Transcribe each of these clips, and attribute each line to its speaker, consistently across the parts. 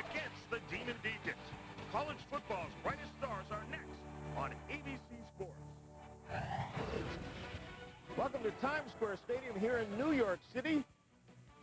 Speaker 1: against the Demon Deacons. College football's brightest stars are next on ABC Sports.
Speaker 2: Welcome to Times Square Stadium here in New York City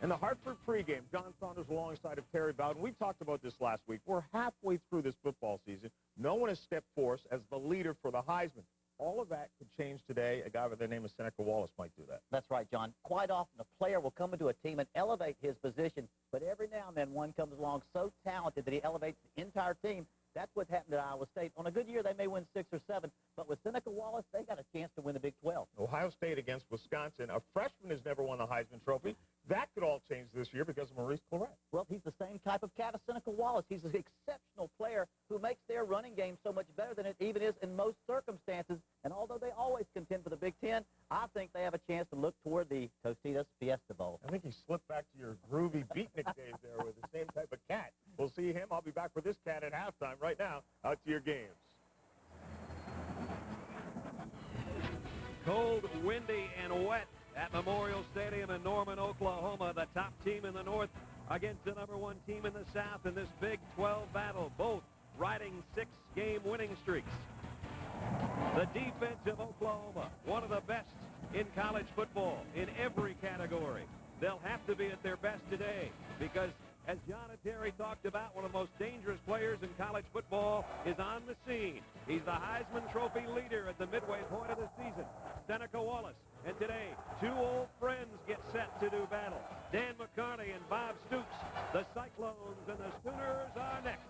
Speaker 2: and the Hartford pregame. John Saunders alongside of Terry Bowden. We talked about this last week. We're halfway through this football season. No one has stepped forth as the leader for the Heisman. All of that could change today. A guy by the name of Seneca Wallace might do that.
Speaker 3: That's right, John. Quite often a player will come into a team and elevate his position, but every now and then one comes along so talented that he elevates the entire team. That's what happened at Iowa State. On a good year, they may win 6 or 7, but with Seneca Wallace, they got a chance to win the Big 12.
Speaker 2: Ohio State against Wisconsin. A freshman has never won the Heisman Trophy. That could all change this year because of Maurice Claret.
Speaker 3: Well, he's the same type of cat as Seneca Wallace. He's an exceptional player who makes their running game so much better than it even is in most circumstances. And although they always contend for the Big Ten, I think they have a chance to look toward the Tostitos Fiesta Bowl.
Speaker 2: I think he slipped back to your groovy beatnik days there with the same type of cat. We'll see him. I'll be back with this cat at halftime. Right now, out to your games.
Speaker 4: Cold, windy, and wet at Memorial Stadium in Norman, Oklahoma. The top team in the north against the number 1 team in the south in this Big 12 battle, both riding 6-game winning streaks. The defense of Oklahoma, one of the best in college football in every category. They'll have to be at their best today because, as John and Terry talked about, one of the most dangerous players in college football is on the scene. He's the Heisman Trophy leader at the midway point of the season, Seneca Wallace. And today, 2 old friends get set to do battle. Dan McCarney and Bob Stoops. The Cyclones and the Sooners are next.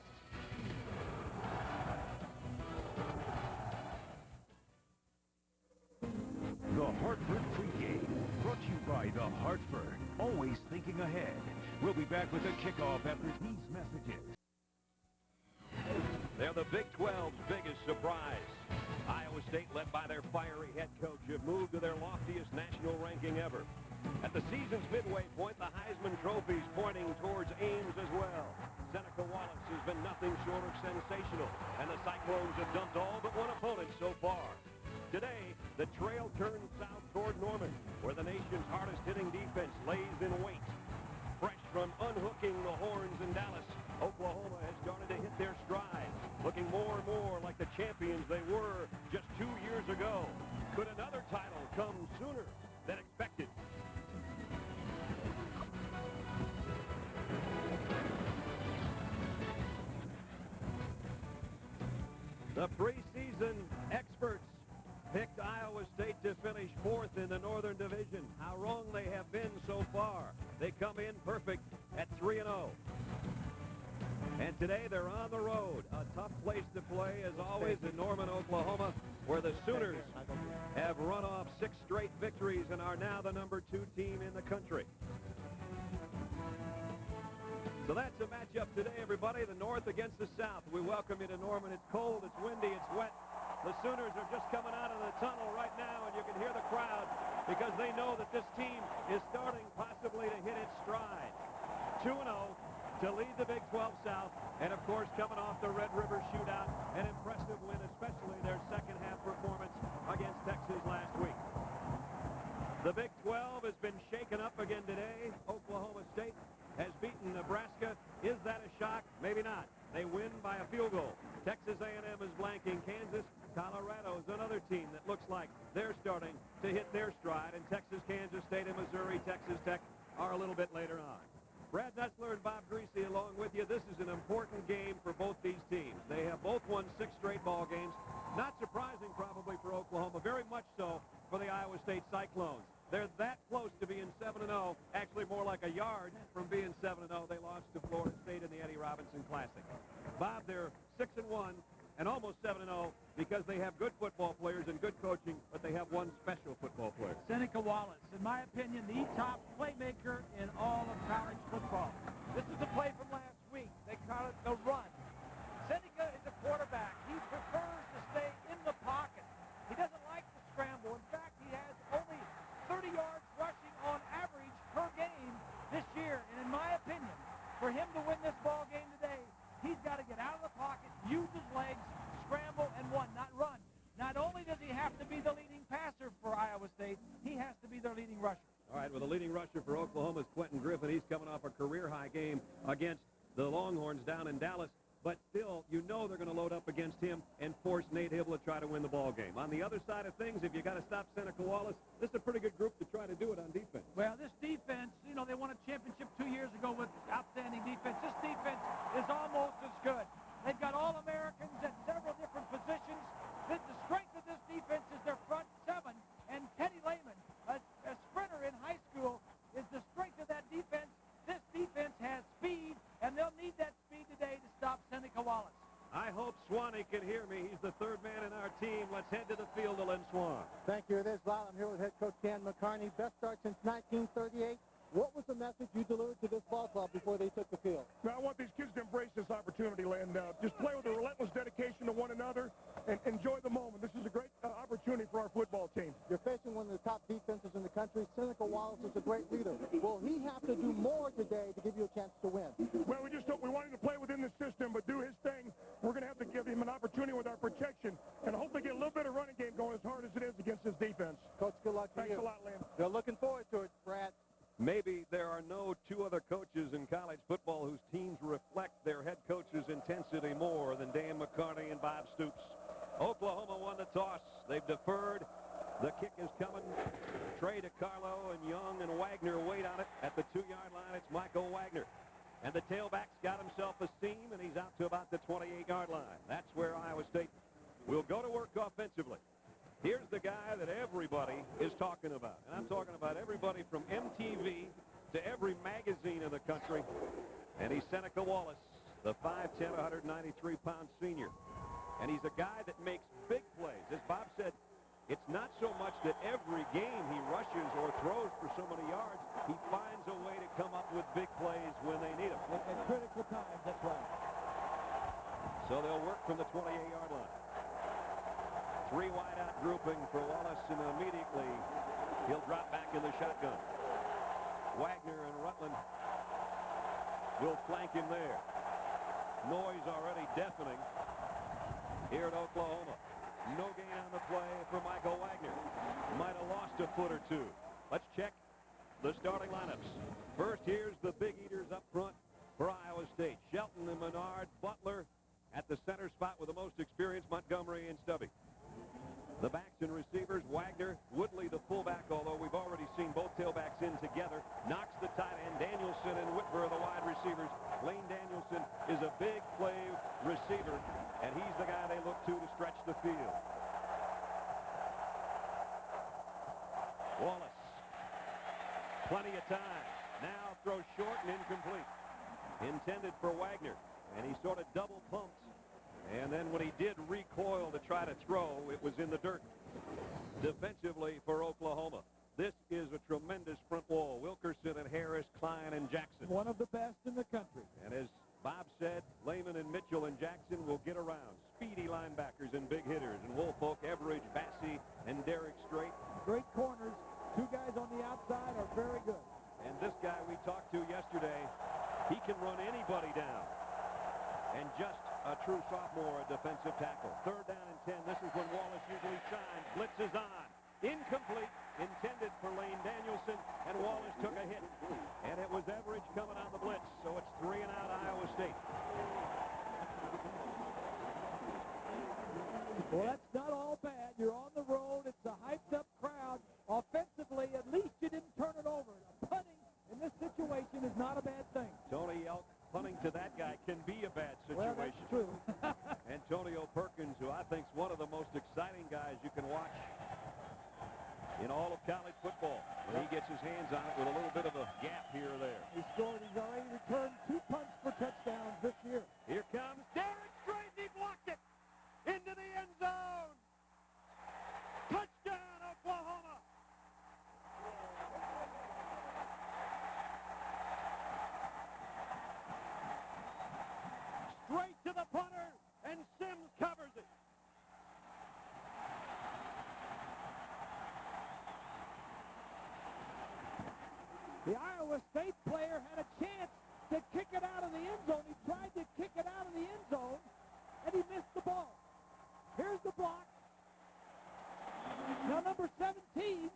Speaker 5: The Hartford Pregame, brought to you by the Hartford, always thinking ahead. We'll be back with the kickoff after these messages.
Speaker 4: They're the Big 12's biggest surprise. Iowa State, led by their fiery head coach, have moved to their loftiest national ranking ever. At the season's midway point, the Heisman Trophy's pointing towards Ames as well. Seneca Wallace has been nothing short of sensational, and the Cyclones have dumped all but one opponent so far. Today, the trail turns south toward Norman, where the nation's hardest-hitting defense lays in wait. Fresh from unhooking the horns in Dallas, Oklahoma has started to hit their stride, looking more and more like the champions they were just 2 years ago. Could another title come sooner than expected? The preseason experts picked Iowa State to finish 4th in the Northern Division. How wrong they have been so far. They come in perfect at 3-0. And today they're on the road. A tough place to play, as always, in Norman, Oklahoma, where the Sooners have run off 6 straight victories and are now the number 2 team in the country. So that's a matchup today, everybody, the North against the South. We welcome you to Norman. It's cold, it's windy, it's wet. The Sooners are just coming out of the tunnel right now, and you can hear the crowd because they know that this team is starting possibly to hit its stride. 2-0 to lead the Big 12 South, and of course coming off the Red River Shootout, an impressive win, especially their second-half performance against Texas last week. The Big 12 has been shaken up again today. Oklahoma State has beaten Nebraska. Is that a shock? Maybe not. They win by a field goal. Texas A&M is blanking Kansas. Colorado is another team that looks like they're starting to hit their stride. And Texas, Kansas State, and Missouri, Texas Tech are a little bit later on. Brad Nussler and Bob Greasy along with you. This is an important game for both these teams. They have both won 6 straight ball games. Not surprising probably for Oklahoma, very much so for the Iowa State Cyclones. They're that close to being 7-0, actually more like a yard from being 7-0. They lost to Florida State in the Eddie Robinson Classic. Bob, they're 6-1 and almost 7-0 because they have good football players and good coaching, but they have one special football player.
Speaker 6: Seneca Wallace, in my opinion, the top playmaker in all of college football. This is a play from last week. They call it the run. Seneca is a quarterback. He prefers to stay in the pocket. He doesn't like to scramble. In fact, he has only 30 yards rushing on average per game this year. And in my opinion, for him to win this ball game today, he's got to get out of the pocket, use his legs, scramble, and not run. Not only does he have to be the leading passer for Iowa State, he has to be their leading rusher.
Speaker 4: All right, well, the leading rusher for Oklahoma's Quentin Griffin. He's coming off a career-high game against the Longhorns down in Dallas. But still, you know they're going to load up against him and force Nate Hibble to try to win the ball game. On the other side of things, if you got to stop Seneca Wallace, this is a pretty good group to try to do it on defense.
Speaker 6: Well, this defense, you know, they won a championship 2 years ago with outstanding defense. This defense is almost as good. They've got All-Americans at several different positions. The strength of this defense is their front seven, and Teddy Lehman, a sprinter in high school, is the strength of that defense. This defense has speed, and they'll need that speed today to stop Seneca Wallace.
Speaker 4: I hope Swanee can hear me. He's the third man in our team. Let's head to the field to Lynn Swan.
Speaker 7: Thank you. It is Bob. I'm here with head coach Dan McCarney. Best start since 1938. What was the message you delivered to this ball club before they took the field?
Speaker 2: Now, I want these kids to embrace this opportunity, Lynn. Just play with a relentless dedication to one another and enjoy the moment. This is a great opportunity for our football team.
Speaker 7: You're facing one of the top defenses in the country. Seneca Wallace is a great leader. Will he have to do more today to give you a chance to win?
Speaker 2: Well, we just don't. We want him to play within the system, but do his thing. We're going to have to give him an opportunity with our protection and hopefully get a little bit of running game going as hard as it is against this defense.
Speaker 7: Coach, good luck to you.
Speaker 2: Thanks a lot, Lynn.
Speaker 7: They're looking forward to it, Brad.
Speaker 4: Maybe there are no two other coaches in college football whose teams reflect their head coach's intensity more than Dan McCarney and Bob Stoops. Oklahoma won the toss. They've deferred. The kick is coming. Trey DiCarlo and Young and Wagner wait on it. At the 2-yard line, it's Michael Wagner. And the tailback's got himself a seam, and he's out to about the 28-yard line. That's where Iowa State will go to work offensively. Here's the guy that everybody is talking about. And I'm talking about everybody from MTV to every magazine in the country. And he's Seneca Wallace, the 5'10", 193-pound senior. And he's a guy that makes big plays. As Bob said, it's not so much that every game he rushes or throws for so many yards. He finds a way to come up with big plays when they need them.
Speaker 6: At critical times, that's right.
Speaker 4: So they'll work from the 28-yard line. 3 wide out grouping for Wallace, and immediately he'll drop back in the shotgun. Wagner and Rutland will flank him there. Noise already deafening here at Oklahoma. No gain on the play for Michael Wagner. Might have lost a foot or two. Let's check the starting lineups. First, here's the big eaters up front for Iowa State. Shelton and Menard, Butler at the center spot with the most experience, Montgomery and Stubby. The backs and receivers, Wagner, Woodley the fullback, although we've already seen both tailbacks in together. Knox the tight end, Danielson and Whitver the wide receivers. Lane Danielson is a big play receiver, and he's the guy they look to stretch the field. Wallace, plenty of time. Now throws short and incomplete. Intended for Wagner, and he sort of double pumps. And then when he did recoil to try to throw, it was in the dirt. Defensively for Oklahoma, this is a tremendous front wall. Wilkerson and Harris, Klein and Jackson.
Speaker 6: One of the best in the country.
Speaker 4: And as Bob said, Lehman and Mitchell and Jackson will get around. Speedy linebackers and big hitters. And Woolfolk, Everidge, Bassey, and Derek Strait.
Speaker 6: Great corners. 2 guys on the outside are very good.
Speaker 4: And this guy we talked to yesterday, he can run anybody down. And just a true sophomore defensive tackle. 3rd down and 10. This is when Wallace usually shines. Blitz is on. Incomplete. Intended for Lane Danielson. And Wallace took a hit. And it was Everidge coming on the blitz. So it's 3 and out Iowa State.
Speaker 6: Well, that's not all bad. You're on the road. It's a hyped-up crowd. Offensively, at least you didn't turn it over. Punting in this situation is not a bad thing.
Speaker 4: Tony Elk punting to that guy can be a bad situation.
Speaker 6: Well, that's true.
Speaker 4: Antonio Perkins, who I think is one of the most exciting guys you can watch in all of college football. When he gets his hands on it with a little bit of a gap here or there.
Speaker 6: He's already returned 2 punts for touchdowns this year.
Speaker 4: Here comes Derek Strait. He blocked it into the end zone. Touchdown, Oklahoma. Straight to the punter, and Sims covers it.
Speaker 6: The Iowa State player had a chance to kick it out of the end zone. He tried to kick it out of the end zone, and he missed the ball. Here's the block. Now, number 17,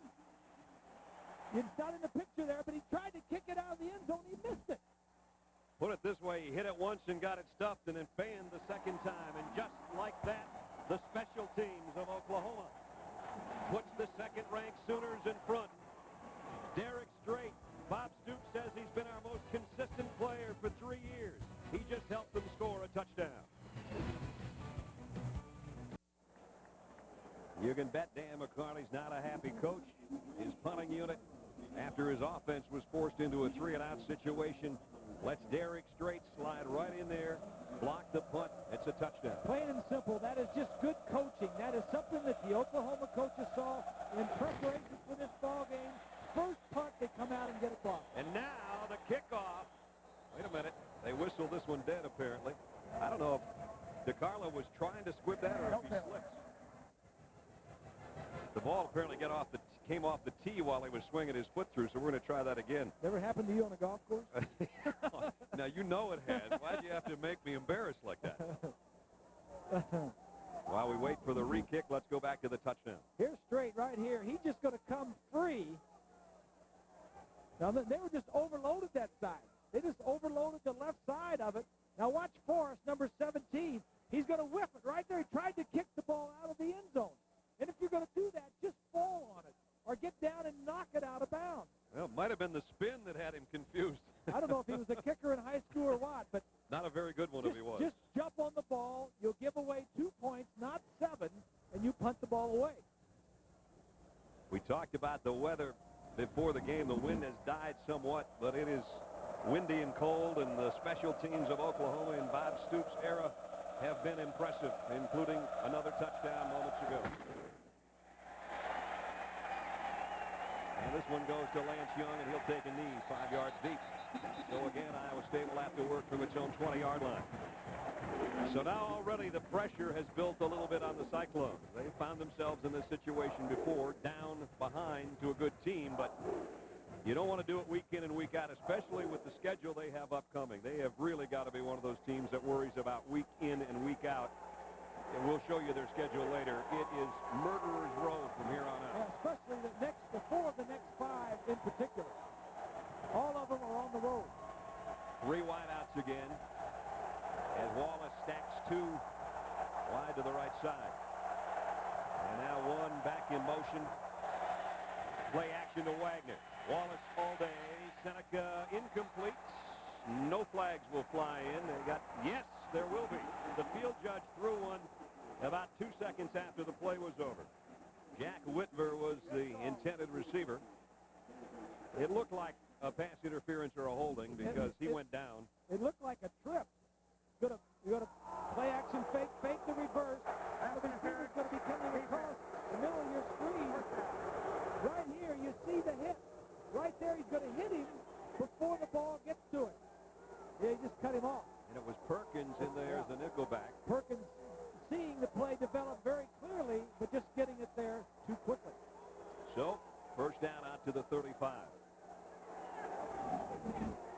Speaker 6: it's not in the picture there, but he tried to kick it out of the end zone. He missed it.
Speaker 4: Put it this way, he hit it once and got it stuffed and then fanned the second time. And just like that, the special teams of Oklahoma puts the second-ranked Sooners in front. Derek Strait. Bob Stoops says he's been our most consistent player for 3 years. He just helped them score a touchdown. You can bet Dan McCarney's not a happy coach. His punting unit, after his offense was forced into a 3-and-out situation, lets Derek Strait slide right in there, block the punt. It's a touchdown.
Speaker 6: Plain and simple, that is just good coaching. That is something that the Oklahoma coaches saw in preparation for this ball game. First punt, they come out and get it blocked.
Speaker 4: And now the kickoff. Wait a minute. They whistled this one dead, apparently. I don't know if DeCarlo was trying to squib that or if he slipped. The ball apparently came off the tee while he was swinging his foot through, so we're going to try that again.
Speaker 6: Never happened to you on a golf course?
Speaker 4: Now, you know it has. Why'd you have to make me embarrassed like that? While we wait for the re-kick, let's go back to the touchdown.
Speaker 6: Here's Strait right here. He's just going to come free. Now, they were just overloaded that side. They just overloaded the left side of it. Now, watch Forrest, number 17. He's going to whip it right there. He tried to kick the ball out of the end zone. And if you're going to do that, just fall on it or get down and knock it out of bounds.
Speaker 4: Well, it might have been the spin that had him confused.
Speaker 6: I don't know if he was a kicker in high school or what, but
Speaker 4: not a very good one if he was.
Speaker 6: Just jump on the ball. You'll give away 2 points, not 7, and you punt the ball away.
Speaker 4: We talked about the weather before the game. The wind has died somewhat, but it is windy and cold, and the special teams of Oklahoma in Bob Stoops' era have been impressive, including another touchdown moments ago. And this one goes to Lance Young, and he'll take a knee 5 yards deep. So again, Iowa State will have to work from its own 20-yard line. So now already the pressure has built a little bit on the Cyclones. They found themselves in this situation before, down behind to a good team, but you don't want to do it week in and week out, especially with the schedule they have upcoming. They have really got to be one of those teams that worries about week in and week out. And we'll show you their schedule later. It is murderer's row from here on out.
Speaker 6: Yeah, especially the 4 of the next 5 in particular. All of them are on the road.
Speaker 4: 3 wideouts again as Wallace stacks 2 wide to the right side. And now 1 back in motion. Play action to Wagner. Wallace all day. Seneca incomplete. No flags will fly in. Yes, there will be. The field judge threw one about 2 seconds after the play was over. Jack Whitver was the intended receiver. It looked like a pass interference or a holding because he went down.
Speaker 6: It looked like a trip. You're going to play action, fake the reverse. And the receiver's going to be coming across the middle of your screen. Right here, you see the hit. Right there, he's going to hit him before the ball gets to it. Yeah, he just cut him off.
Speaker 4: And it was Perkins in there as the nickelback.
Speaker 6: Perkins seeing the play develop very clearly, but just getting it there too quickly.
Speaker 4: So, first down out to the 35.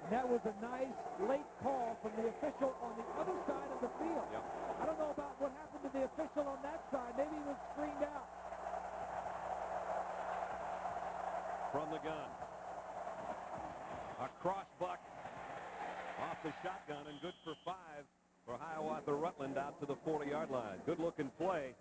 Speaker 6: And that was a nice late call from the official on the other side of the field.
Speaker 4: Yep.
Speaker 6: I don't know about what happened to the official on that side. Maybe he was screened out.
Speaker 4: From the gun. A cross buck off the shotgun and good for 5 for Hiawatha Rutland out to the 40-yard line. Good looking play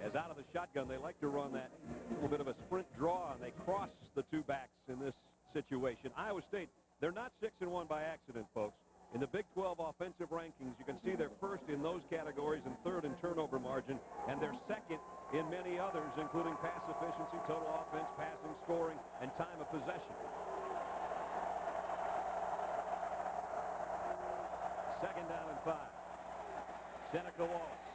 Speaker 4: as out of the shotgun they like to run that little bit of a sprint draw, and they cross the 2 backs in this situation. Iowa State, they're not 6-1 by accident, folks. In the Big 12 offensive rankings, you can see they're first in those categories and third in turnover margin, and they're second in many others, including pass efficiency, total offense, passing, scoring, and time of possession. Second down and 5. Seneca Wallace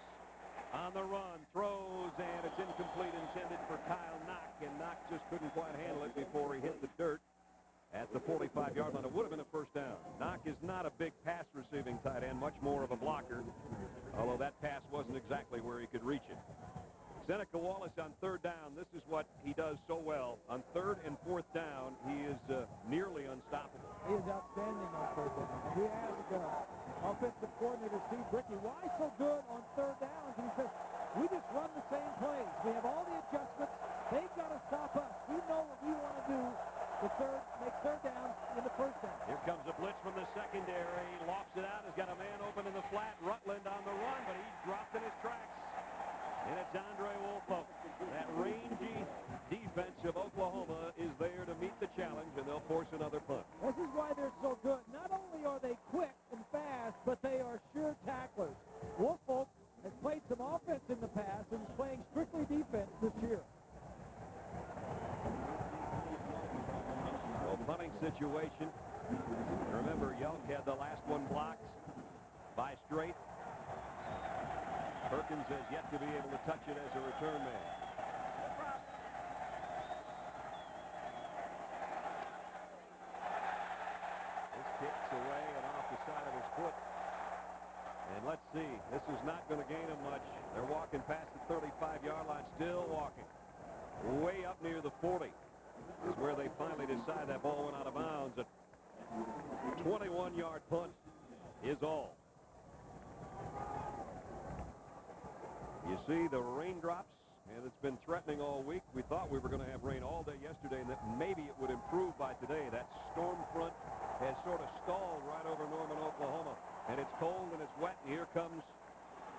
Speaker 4: on the run, throws, and it's incomplete, intended for Kyle Knock, and Knock just couldn't quite handle it before he hit the dirt at the 45-yard line. It would have been a first down. Knock is not a big pass-receiving tight end, much more of a blocker, although that pass wasn't exactly where he could reach it. Seneca Wallace on 3rd down. This is what he does so well. On 3rd and 4th down, he is nearly unstoppable.
Speaker 6: He is outstanding on 3rd down. He has offensive coordinator Steve Brickey. Why so good on 3rd downs? And he says, we just run the same plays. We have all the adjustments. They've got to stop us. We know what we want to do. Make 3rd down in the 1st down.
Speaker 4: Here comes a blitz from the secondary. situation. Remember, Yelk had the last one blocked by Straight. Perkins has yet to be able to touch it as a return man. This kicks away and off the side of his foot. And let's see, this is not going to gain him much. They're walking past the 35-yard line, still walking. Way up near the 40 is where they finally decide that ball went out of bounds. A 21-yard punt is all. You see the raindrops, and it's been threatening all week. We thought we were going to have rain all day yesterday and that maybe it would improve by today. That storm front has sort of stalled right over Norman, Oklahoma. And it's cold and it's wet, and here comes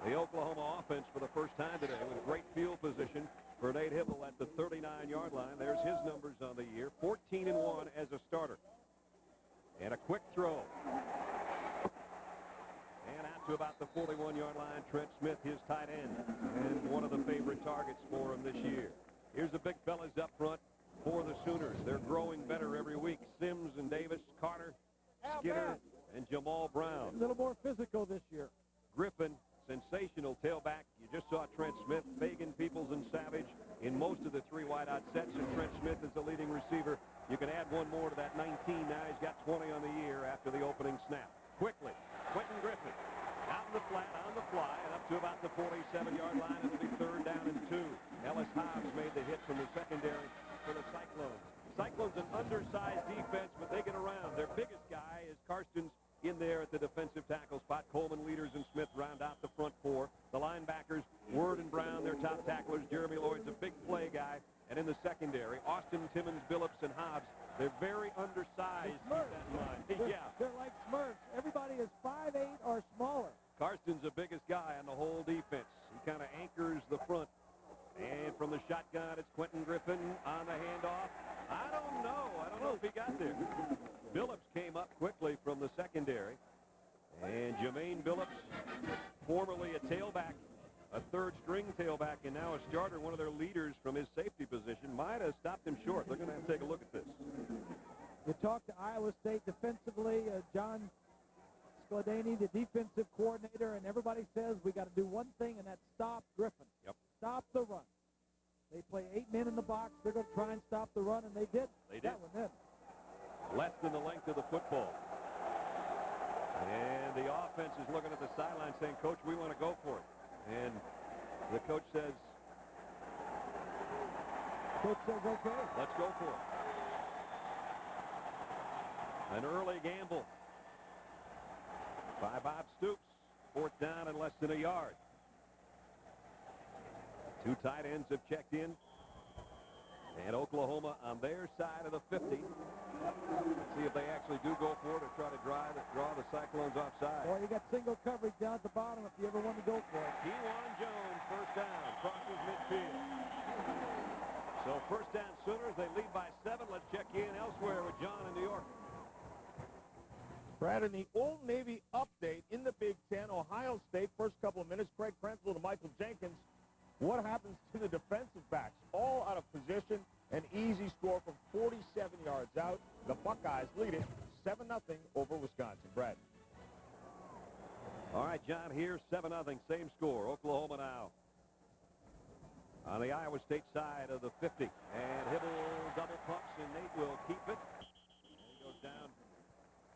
Speaker 4: the Oklahoma offense for the first time today with great field position for Nate Hibble at the 39-yard line. There's his numbers on the year, 14-1 as a starter. And a quick throw. And out to about the 41-yard line, Trent Smith, his tight end, and one of the favorite targets for him this year. Here's the big fellas up front for the Sooners. They're growing better every week. Sims and Davis, Carter, Skinner, and Jamal Brown.
Speaker 6: A little more physical this year.
Speaker 4: Griffin, sensational tailback. You just saw Trent Smith, Fagan, Peoples, and Savage in most of the three wideout sets, and Trent Smith is the leading receiver. You can add one more to that 19 now. He's got 20 on the year after the opening snap. Quickly, Quentin Griffin out in the flat, on the fly, and up to about the 47-yard line. It'll be 3rd down and 2. Ellis Hobbs made the hit from the secondary for the Cyclones. Cyclones an undersized defense, but they get around. Their biggest guy is Karstens in there at the defensive tackle spot. Coleman, Leaders, and Smith round out the front four. The linebackers, Word and Brown, their top tacklers. Jeremy Lloyd's a big play guy. And in the secondary, Austin, Timmons, Billups, and Hobbs. They're very undersized. Keep that in mind.
Speaker 6: They're like Smurfs. Everybody is 5'8" or smaller.
Speaker 4: Karsten's the biggest guy on the whole defense. He kind of anchors the front. And from the shotgun, it's Quentin Griffin on the handoff. I don't know if he got there. Billups came up quickly from the secondary. And Jermaine Billups, formerly a tailback, a third-string tailback, and now a starter, one of their leaders from his safety position, might have stopped him short. They're going to have to take a look at this.
Speaker 6: You talk to Iowa State defensively, John Skladany, the defensive coordinator, and everybody says we got to do one thing, and that's stop Griffin.
Speaker 4: Yep.
Speaker 6: Stop the run. They play 8 men in the box. They're going to try and stop the run, and they did.
Speaker 4: They did.
Speaker 6: That one then.
Speaker 4: Less than the length of the football. And the offense is looking at the sideline saying, Coach, we want to go for it. And the coach says,
Speaker 6: okay.
Speaker 4: Let's go for it. An early gamble by Bob Stoops. 4th down and less than a yard. 2 tight ends have checked in. And Oklahoma on their side of the 50. Let's see if they actually do go for it or try to draw the Cyclones offside.
Speaker 6: Boy, you got single coverage down at the bottom if you ever want to go for it.
Speaker 4: Kewan Jones, 1st down, crosses midfield. So 1st down Sooners, they lead by 7. Let's check in elsewhere with John in New York.
Speaker 2: Brad, in the Old Navy update in the Big Ten, Ohio State, first couple of minutes, Craig Krenzel to Michael Jenkins. What happens to the defensive backs? All out of position, an easy score from 47 yards out. The Buckeyes lead it 7-0 over Wisconsin. Brad.
Speaker 4: All right, John, here 7-0, same score. Oklahoma now on the Iowa State side of the 50. And Hibble double pumps, and Nate will keep it. And he goes down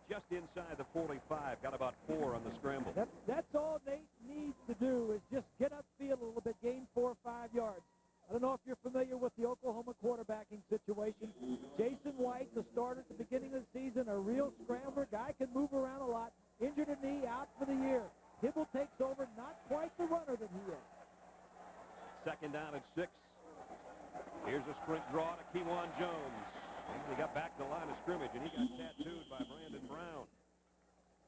Speaker 4: just inside the 45. Got about 4 on the scramble.
Speaker 6: That's all Nate needs to do is just get upfield a little bit, gain 4 or 5 yards. I don't know if you're familiar with the Oklahoma quarterbacking situation. Jason White, the starter at the beginning of the season, a real scrambler. Guy can move around a lot. Injured a knee, out for the year. Hibble takes over, not quite the runner that he is.
Speaker 4: 2nd down and 6. Here's a sprint draw to Kewan Jones. And he got back to the line of scrimmage, and he got tattooed by Brandon Brown.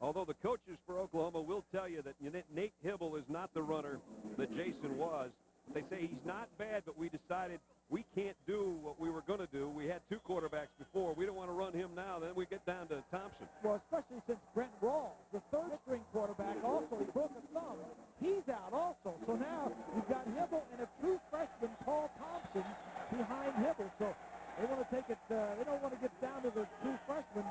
Speaker 4: Although the coaches for Oklahoma will tell you that Nate Hibble is not the runner that Jason was. They say he's not bad, but we decided we can't do what we were going to do. We had 2 quarterbacks before. We don't want to run him now. Then we get down to Thompson.
Speaker 6: Well, especially since Brent Rawls, the 3rd-string quarterback, also, he broke a thumb. He's out also. So now you've got Hibble and a true freshman, Paul Thompson, behind Hibble. So they want to take it. They don't want to get down to the true freshman.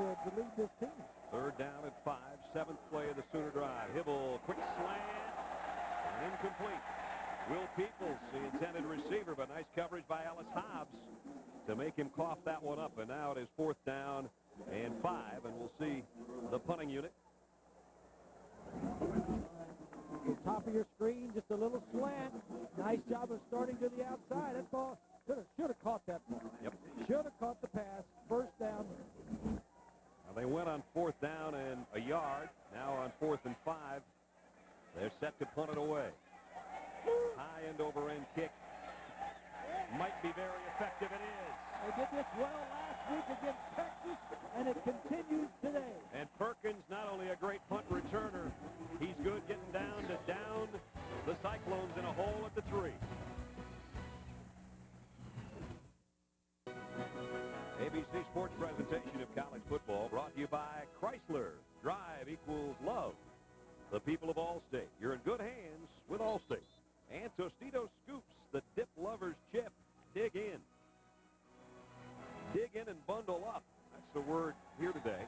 Speaker 4: coverage by Ellis Hobbs to make him cough that one up. And now it is 4th down and 5, and we'll see the punting unit.
Speaker 6: The top of your screen, just a little slant. Nice job of starting to the outside. That ball should have caught that ball.
Speaker 4: Yep.
Speaker 6: Should have caught the pass. First down.
Speaker 4: Now they went on 4th down and a yard. Now on 4th and 5. They're set to punt it away. High end over end kick. Might be very effective. It is.
Speaker 6: They did this well last week against Texas, and it continues today.
Speaker 4: And Perkins, not only a great punt returner, he's good getting down the Cyclones in a hole at the 3. ABC Sports presentation of college football brought to you by Chrysler. Drive equals love. The people of Allstate. You're in good hands with Allstate. And Tostitos Scoops, the dip lover's chip. Dig in. Dig in and bundle up. That's the word here today.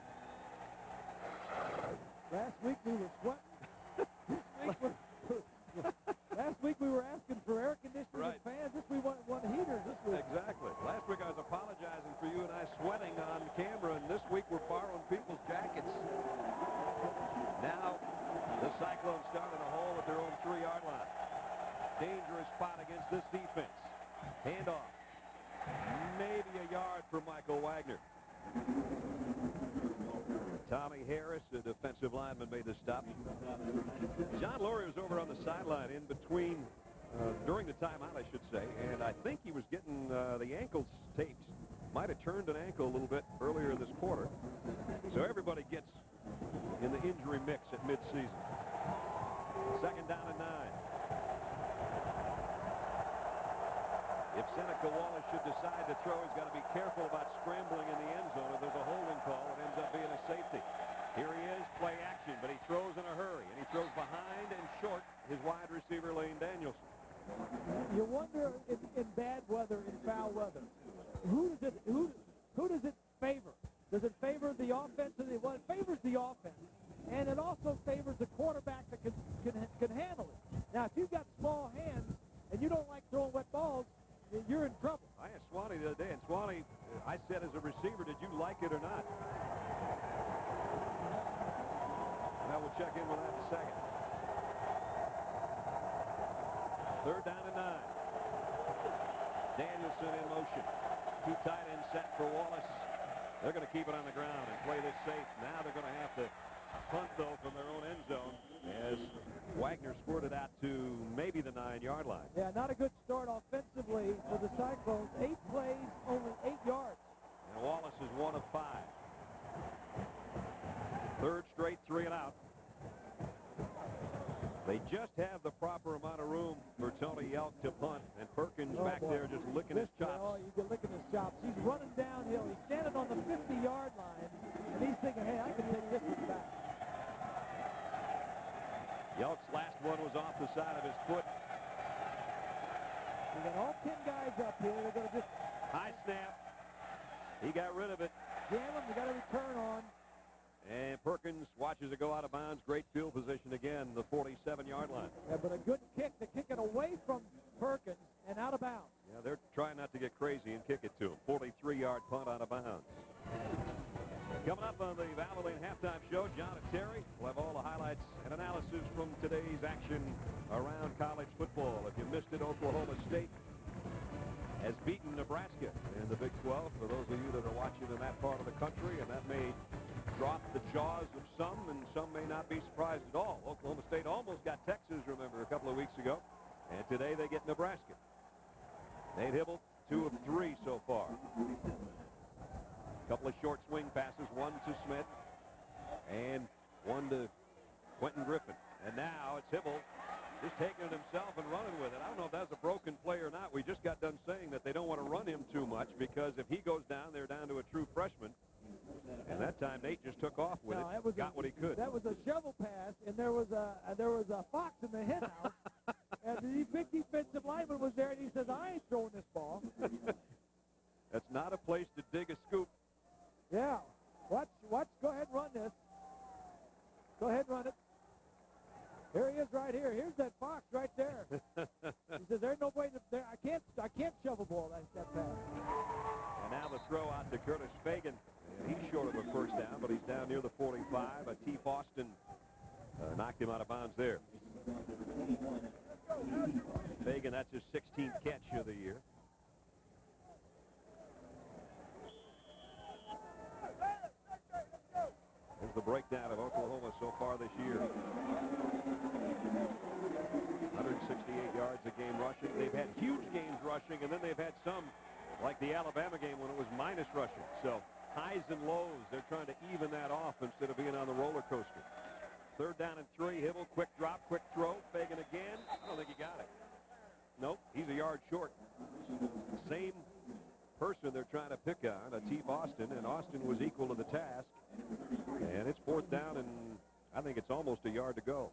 Speaker 6: Last week we were sweating. Last week we were asking for air conditioning
Speaker 4: Right.
Speaker 6: and fans. This we want heaters this week.
Speaker 4: Exactly. Last week I was apologizing for you and I sweating on camera, and this week we're borrowing people's jackets. Now the Cyclones start in a hole at their own 3-yard line. Dangerous spot against this defense. Handoff. Maybe a yard for Michael Wagner. Tommy Harris, the defensive lineman, made the stop. John Laurie was over on the sideline in between, during the timeout, I should say, and I think he was getting the ankles taped. Might have turned an ankle a little bit earlier this quarter. So everybody gets in the injury mix at midseason. 2nd down and 9. If Seneca Wallace should decide to throw, he's got to be careful about scrambling in the end zone. If there's a holding call, it ends up being a safety. Here he is, play action, but he throws in a hurry, and he throws behind and short his wide receiver, Lane Danielson.
Speaker 6: You wonder in bad weather, in foul weather, who does it favor? Does it favor the offense? Well, it favors the offense, and it also favors the quarterback that can handle it. Now, if you've got small hands and you don't like throwing wet balls, you're in trouble.
Speaker 4: I asked Swanee the other day, and Swanee, I said as a receiver, did you like it or not? Now we'll check in with that in a second. 3rd down and 9. Danielson in motion. 2 tight ends set for Wallace. They're going to keep it on the ground and play this safe. Now they're going to have to punt, though, from their own end zone as Wagner squirted out to maybe the 9-yard line.
Speaker 6: Yeah, not a good start offensively for the Cyclones. 8 plays, only 8 yards.
Speaker 4: And Wallace is 1 of 5. 3rd straight 3 and out. They just have the proper amount of room for Tony Yelk to punt, and Perkins back there just licking his chops.
Speaker 6: Oh, you're licking his chops. He's running downhill. He's standing on the 50-yard line, and he's thinking, hey, I can take this one back.
Speaker 4: Yelk's last one was off the side of his foot.
Speaker 6: We got all 10 guys up here. They're going to just
Speaker 4: High snap. He got rid of it.
Speaker 6: jam them. They got a return on.
Speaker 4: And Perkins watches it go out of bounds. Great field position again, the 47-yard line.
Speaker 6: Yeah, but a good kick. They kick it away from Perkins and out of bounds.
Speaker 4: Yeah, they're trying not to get crazy and kick it to him. 43-yard punt out of bounds. Coming up on the Valvoline Halftime Show, John and Terry will have all the highlights and analysis from today's action around college football. If you missed it, Oklahoma State has beaten Nebraska in the Big 12, for those of you that are watching in that part of the country, and that may drop the jaws of some, and some may not be surprised at all. Oklahoma State almost got Texas, remember, a couple of weeks ago, and today they get Nebraska. Nate Hibble, 2 of 3 so far. Couple of short swing passes, one to Smith and one to Quentin Griffin. And now it's Hibble just taking it himself and running with it. I don't know if that's a broken play or not. We just got done saying that they don't want to run him too much, because if he goes down, they're down to a true freshman. And that time Nate just took off with it, got what he could.
Speaker 6: That was a shovel pass, and there was a fox in the hen house. And the big defensive lineman was there, and he says, I ain't throwing this ball.
Speaker 4: That's not a place to dig a scoop.
Speaker 6: Yeah. Watch. Go ahead and run this. Go ahead and run it. Here he is right here. Here's that fox right there. He says, there's no way I can't shovel, boy. ball, that pass.
Speaker 4: And now the throw out to Curtis Fagan. And he's short of a first down, but he's down near the 45. Teef Austin knocked him out of bounds there. Fagan, that's his 16th catch of the year. Here's the breakdown of Oklahoma so far this year. 168 yards a game rushing. They've had huge games rushing, and then they've had some, like the Alabama game when it was minus rushing. So highs and lows, they're trying to even that off instead of being on the roller coaster. 3rd down and 3. Hibble, quick drop, quick throw. Fagan again. I don't think he got it. Nope, he's a yard short. Same person they're trying to pick on, Teef Austin, and Austin was equal to the task. And it's 4th down, and I think it's almost a yard to go.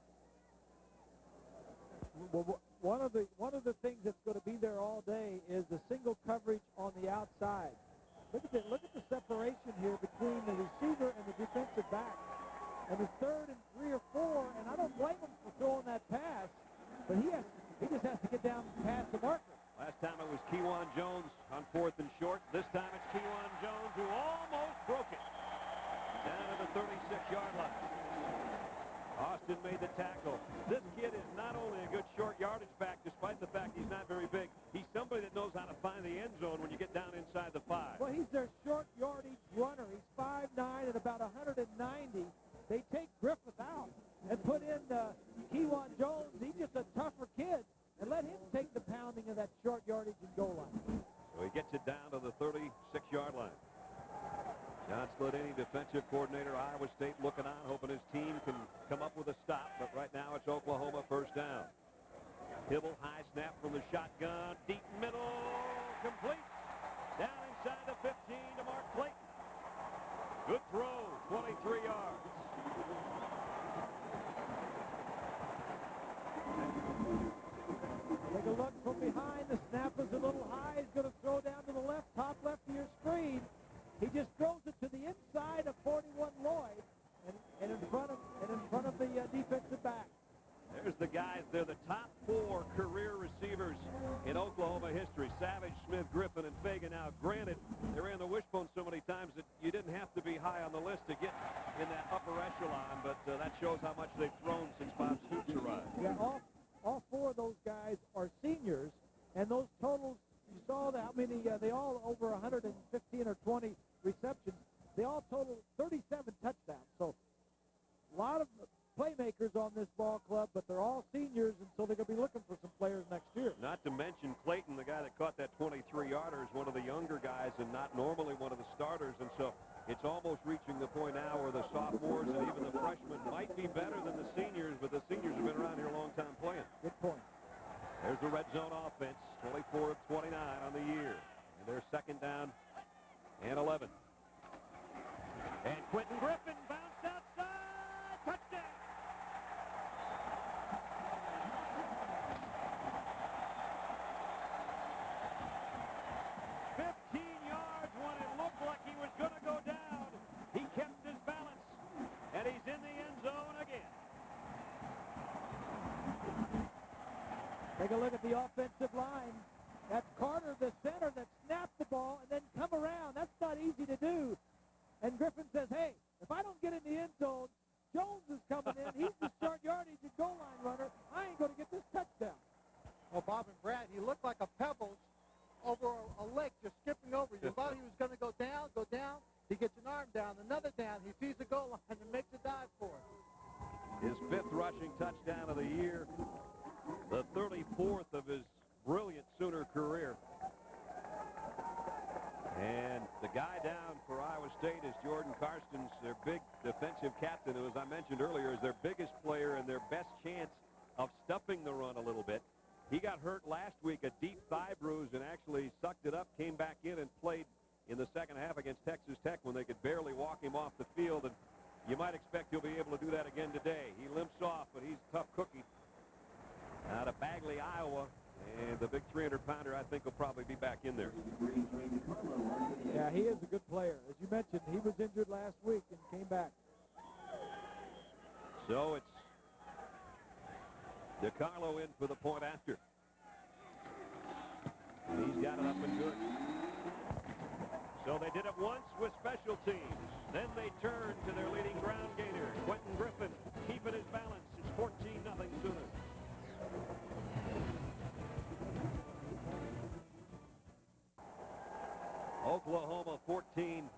Speaker 6: Well, one of the things that's going to be there all day is the single coverage on the outside. Look at the separation here between the receiver and the defensive back. And it's 3rd and 3 or 4, and I don't blame him for throwing that pass, but he just has to get down past the marker.
Speaker 4: Last time it was Kewan Jones on 4th and short. This time it's Kewan Jones who almost broke it. Down to the 36-yard line. Austin made the tackle. This kid is not only a good short yardage back, despite the fact he's not very big. He's somebody that knows how to find the end zone when you get down inside the 5.
Speaker 6: Well, he's their short yardage runner. He's 5'9" and about 190. They take Griffith out and put in Kewan Jones. He's just a tougher kid, and let him take the pounding of that short yardage and goal line.
Speaker 4: So he gets it down to the 36-yard line. John Sledini, defensive coordinator, Iowa State, looking on, hoping his team can come up with a stop. But right now it's Oklahoma 1st down. Hibble, high snap from the shotgun, deep middle, complete. Down inside the 15 to Mark Clayton. Good throw, 23 yards.
Speaker 6: Take a look from behind. The snap is a little high. He's going to throw down to the left, top left of your screen. He just throws it to the inside of 41 Lloyd and in front of the defensive back.
Speaker 4: There's the guys. They're the top 4 career receivers in Oklahoma history. Savage, Smith, Griffin, and Fagan. Now, granted, they ran the wishbone so many times that you didn't have to be high on the list to get in that upper echelon, but that shows how much they've thrown since Bob Stoops arrived.
Speaker 6: Yeah, all 4 of those guys are seniors, and those totals, you saw how many, they all over 115 or 20 receptions. They all total 37 touchdowns. So a lot of playmakers on this ball club, but they're all seniors, and so they're going to be looking for some players next year.
Speaker 4: Not to mention Clayton, the guy that caught that 23-yarder, is one of the younger guys and not normally one of the starters. And so it's almost reaching the point now where the sophomores and even the freshmen might be better than the seniors, but the seniors have been around here a long time playing.
Speaker 6: Good point.
Speaker 4: There's the red zone offense, 24 of 29 on the year. And they're 2nd down and 11. And Quentin Griffin bounced outside. Touchdown. Yards when it looked like he was going to go down. He kept his balance, and he's in the end zone again.
Speaker 6: Take a look at the offensive line. That's Carter, the center, that snapped the ball and then come around. That's not easy to do. And Griffin says, hey, if I don't get in the end zone, Jones is coming in. He's the short yardage and goal line runner. I ain't going to get this touchdown.
Speaker 7: Well, Bob and Brad, he looked like a pebble over a lake just skipping over. You thought he was going to go down. He gets an arm down, another down. He sees the goal line and makes a dive for it.
Speaker 4: His 5th rushing touchdown of the year. The 34th of his brilliant Sooner career. And the guy down for Iowa State is Jordan Karstens, their big defensive captain, who, as I mentioned earlier, is their biggest player and their best chance of stuffing the run a little bit. He got hurt last week, a deep thigh bruise, and actually sucked it up, came back in and played in the second half against Texas Tech when they could barely walk him off the field. And you might expect he'll be able to do that again today. He limps off, but he's a tough cookie. Out of Bagley, Iowa, and the big 300-pounder, I think, will probably be back in there.
Speaker 6: Yeah, he is a good player. As you mentioned, he was injured last week and came back.
Speaker 4: So it's DiCarlo in for the point after. He's got it up and good. So they did it once with special teams. Then they turned to their leading ground gainer, Quentin Griffin, keeping his balance. It's 14-0 Sooners. Oklahoma 14,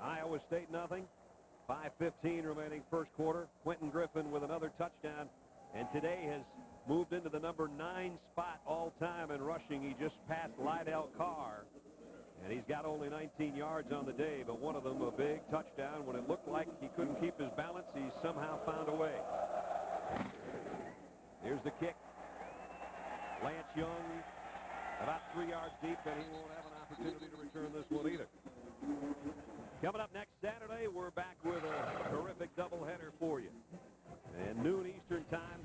Speaker 4: Iowa State nothing. 5:15 remaining first quarter. Quentin Griffin with another touchdown, and today has moved into the number 9 spot all time in rushing. He just passed Lydell Carr, and he's got only 19 yards on the day, but one of them a big touchdown. When it looked like he couldn't keep his balance, he somehow found a way. Here's the kick. Lance Young about 3 yards deep, and he won't have an opportunity to return this one either. Coming up next Saturday, we're back with a terrific doubleheader for you. And noon Eastern time,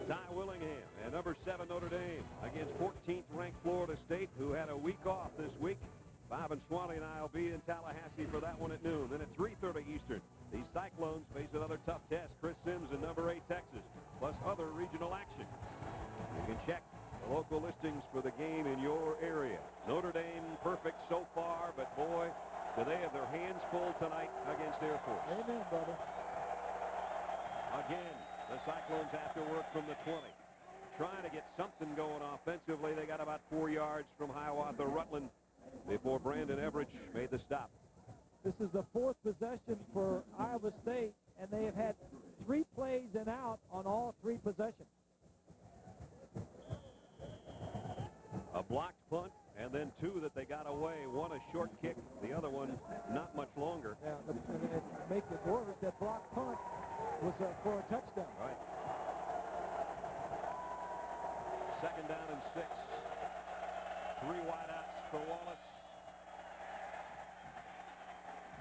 Speaker 4: Ty Willingham and number 7 Notre Dame against 14th ranked Florida State, who had a week off this week. Bob and Swanee and I will be in Tallahassee for that one at noon. Then at 3:30 Eastern, these Cyclones face another tough test. Chris Sims and number 8 Texas, plus other regional action. You can check the local listings for the game in your area. Notre Dame perfect so far, but boy, do they have their hands full tonight against Air Force.
Speaker 6: Amen, brother.
Speaker 4: Again, the Cyclones have to work from the 20. Trying to get something going offensively. They got about 4 yards from Hiawatha Rutland before Brandon Everidge made the stop.
Speaker 6: This is the 4th possession for Iowa State, and they have had 3 plays and out on all 3 possessions.
Speaker 4: A blocked punt, and then 2 that they got away. One a short kick, the other one not much longer.
Speaker 6: Yeah, and it makes it worse. That blocked punt was for a touchdown.
Speaker 4: Right. 2nd down and 6. 3 wideouts for Wallace.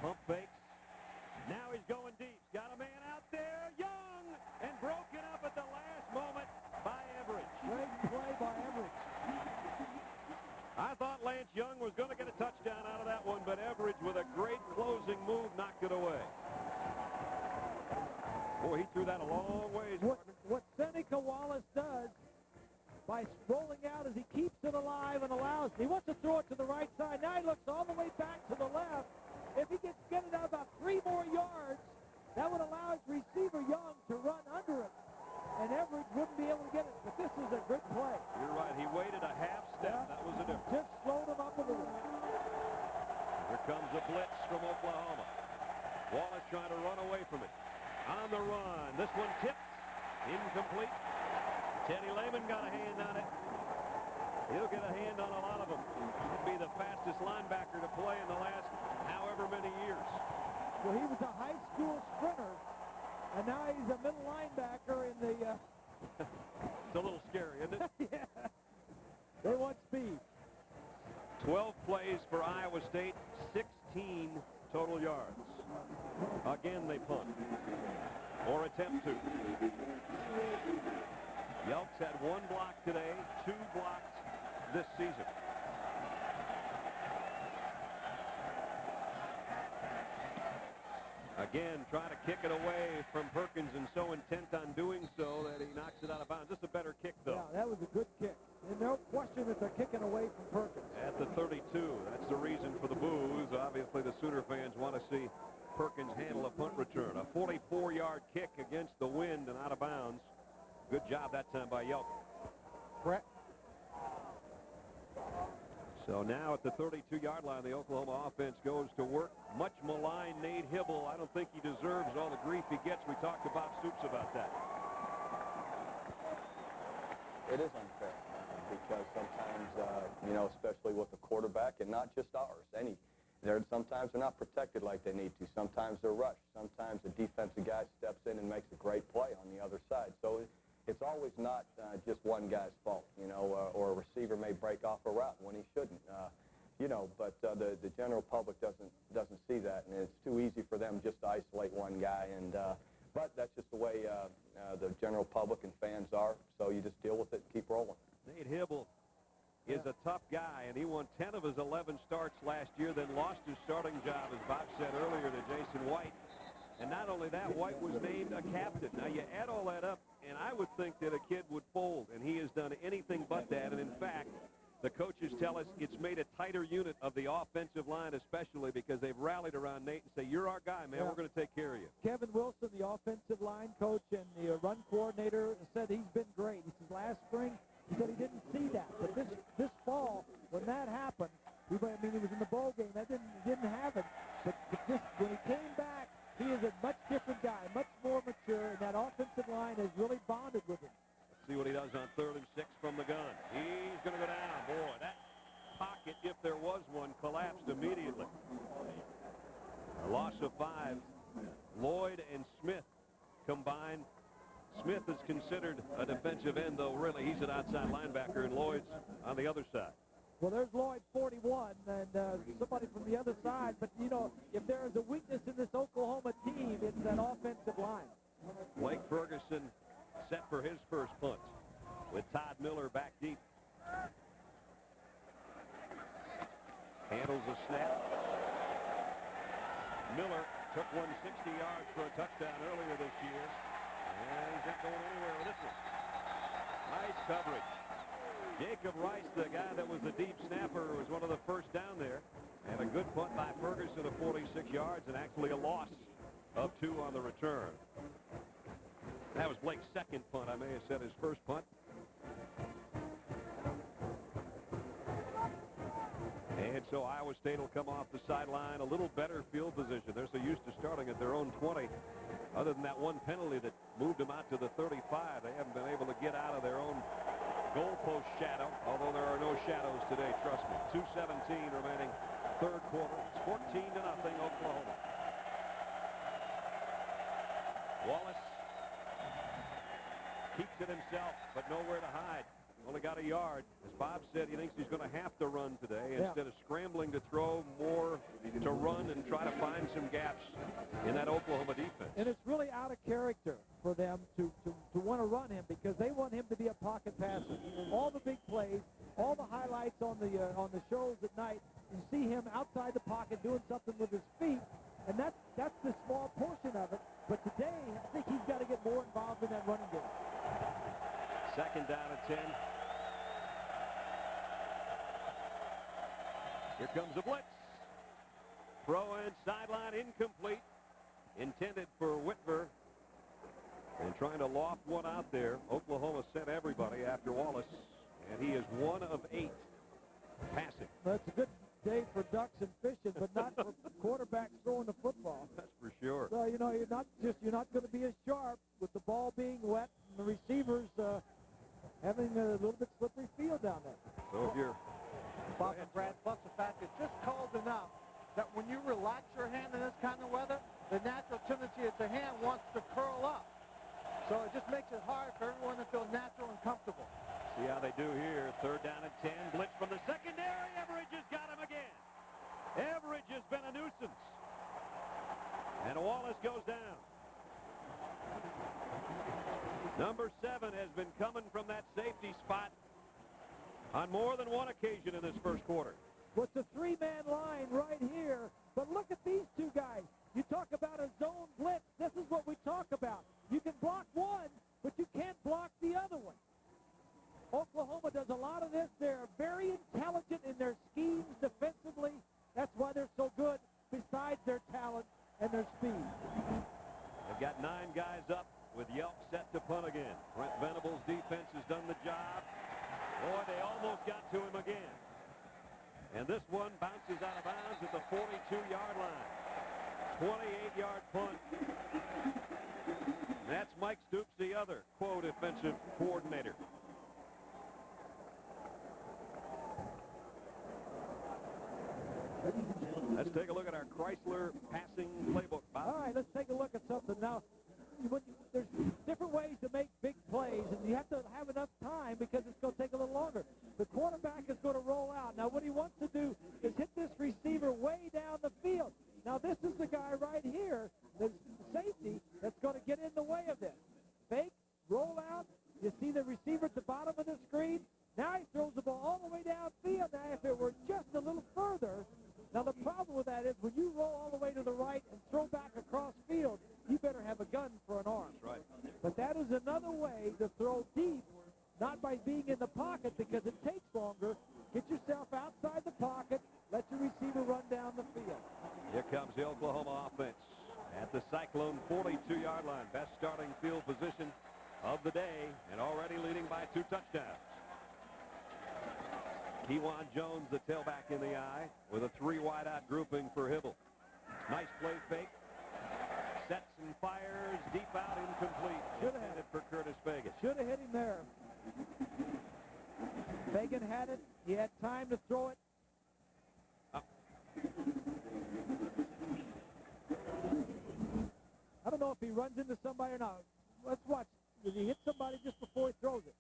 Speaker 4: Pump fakes. Now he's going deep. Got a man out there, Young, and broken up at the last moment by Everidge.
Speaker 6: Great play by Everidge.
Speaker 4: I thought Lance Young was going to get a touchdown out of that one, but Everidge with a great closing move knocked it away. Boy, he threw that a long ways.
Speaker 6: What Seneca Wallace does by rolling out is he keeps it alive and allows. He wants to throw it to the right side. Now he looks all the way back to the left. If he gets get it out about 3 more yards, that would allow his receiver Young to run under it, and Everidge wouldn't be able to get it. But this is a good play.
Speaker 4: You're right. He waited a half step. That was the difference.
Speaker 6: Just slowed him up a little.
Speaker 4: Here comes a blitz from Oklahoma. Wallace trying to run away from it. On the run. This one tipped. Incomplete. Teddy Lehman got a hand on it. He'll get a hand on a lot of them. He'd be the fastest linebacker to play in the last however many years.
Speaker 6: Well, he was a high school sprinter, and now he's a middle linebacker in the...
Speaker 4: It's a little scary, isn't it?
Speaker 6: Yeah. They want speed.
Speaker 4: 12 plays for Iowa State, 16 total yards. Again, they punt. Or attempt to. Yelps had 1 block today, 2 blocks this season. Again, trying to kick it away from Perkins, and so intent on doing so that he knocks it out of bounds. Just a better kick, though.
Speaker 6: Yeah, that was a good kick. And no question that they're kicking away from Perkins.
Speaker 4: At the 32, that's the reason for the boos. Obviously, the Sooner fans want to see Perkins handle a punt return. A 44-yard kick against the wind and out of bounds. Good job that time by Yelp.
Speaker 6: Brett.
Speaker 4: So now at the 32-yard line, the Oklahoma offense goes to work. Much maligned Nate Hibble. I don't think he deserves all the grief he gets. We talked to Bob Stoops about that.
Speaker 8: It is unfair because sometimes, especially with the quarterback, and not just ours, sometimes they're not protected like they need to. Sometimes they're rushed. Sometimes the defensive guy steps in and makes a great play on the other side. So it's always not just one guy's fault, or a receiver may break off a route when he shouldn't, but the general public doesn't see that, and it's too easy for them just to isolate one guy, but that's just the way the general public and fans are, so you just deal with it and keep rolling.
Speaker 4: Nate Hibble is a tough guy, and he won 10 of his 11 starts last year, then lost his starting job, as Bob said earlier, to Jason White. And not only that, White was named a captain. Now, you add all that up, and I would think that a kid would fold, and he has done anything but that. And, in fact, the coaches tell us it's made a tighter unit of the offensive line, especially because they've rallied around Nate and say, you're our guy, man.
Speaker 6: Yeah.
Speaker 4: We're going to take care of you.
Speaker 6: Kevin Wilson, the offensive line coach and the run coordinator, said he's been great. He said last spring, he said he didn't see that. But this fall, when that happened, he was in the bowl game. That didn't happen. But when he came back, he is a much different guy, much more mature, and that offensive line has really bonded with him.
Speaker 4: See what he does on 3rd and 6 from the gun. He's going to go down. Boy, that pocket, if there was one, collapsed immediately. A loss of 5. Lloyd and Smith combined. Smith is considered a defensive end, though really he's an outside linebacker, and Lloyd's on the other side.
Speaker 6: Well, there's Lloyd, 41, and somebody from the other side. But, you know, if there is a weakness in this Oklahoma team, it's that offensive line.
Speaker 4: Blake Ferguson set for his first punt with Todd Miller back deep. Handles a snap. Miller took 160 yards for a touchdown earlier this year. And he's not going anywhere with this one. Nice coverage. Jacob Rice, the guy that was the deep snapper, was one of the first down there. And a good punt by Ferguson of 46 yards and actually a loss of 2 on the return. That was Blake's second punt. I may have said his first punt. And so Iowa State will come off the sideline, a little better field position. They're so used to starting at their own 20. Other than that one penalty that moved them out to the 35, they haven't been able to get out of their own goalpost shadow, although there are no shadows today, trust me. 2:17 remaining, third quarter. It's 14-0 Oklahoma. Wallace keeps it himself, but nowhere to hide. Only got a yard. As Bob said, he thinks he's going to have to run today instead of scrambling to throw, more to run and try to find some gaps in that Oklahoma defense.
Speaker 6: And it's really out of character for them to want to run him because they want him to be a pocket passer. All the big plays, all the highlights on the shows at night, you see him outside the pocket doing something with his feet, and that's the small portion of it. But today, I think he's got to get more involved in that running game.
Speaker 4: Second down and 10. Here comes a blitz. Throw in sideline incomplete. Intended for Whitver. And trying to loft one out there. Oklahoma sent everybody after Wallace. And he is 1 of 8 passing.
Speaker 6: That's a good day for ducks and fishing, but not for quarterbacks throwing the football.
Speaker 4: That's for sure.
Speaker 6: So, you know, you're not going to be as sharp with the ball being wet and the receivers having a little bit slippery field down there.
Speaker 4: So if you're
Speaker 7: Bob and Brad, plus the fact it's just cold enough that when you relax your hand in this kind of weather, the natural tendency is the hand wants to curl up. So it just makes it hard for everyone to feel natural and comfortable.
Speaker 4: See how they do here. Third down and 10. Blitz from the secondary. Everidge has got him again. Everidge has been a nuisance. And Wallace goes down. Number 7 has been coming from that safety spot on more than one occasion in this first quarter.
Speaker 6: With the 3-man line right here. But look at these two guys. You talk about a zone blitz. This is what we talk about. You can block one, but you can't block the other one. Oklahoma does a lot of this. They're very intelligent in their schemes defensively. That's why they're so good, besides their talent and their speed.
Speaker 4: They've got 9 guys up with Yelp set to punt again. Brent Venables' defense has done the job. Boy, they almost got to him again. And this one bounces out of bounds at the 42-yard line. 28-yard punt. That's Mike Stoops, the other, quote, offensive coordinator. Let's take a look at our Chrysler passing playbook, Bob.
Speaker 6: All right, let's take a look at something. Now, there's different ways to make big plays, and you have to have enough time because it's going to take a little longer. The quarterback is going to roll out. Now, what he wants to do is hit this receiver way down the field. Now, this is the guy right here, the safety, that's going to get in the way of this. Fake, roll out. You see the receiver at the bottom of the screen. Now he throws the ball all the way downfield. Now, if it were just a little further, now the problem with that is when you roll all the way to the right and throw back across field, you better have a gun for an arm.
Speaker 4: That's right.
Speaker 6: But that is another way to throw deep, not by being in the pocket because it takes longer.
Speaker 4: Here comes the Oklahoma offense at the Cyclone 42-yard line. Best starting field position of the day and already leading by 2 touchdowns. Kewan Jones, the tailback in the eye, with a 3 wide-out grouping for Hibble. Nice play fake. Sets and fires deep out, incomplete.
Speaker 6: Should have had
Speaker 4: it for Curtis Fagan.
Speaker 6: Should have hit him there. Fagan had it. He had time to throw it. I don't know if he runs into somebody or not. Let's watch. Did he hit somebody just before he throws it?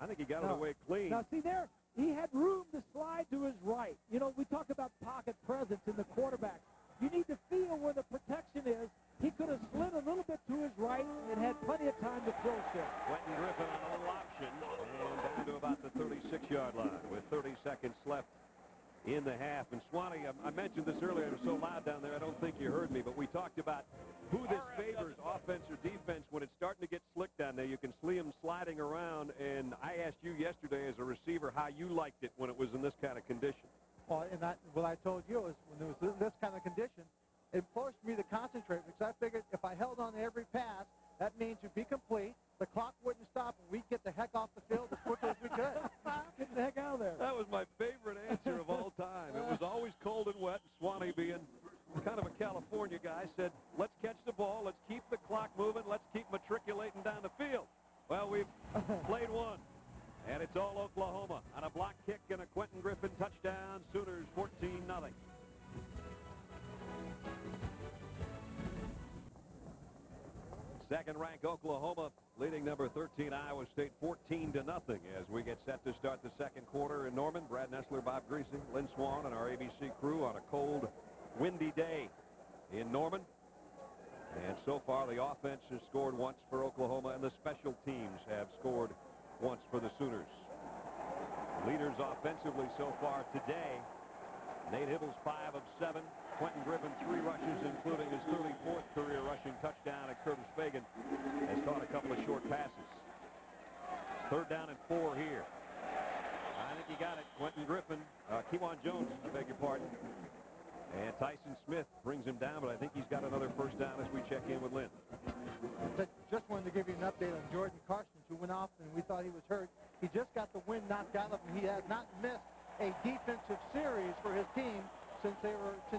Speaker 4: I think he got it away clean.
Speaker 6: Now, see there, he had room to slide to his right. You know, we talk about pocket presence in the quarterback. You need to feel where the protection is. He could have slid a little bit to his right and had plenty of time to throw still.
Speaker 4: Quentin Griffin on a little option and down to about the 36-yard line with 30 seconds left in the half. And Swanee, I mentioned this earlier. It was so loud down there, I don't think you heard me, but we talked about who this favors, offense or defense. When it's starting to get slick down there, you can see them sliding around. And I asked you yesterday as a receiver how you liked it when it was in this kind of condition.
Speaker 7: Well, and what I told you is when there was this kind of condition, it forced me to concentrate because I figured if I held on to every pass, that means you'd be complete, the clock wouldn't stop, and we'd get the heck off the field as quickly as we could.
Speaker 6: Get the heck out of there.
Speaker 4: That was my favorite answer of all time. It was always cold and wet. Swanee, being kind of a California guy, said, let's catch the ball, let's keep the clock moving, let's keep matriculating down the field. Well, we've played one. And it's all Oklahoma on a block kick and a Quentin Griffin touchdown. Sooners 14-0. Second-ranked Oklahoma leading number 13 Iowa State 14-0 as we get set to start the second quarter in Norman. Brad Nessler, Bob Greasy, Lynn Swan, and our ABC crew on a cold, windy day in Norman. And so far the offense has scored once for Oklahoma and the special teams have scored once for the Sooners. Leaders offensively so far today. Nate Hibble's 5 of 7. Quentin Griffin 3 rushes, including his 34th career rushing touchdown. And Curtis Fagan has caught a couple of short passes. 3rd down and 4 here. I think he got it. Quentin Griffin, Kewan Jones, I beg your pardon. And Tyson Smith brings him down, but I think he's got another first down as we check in with Lynn.
Speaker 7: Just wanted to give you an update on Jordan Carstens, who went off and we thought he was hurt. He just got the wind knocked out of him. He has not missed a defensive series for his team since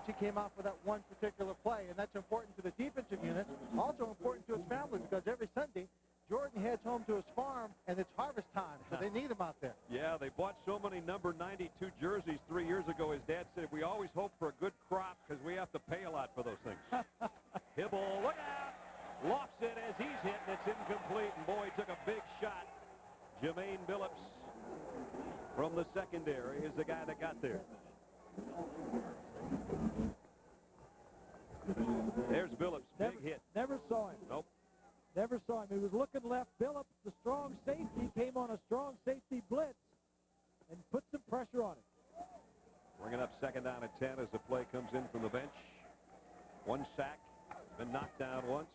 Speaker 7: he came off with that one particular play, and that's important to the defensive unit. Also important to his family because every Sunday Jordan heads home to his farm and it's harvest time, so they need him out there.
Speaker 4: Yeah, they bought so many number 92 jerseys 3 years ago. His dad said we always hope for a good crop because we have to pay a lot for those things. Hibble, look out! Lofts it as he's hit, and it's incomplete. And boy, he took a big shot. Jermaine Billups from the secondary is the guy that got there. There's Billups, big hit.
Speaker 6: Never saw him.
Speaker 4: Nope.
Speaker 6: Never saw him. He was looking left. Billups, the strong safety, came on a strong safety blitz and put some pressure on him.
Speaker 4: Bringing up 2nd down and 10 as the play comes in from the bench. 1 sack, been knocked down once.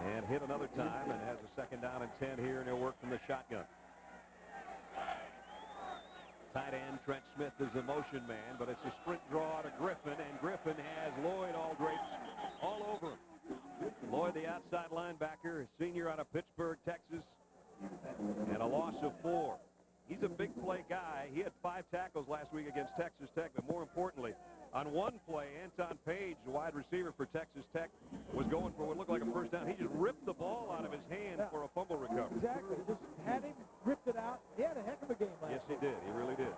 Speaker 4: And hit another time and has a 2nd down and 10 here, and he'll work from the shotgun. Tight end Trent Smith is a motion man, but it's a sprint draw to Griffin, and Griffin has Lloyd Aldridge all over him. Lloyd, the outside linebacker, a senior out of Pittsburgh, Texas, and a loss of 4. He's a big play guy. He had 5 tackles last week against Texas Tech, but more importantly, on one play, Anton Page, the wide receiver for Texas Tech, was going for what looked like a first down. He just ripped the ball out of his hand for a fumble recovery.
Speaker 6: Exactly. Just had him, ripped it out. He had a heck of a game last
Speaker 4: Yes, he did. He really did.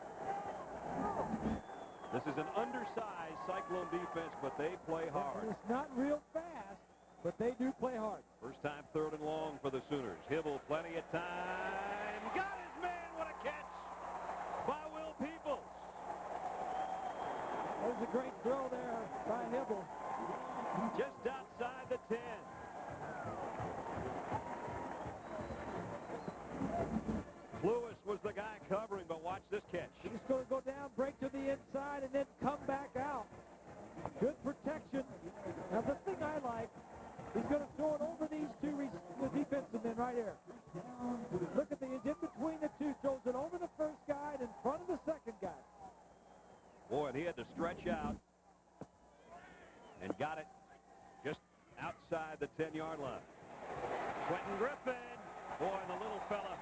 Speaker 4: This is an undersized Cyclone defense, but they play hard.
Speaker 6: It's not real fast, but they do play hard.
Speaker 4: First time 3rd and long for the Sooners. Hibble, plenty of time. Got his man. What a catch by Will Peoples.
Speaker 6: That was a great throw there by Hibble.
Speaker 4: Just outside the 10. Lewis was the guy covering, but watch this catch.
Speaker 6: He's going to go down, break to the inside, and then come back out. Good protection. Now, the thing I like, he's going to throw it over these two the defensive men right here. Look at the in between the two, throws it over the first guy and in front of the second guy.
Speaker 4: Boy, and he had to stretch out and got it just outside the 10-yard line. Quentin Griffin. Boy, the little fella.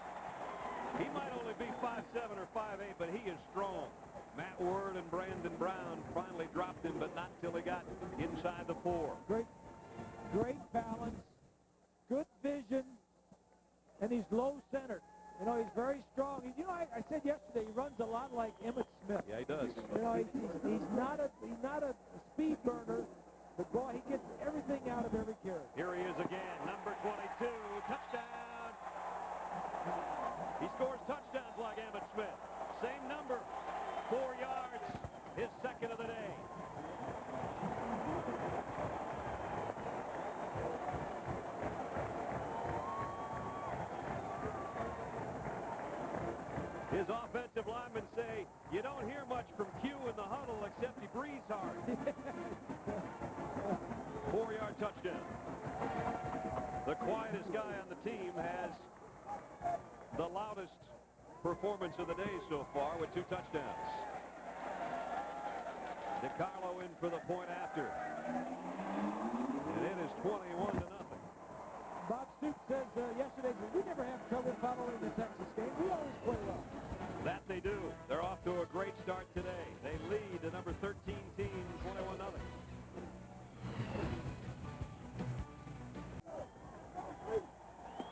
Speaker 4: He might only be 5'7" or 5'8", but he is strong. Matt Word and Brandon Brown finally dropped him, but not till he got inside the 4.
Speaker 6: Great balance, good vision, and he's low-centered. You know, he's very strong. You know, I said yesterday he runs a lot like Emmitt Smith.
Speaker 4: Yeah, he does.
Speaker 6: You know, he's not a speed burner, but boy, he gets everything out of every carry.
Speaker 4: Here he is again, number 22, touchdown. He scores touchdowns like Emmitt Smith. Same number, 4 yards, his second of the day. His offensive linemen say, you don't hear much from Q in the huddle except he breathes hard. 4-yard touchdown. The quietest guy on the team has the loudest performance of the day so far with 2 touchdowns. DiCarlo in for the point after. And it is 21-0.
Speaker 6: Bob Stoops says yesterday, we never have trouble following the Texas game. We always play well.
Speaker 4: That they do. They're off to a great start today. They lead the number 13 team 21-0.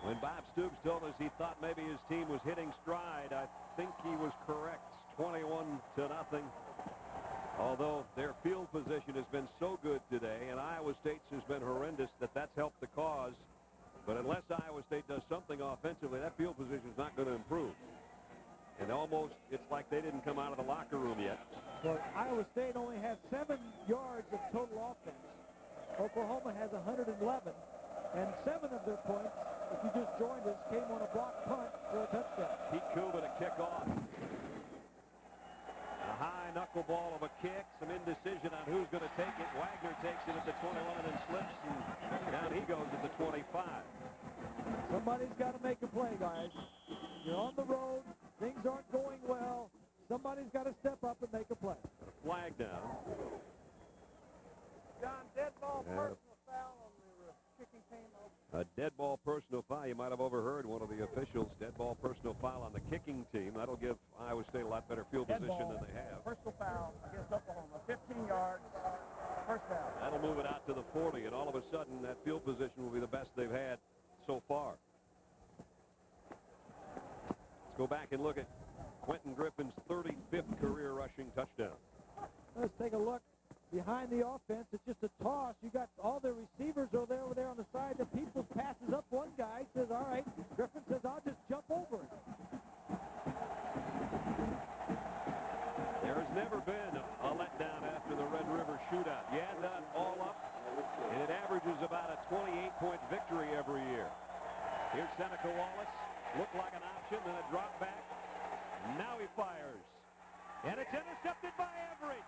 Speaker 4: When Bob Stoops told us he thought maybe his team was hitting stride, I think he was correct. 21-0. Although their field position has been so good today, and Iowa State's has been horrendous, that's helped the cause. But unless Iowa State does something offensively, that field position is not going to improve. And almost, it's like they didn't come out of the locker room yet.
Speaker 6: But Iowa State only has 7 yards of total offense. Oklahoma has 111. And 7 of their points, if you just joined us, came on a block punt for a touchdown.
Speaker 4: Pete Cuba to kick off. A high knuckleball of a kick, some indecision on who's going to take it. Wagner takes it at the 21 and slips, and down he goes at the 25.
Speaker 6: Somebody's got to make a play, guys. You're on the road. Things aren't going well. Somebody's got to step up and make a play.
Speaker 4: Flag down.
Speaker 7: John, dead ball, personal foul on the kicking team.
Speaker 4: A dead ball personal foul. You might have overheard one of the officials. Dead ball personal foul on the kicking team. That'll give Iowa State a lot better field position than they have.
Speaker 7: Personal foul against Oklahoma. 15 yards, first down.
Speaker 4: That'll move it out to the 40, and all of a sudden that field position will be the best they've had so far. Let's go back and look at Quentin Griffin's 35th career rushing touchdown.
Speaker 6: Let's take a look behind the offense. It's just a toss. You got all the receivers over there on the side. The Peoples passes up one guy. Says, all right. Griffin says, I'll just jump over it.
Speaker 4: There has never been a letdown after the Red River shootout. You add that all up, and it averages about a 28-point victory every year. Here's Seneca Wallace. Looked like an option, then a drop back. Now he fires. And it's intercepted by Everidge,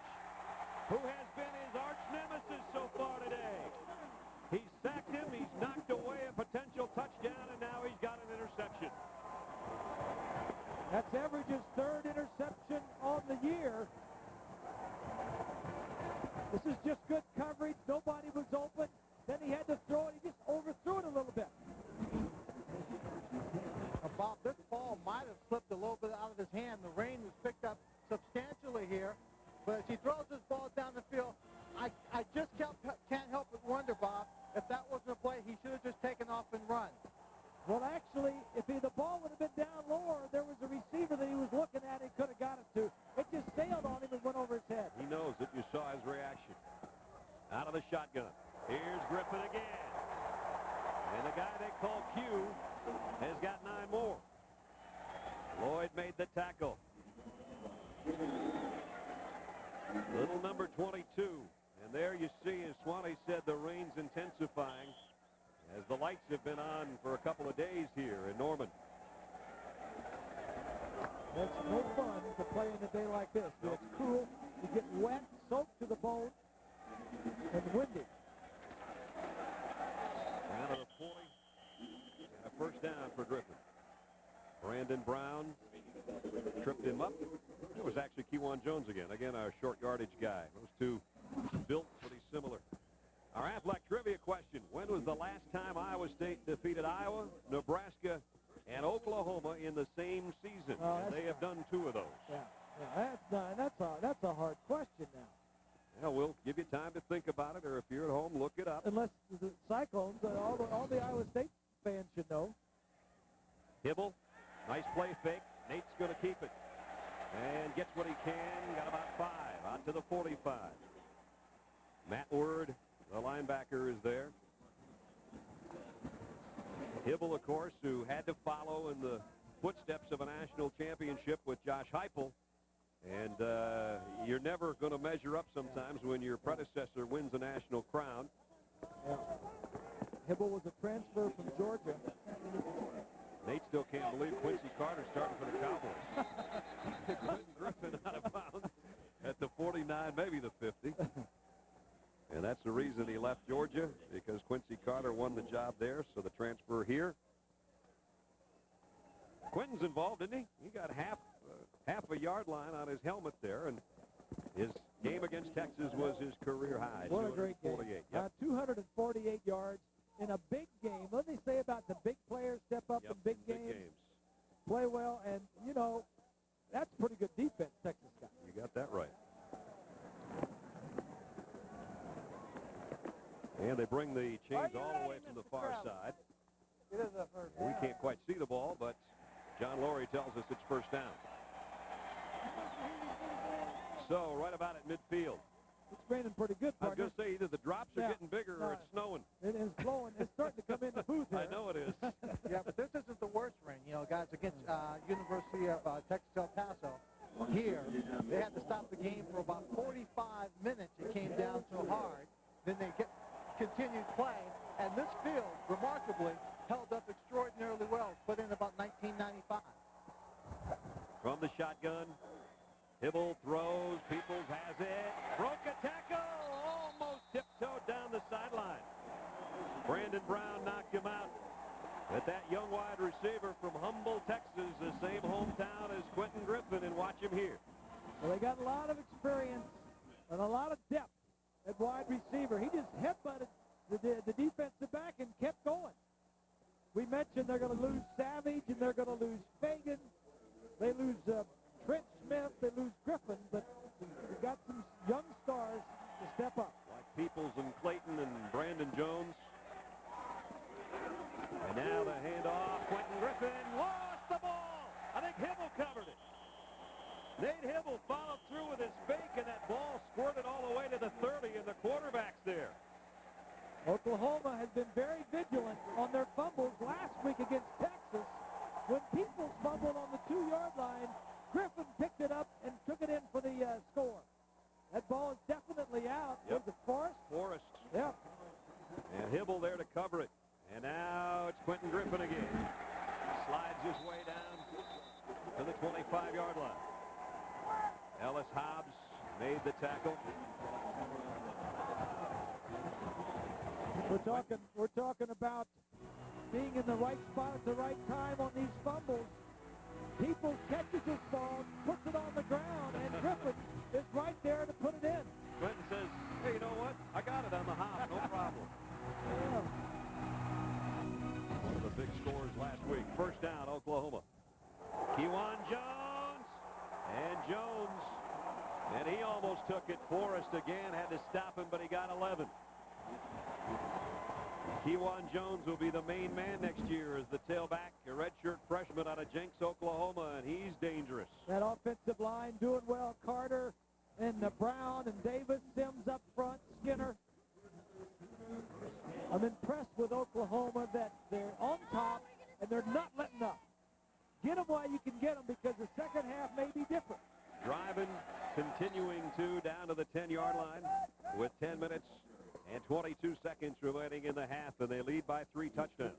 Speaker 4: who has been his arch nemesis so far today. He's sacked him, he's knocked away a potential touchdown, and now he's got an interception.
Speaker 6: That's Everidge's 3rd interception on the year. This is just good coverage. Nobody was open. Then he had to throw it. He just overthrew it a little bit.
Speaker 7: Bob, this ball might have slipped a little bit out of his hand. The rain was picked up substantially here. But as he throws this ball down the field, I just can't help but wonder, Bob, if that wasn't a play, he should have just taken off and run.
Speaker 6: Well, actually, if the ball would have been down lower, there was a receiver that he was looking at and could have got it to. It just sailed on him and went over his head.
Speaker 4: He knows it. You saw his reaction. Out of the shotgun. Here's Griffin again. And the guy they call Q has got 9 more. Lloyd made the tackle. Little number 22. And there you see, as Swanee said, the rain's intensifying as the lights have been on for a couple of days here in Norman.
Speaker 6: It's no fun to play in a day like this. It's cool. You get wet, soaked to the bone, and windy.
Speaker 4: Down to the 40. And a first down for Griffin. Brandon Brown tripped him up. It was actually Kewan Jones again. Again, our short yardage guy. Those two built pretty similar. Our Athletic trivia question. When was the last time Iowa State defeated Iowa, Nebraska, and Oklahoma in the same season? And they have done 2 of those.
Speaker 6: That's a hard question now.
Speaker 4: Yeah, we'll give you time to think about it, or if you're at home, look it up.
Speaker 6: Unless the Cyclones, all the Iowa State fans should know.
Speaker 4: Hibble, nice play fake. Nate's going to keep it. And gets what he can. Got about 5 out to the 45. Matt Word, the linebacker, is there. Hibble, of course, who had to follow in the footsteps of a national championship with Josh Heupel. And you're never going to measure up sometimes when your predecessor wins a national crown.
Speaker 6: Yeah. Hibble was a transfer from Georgia.
Speaker 4: Nate still can't believe Quincy Carter starting for the Cowboys. Quentin Griffin out of bounds at the 49, maybe the 50. And that's the reason he left Georgia, because Quincy Carter won the job there, so the transfer here. Quentin's involved, isn't he? He got half a yard line on his helmet there, and his game against Texas was his career high.
Speaker 6: What a great game. 248 yards in a big game. What do they say about the big players step up in big games, play well, and, you know, that's pretty good defense Texas got.
Speaker 4: You got that right. And they bring the chains all the way to the far side.
Speaker 7: It is a first down.
Speaker 4: We can't quite see the ball, but John Laurie tells us it's first down. So right about at midfield.
Speaker 6: It's raining pretty good,
Speaker 4: I was
Speaker 6: partner.
Speaker 4: going to say either the drops are getting bigger or it's snowing.
Speaker 6: It is blowing. It's starting to come in the booth here.
Speaker 4: I know it is.
Speaker 7: Yeah, but this isn't the worst rain. You know, guys, against University of Texas El Paso, here, they had to stop the game for about 45 minutes. It came down so hard. Then they continued playing, and this field, remarkably, held up extraordinarily well. Put in about 1995.
Speaker 4: From the shotgun, Hibble throws. Peoples has it. Broke a tackle. Almost tiptoed down the sideline. Brandon Brown knocked him out. But that young wide receiver from Humble, Texas, the same hometown as Quentin Griffin, and watch him here.
Speaker 6: Well, they got a lot of experience and a lot of depth at wide receiver. He just headbutted the defensive back and kept going. We mentioned they're going to lose Savage and they're going to lose Fagan. They lose Trent Smith. They lose Griffin, but we've got some young stars to step up.
Speaker 4: Like Peoples and Clayton and Brandon Jones. And now the handoff. Quentin Griffin lost the ball. I think Hibble covered it. Nate Hibble followed through with his fake, and that ball squirted all the way to the 30, and the quarterback's there.
Speaker 6: Oklahoma has been very vigilant on their fumbles last week against Texas. When Peoples fumbled on the 2-yard line, Griffin picked it up and took it in for the score. That ball is definitely out.
Speaker 4: Yep.
Speaker 6: Was it Forrest?
Speaker 4: Forrest.
Speaker 6: Yep.
Speaker 4: And Hibble there to cover it. And now it's Quentin Griffin again. Slides his way down to the 25-yard line. Ellis Hobbs made the tackle.
Speaker 6: We're talking about being in the right spot at the right time on these fumbles. Peoples catches this ball, puts it on the ground, and Griffin is right there to put it in.
Speaker 4: Quentin says, hey, you know what? I got it on the hop, no problem.
Speaker 6: Yeah.
Speaker 4: One of the big scores last week. First down, Oklahoma. Kewan Jones. And Jones. And he almost took it. Forrest again had to stop him, but he got 11. Kewan Jones will be the main man next year as the tailback, a redshirt freshman out of Jenks, Oklahoma, and he's dangerous.
Speaker 6: That offensive line doing well. Carter and Brown and Davis, Sims up front, Skinner. I'm impressed with Oklahoma that they're on top and they're not letting up. Get them while you can get them, because the second half may be different.
Speaker 4: Driving, continuing to down to the 10-yard line with 10 minutes and 22 seconds remaining in the half, and they lead by 3 touchdowns.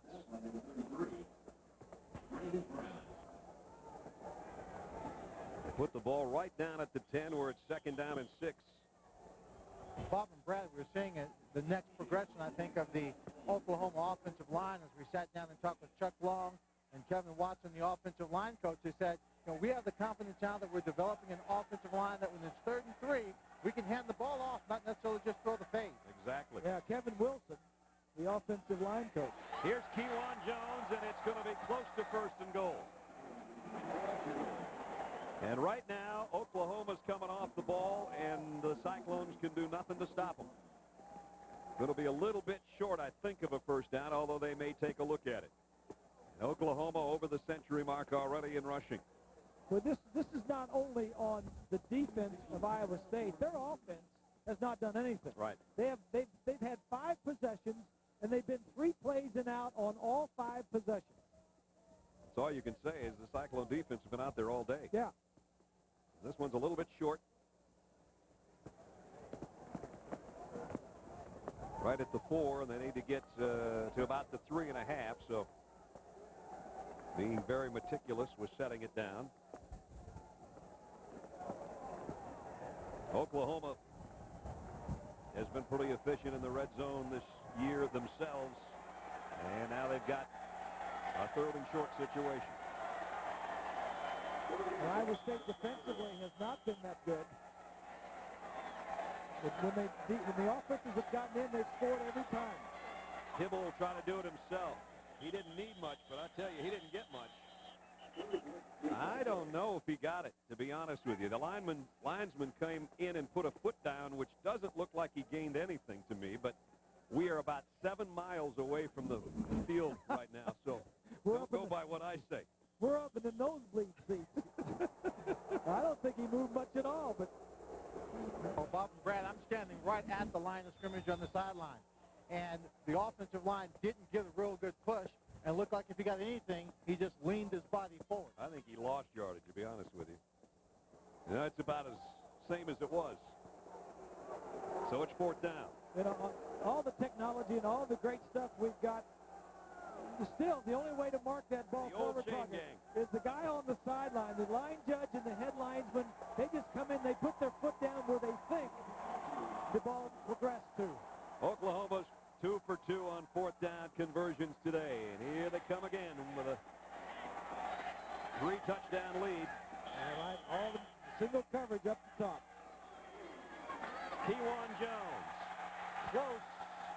Speaker 4: They put the ball right down at the 10 where it's second down and 6.
Speaker 7: Bob and Brad, we're seeing the next progression, I think, of the Oklahoma offensive line as we sat down and talked with Chuck Long and Kevin Watson, the offensive line coach, who said, You know, we have the confidence now that we're developing an offensive line that when it's 3rd and 3, we can hand the ball off, not necessarily just throw the fade.
Speaker 4: Exactly.
Speaker 6: Yeah, Kevin Wilson, the offensive line coach.
Speaker 4: Here's Kewan Jones, and it's going to be close to 1st and goal. And right now, Oklahoma's coming off the ball, and the Cyclones can do nothing to stop them. It'll be a little bit short, I think, of a 1st down, although they may take a look at it. And Oklahoma over the century mark already in rushing.
Speaker 6: Well, this is not only on the defense of Iowa State. Their offense has not done anything.
Speaker 4: Right.
Speaker 6: They've had 5 possessions, and they've been 3 plays and out on all 5 possessions.
Speaker 4: So all you can say is the Cyclone defense has been out there all day.
Speaker 6: Yeah.
Speaker 4: This one's a little bit short. Right at the 4, and they need to get to about the 3.5, so being very meticulous with setting it down. Oklahoma has been pretty efficient in the red zone this year themselves, and now they've got a 3rd and short situation.
Speaker 6: Well, Iowa State defensively has not been that good. But when the offenses have gotten in, they've scored every time.
Speaker 4: Hibble will try to do it himself. He didn't need much, but I tell you, he didn't get much. I don't know if he got it, to be honest with you. The linesman came in and put a foot down, which doesn't look like he gained anything to me, but we are about 7 miles away from the field right now, so don't go by what I say.
Speaker 6: We're up in the nosebleed seats. I don't think he moved much at all, but...
Speaker 7: Well, Bob and Brad, I'm standing right at the line of scrimmage on the sideline. And the offensive line didn't give a real good push. And looked like if he got anything, he just leaned his body forward.
Speaker 4: I think he lost yardage, to be honest with you. You know, it's about as same as it was. So it's 4th down.
Speaker 6: You know, all the technology and all the great stuff we've got, still, the only way to mark that ball forward is the guy on the sideline, the line judge and the head linesman. They just come in, they put their foot down where they think the ball progressed to.
Speaker 4: Oklahoma's 2 for 2 on 4th down conversions today. And here they come again with a 3-touchdown lead.
Speaker 6: All right, all the single coverage up the top.
Speaker 4: Kewan Jones close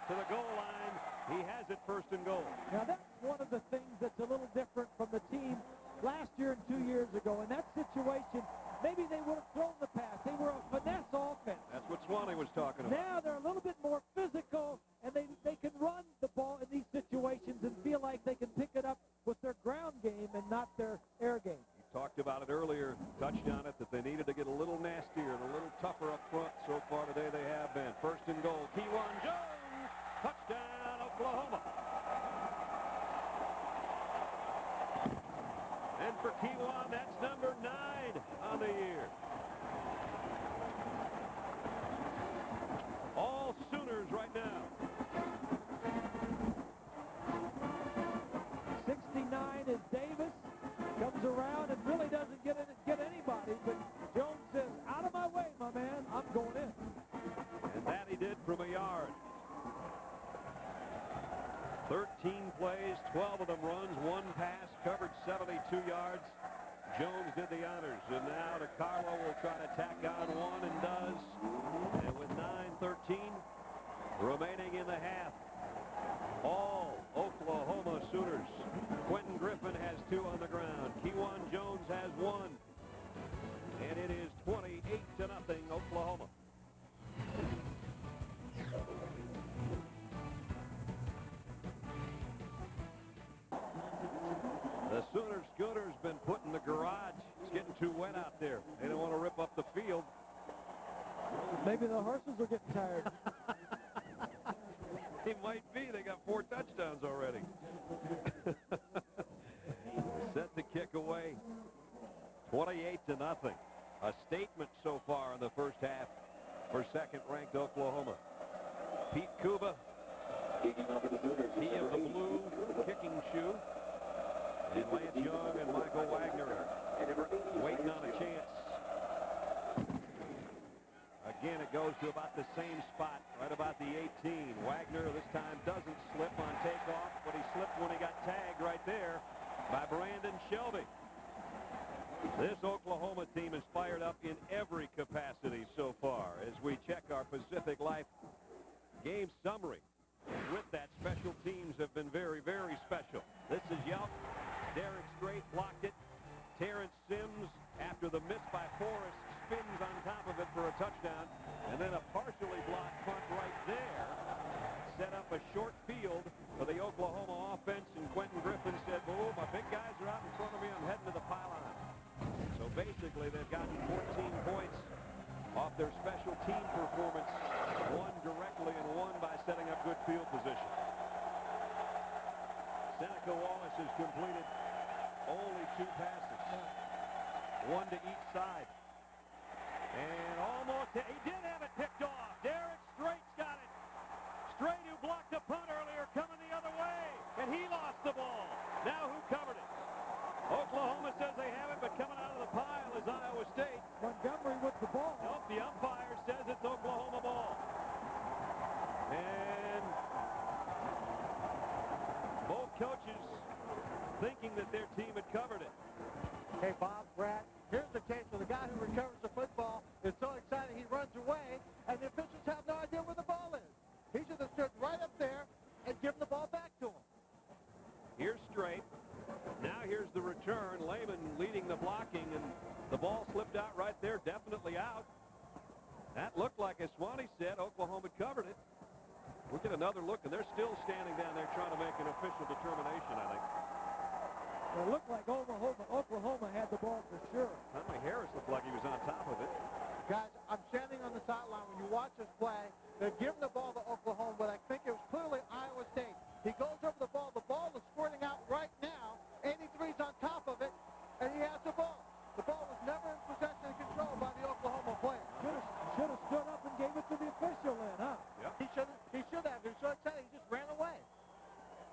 Speaker 4: to the goal line. He has it 1st and goal.
Speaker 6: Now, that's one of the things that's a little different from the team last year and 2 years ago. In that situation, maybe they would have thrown the pass. They were a finesse offense.
Speaker 4: That's what Swanee was talking about.
Speaker 6: Now they're a little bit more physical, and they can run the ball in these situations and feel like they can pick it up with their ground game and not their air game.
Speaker 4: You talked about it earlier, touched on it, that they needed to get a little nastier and a little tougher up front. So far today they have been. 1st and goal. Kewan Jones, touchdown Oklahoma. And for Kewan, that's number 9 on the year. All Sooners right now.
Speaker 6: 69 is Davis. Comes around and really doesn't get anybody, but Jones says, out of my way, my man, I'm going in.
Speaker 4: And that he did from a yard. 13 plays, 12 of them runs, 1 pass, covered 72 yards. Jones did the honors, and now DeCarlo will try to tack on 1 and does. And with 9:13 remaining in the half, all Oklahoma Sooners. Quentin Griffin has 2 on the ground. Kewan Jones has 1. And it is 28-0 Oklahoma. The Sooner scooter's been put in the garage. It's getting too wet out there. They don't want to rip up the field.
Speaker 6: Maybe the horses are getting tired.
Speaker 4: It might be. They got 4 touchdowns already. Set the kick away. 28-0. A statement so far in the first half for second-ranked Oklahoma. Pete Kuba, he of the blue kicking shoe. And Lance Young and Michael Wagner waiting on a chance. Again, it goes to about the same spot, right about the 18. Wagner this time doesn't slip on takeoff, but he slipped when he got tagged right there by Brandon Shelby. This Oklahoma team is fired up in every capacity so far as we check our Pacific Life game summary. With that, special teams have been very, very special. This is Yelp. Derek Strait blocked it. Terrence Sims, after the miss by Forrest, spins on top of it for a touchdown. And then a partially blocked punt right there set up a short field for the Oklahoma offense. And Quentin Griffin said, "Oh, my big guys are out in front of me. I'm heading to the pylon." So basically, they've gotten 14 points off their special team performance, one directly and one by setting up good field position. Seneca Wallace has completed only 2 passes, one to each side. And almost, he did have it picked off. Derek Strait's got it. Strait, who blocked the punt earlier, coming the other way, and he lost the ball. Now who covered it? Oklahoma says they have it, but coming out of the pile is Iowa State.
Speaker 6: Montgomery with the ball.
Speaker 4: Nope, the umpire says it's Oklahoma ball. And both coaches thinking that their team had covered it.
Speaker 7: Hey, Bob, Brad, here's the case where the guy who recovers the football is so excited he runs away, and the officials have no idea where the ball is. He should have stood right up there and given the ball back to him.
Speaker 4: Here's Strait. Now here's the return. Lehman leading the blocking, and the ball slipped out right there, definitely out. That looked like, as Swanee said, Oklahoma covered it. We'll get another look, and they're still standing down there trying to make an official determination, I think.
Speaker 6: It looked like Oklahoma had the ball for sure.
Speaker 4: Tommy Harris looked like he was on top of it.
Speaker 7: Guys, I'm standing on the sideline. When you watch this play, they're giving the ball to Oklahoma, but I think it was clearly Iowa State. He goes over the ball. The ball is squirting out right now. 83's on top of it, and he has the ball. The ball was never in possession and control by the Oklahoma player.
Speaker 6: Should have stood up and gave it to the official then, huh?
Speaker 4: Yep.
Speaker 7: He should have. He was so excited, he just ran away.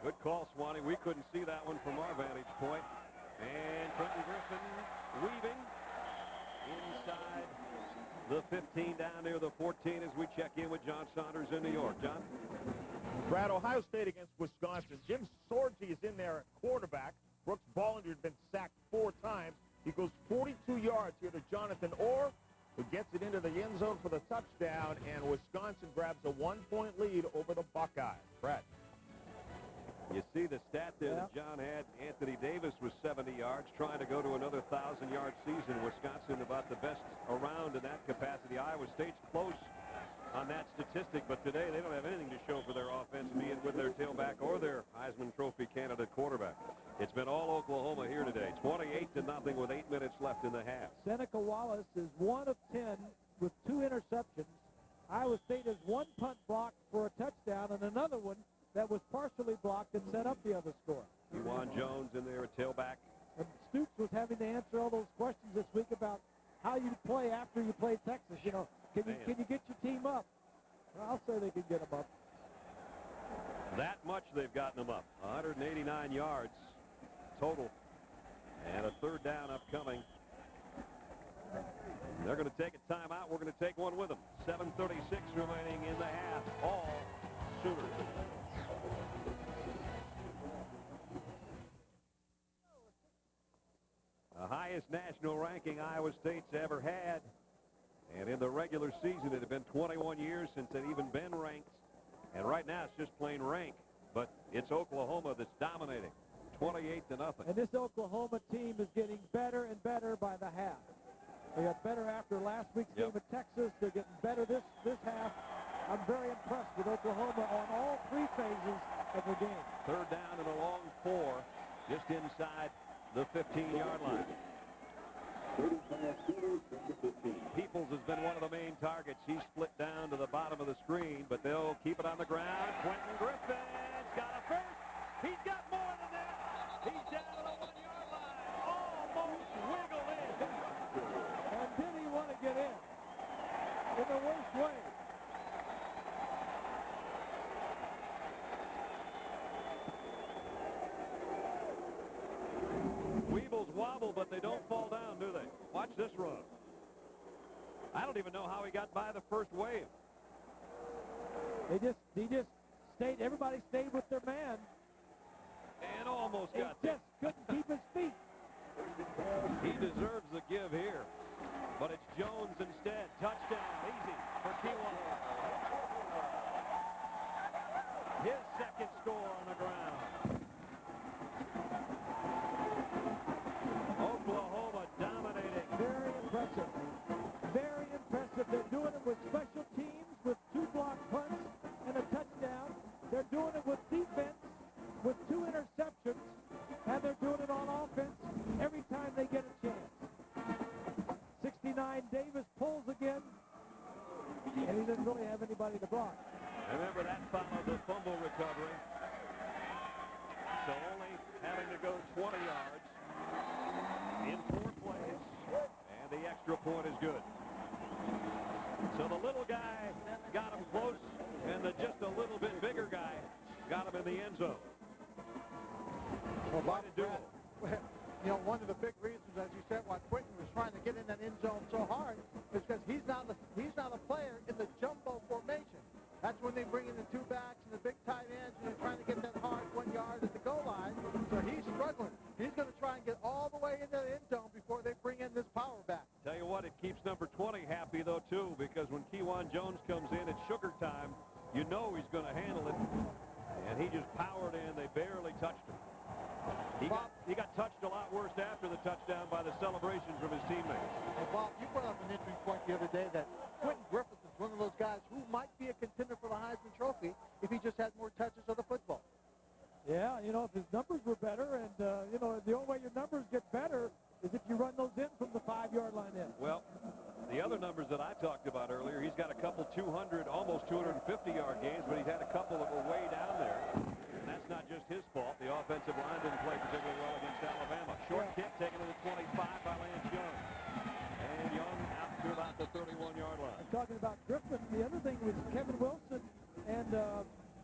Speaker 4: Good call, Swanee. We couldn't see that one from our vantage point. And Quentin Griffin weaving inside the 15 down near the 14 as we check in with John Saunders in New York. John?
Speaker 2: Brad, Ohio State against Wisconsin. Jim Sorgi is in there at quarterback. Brooks Bollinger had been sacked 4 times. He goes 42 yards here to Jonathan Orr, who gets it into the end zone for the touchdown, and Wisconsin grabs a 1-point lead over the Buckeyes. Brad.
Speaker 4: You see the stat there that John had. Anthony Davis was 70 yards, trying to go to another 1,000-yard season. Wisconsin about the best around in that capacity. Iowa State's close on that statistic, but today they don't have anything to show for their offense, be it with their tailback or their Heisman Trophy candidate quarterback. It's been all Oklahoma here today. 28-0 with 8 minutes left in the half.
Speaker 6: Seneca Wallace is 1 of 10 with 2 interceptions. Iowa State has 1 punt block for a touchdown and another one that was partially blocked and set up the other score.
Speaker 4: Juwan Jones in there at tailback.
Speaker 6: And Stoops was having to answer all those questions this week about how you play after you play Texas. You know, can you get your team up? Well, I'll say they can get them up.
Speaker 4: That much they've gotten them up. 189 yards total. And a 3rd down upcoming. They're going to take a timeout. We're going to take one with them. 7:36 remaining in the half. All Sooners. The highest national ranking Iowa State's ever had. And in the regular season, it had been 21 years since they'd even been ranked. And right now, it's just plain rank. But it's Oklahoma that's dominating. 28-0.
Speaker 6: And this Oklahoma team is getting better and better by the half. They got better after last week's game at Texas. They're getting better this half. I'm very impressed with Oklahoma on all 3 phases of the game.
Speaker 4: 3rd down and a long 4 just inside the 15-yard line. Peoples has been one of the main targets. He's split down to the bottom of the screen, but they'll keep it on the ground. Quentin Griffin's got a first. He's got more than that. He's down to the 1-yard line. Almost wiggled in.
Speaker 6: And did he want to get in the worst way?
Speaker 4: Weebles wobble, but they don't fall down, do they? Watch this run. I don't even know how he got by the first wave.
Speaker 6: He just stayed. Everybody stayed with their man.
Speaker 4: And almost
Speaker 6: He
Speaker 4: got
Speaker 6: just couldn't keep his feet.
Speaker 4: He deserves the give here. But it's Jones instead. Touchdown. Easy for Kiwan. His second score on the ground. Oklahoma dominating.
Speaker 6: Very impressive. Very impressive. They're doing it with special teams, with 2 block punts and a touchdown. They're doing it with defense, with 2 interceptions, and they're doing it on offense every time they get a chance. 69, Davis pulls again, and he doesn't really have anybody to block.
Speaker 4: Remember, that followed the fumble recovery. So only having to go 20 yards in 4 plays, and the extra point is good. So the little guy got him close, and the just a little bit bigger guy got him in the end zone.
Speaker 7: Well, Bob,
Speaker 4: do
Speaker 7: you know, one of the big reasons, as you said, why Quentin was trying to get in that end zone so hard is because he's not a player in the jumbo formation. That's when they bring in the 2 backs and the big tight ends, and they're trying to get that hard 1 yard at the goal line. So he's struggling. He's going to try and get all the way into the end zone before they bring in this power back.
Speaker 4: Tell you what, it keeps number 20 happy, though, too, because when Kiwan Jones comes in at sugar time, you know he's going to handle it. And he just powered in. They barely touched him. He got touched a lot worse after the touchdown by the celebrations from his teammates.
Speaker 7: Hey, Bob, you brought up an interesting point the other day that Quentin Griffith is one of those guys who might be a contender for the Heisman Trophy if he just had more touches of the football.
Speaker 6: Yeah, you know, if his numbers were better, and, you know, the only way your numbers get better is if you run those in from the 5-yard line in.
Speaker 4: Well, the other numbers that I talked about earlier, he's got a couple 200, almost 250-yard games, but he's had a couple that were way down there. And that's not just his fault. The offensive line didn't play particularly well against Alabama. Short kick taken to the 25 by Lance Young. And Young out to about the 31-yard line.
Speaker 6: I'm talking about Griffin. The other thing was Kevin Wilson and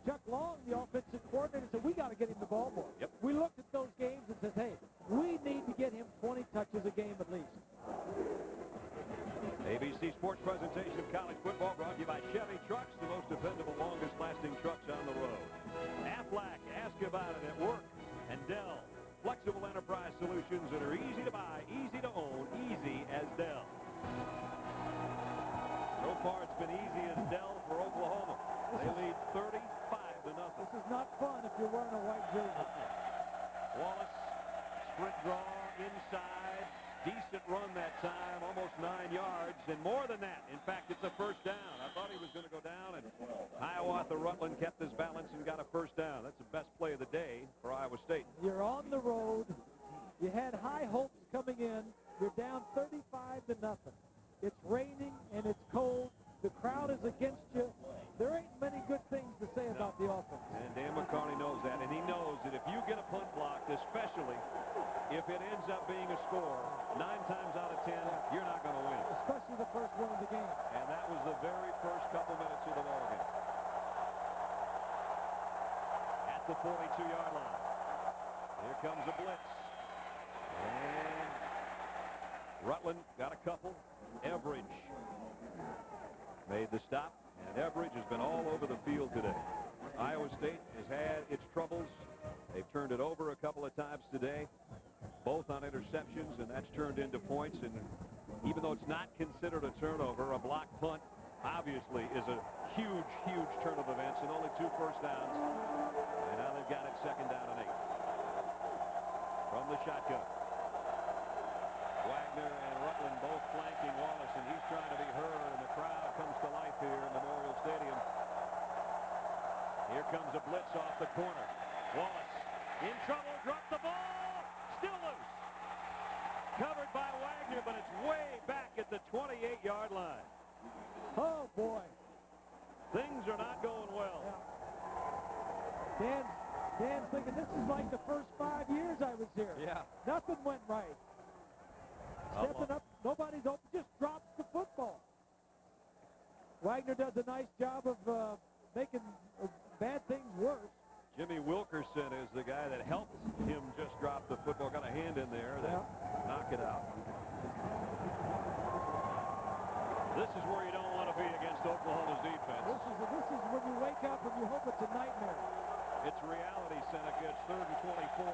Speaker 6: Chuck Long, the offensive coordinator, said, we got to get him the ball more.
Speaker 4: Yep.
Speaker 6: We looked at those games and said, hey, we need to get him 20 touches a game at least.
Speaker 4: ABC Sports presentation of college football brought to you by Chevy Trucks, the most dependable, longest-lasting trucks on the road. Aflac, ask about it at work. And Dell, flexible enterprise solutions that are easy to buy, easy to own, easy as Dell. So far, it's been easy as Dell for Oklahoma. They lead 35-0.
Speaker 6: This is not fun if you're wearing a white jersey.
Speaker 4: Wallace, sprint draw inside. Decent run that time, almost 9 yards, and more than that. In fact, it's a first down. I thought he was going to go down, and Hiawatha Rutland kept his balance and got a first down. That's the best play of the day for Iowa State.
Speaker 6: You're on the road. You had high hopes coming in. You're down 35-0. It's raining and it's cold. The crowd is against you. There ain't many good things to say about the offense.
Speaker 4: And Dan McCarney knows that, and he knows that if you get a punt blocked, especially if it ends up being a score, 9 times out of 10, you're not going to win.
Speaker 6: Especially the first one of the game.
Speaker 4: And that was the very first couple minutes of the ball game. At the 42-yard line. Here comes a blitz. And Rutland got a couple. Everidge made the stop, and Everidge has been all over the field today. Iowa State has had its troubles. They've turned it over a couple of times today, both on interceptions, and that's turned into points. And even though it's not considered a turnover, a block punt obviously is a huge, huge turn of events, and only 2 first downs. And now they've got it 2nd down and 8. From the shotgun. Wagner and Rutland both flanking Wallace, and he's trying to be heard, and the crowd comes to life here in Memorial Stadium. Here comes a blitz off the corner. Wallace in trouble, dropped the ball, still loose. Covered by Wagner, but it's way back at the 28-yard line.
Speaker 6: Oh, boy.
Speaker 4: Things are not going well.
Speaker 6: Yeah. Dan's thinking this is like the first 5 years I was here.
Speaker 4: Yeah.
Speaker 6: Nothing went right. Stepping up, nobody's open, just drops the football. Wagner does a nice job of making bad things worse.
Speaker 4: Jimmy Wilkerson is the guy that helped him just drop the football. Got a hand in there that knocked it out. This is where you don't want to be against Oklahoma's defense.
Speaker 6: This is when you wake up and you hope it's a nightmare.
Speaker 4: It's reality, Seneca. It's 3rd and 24.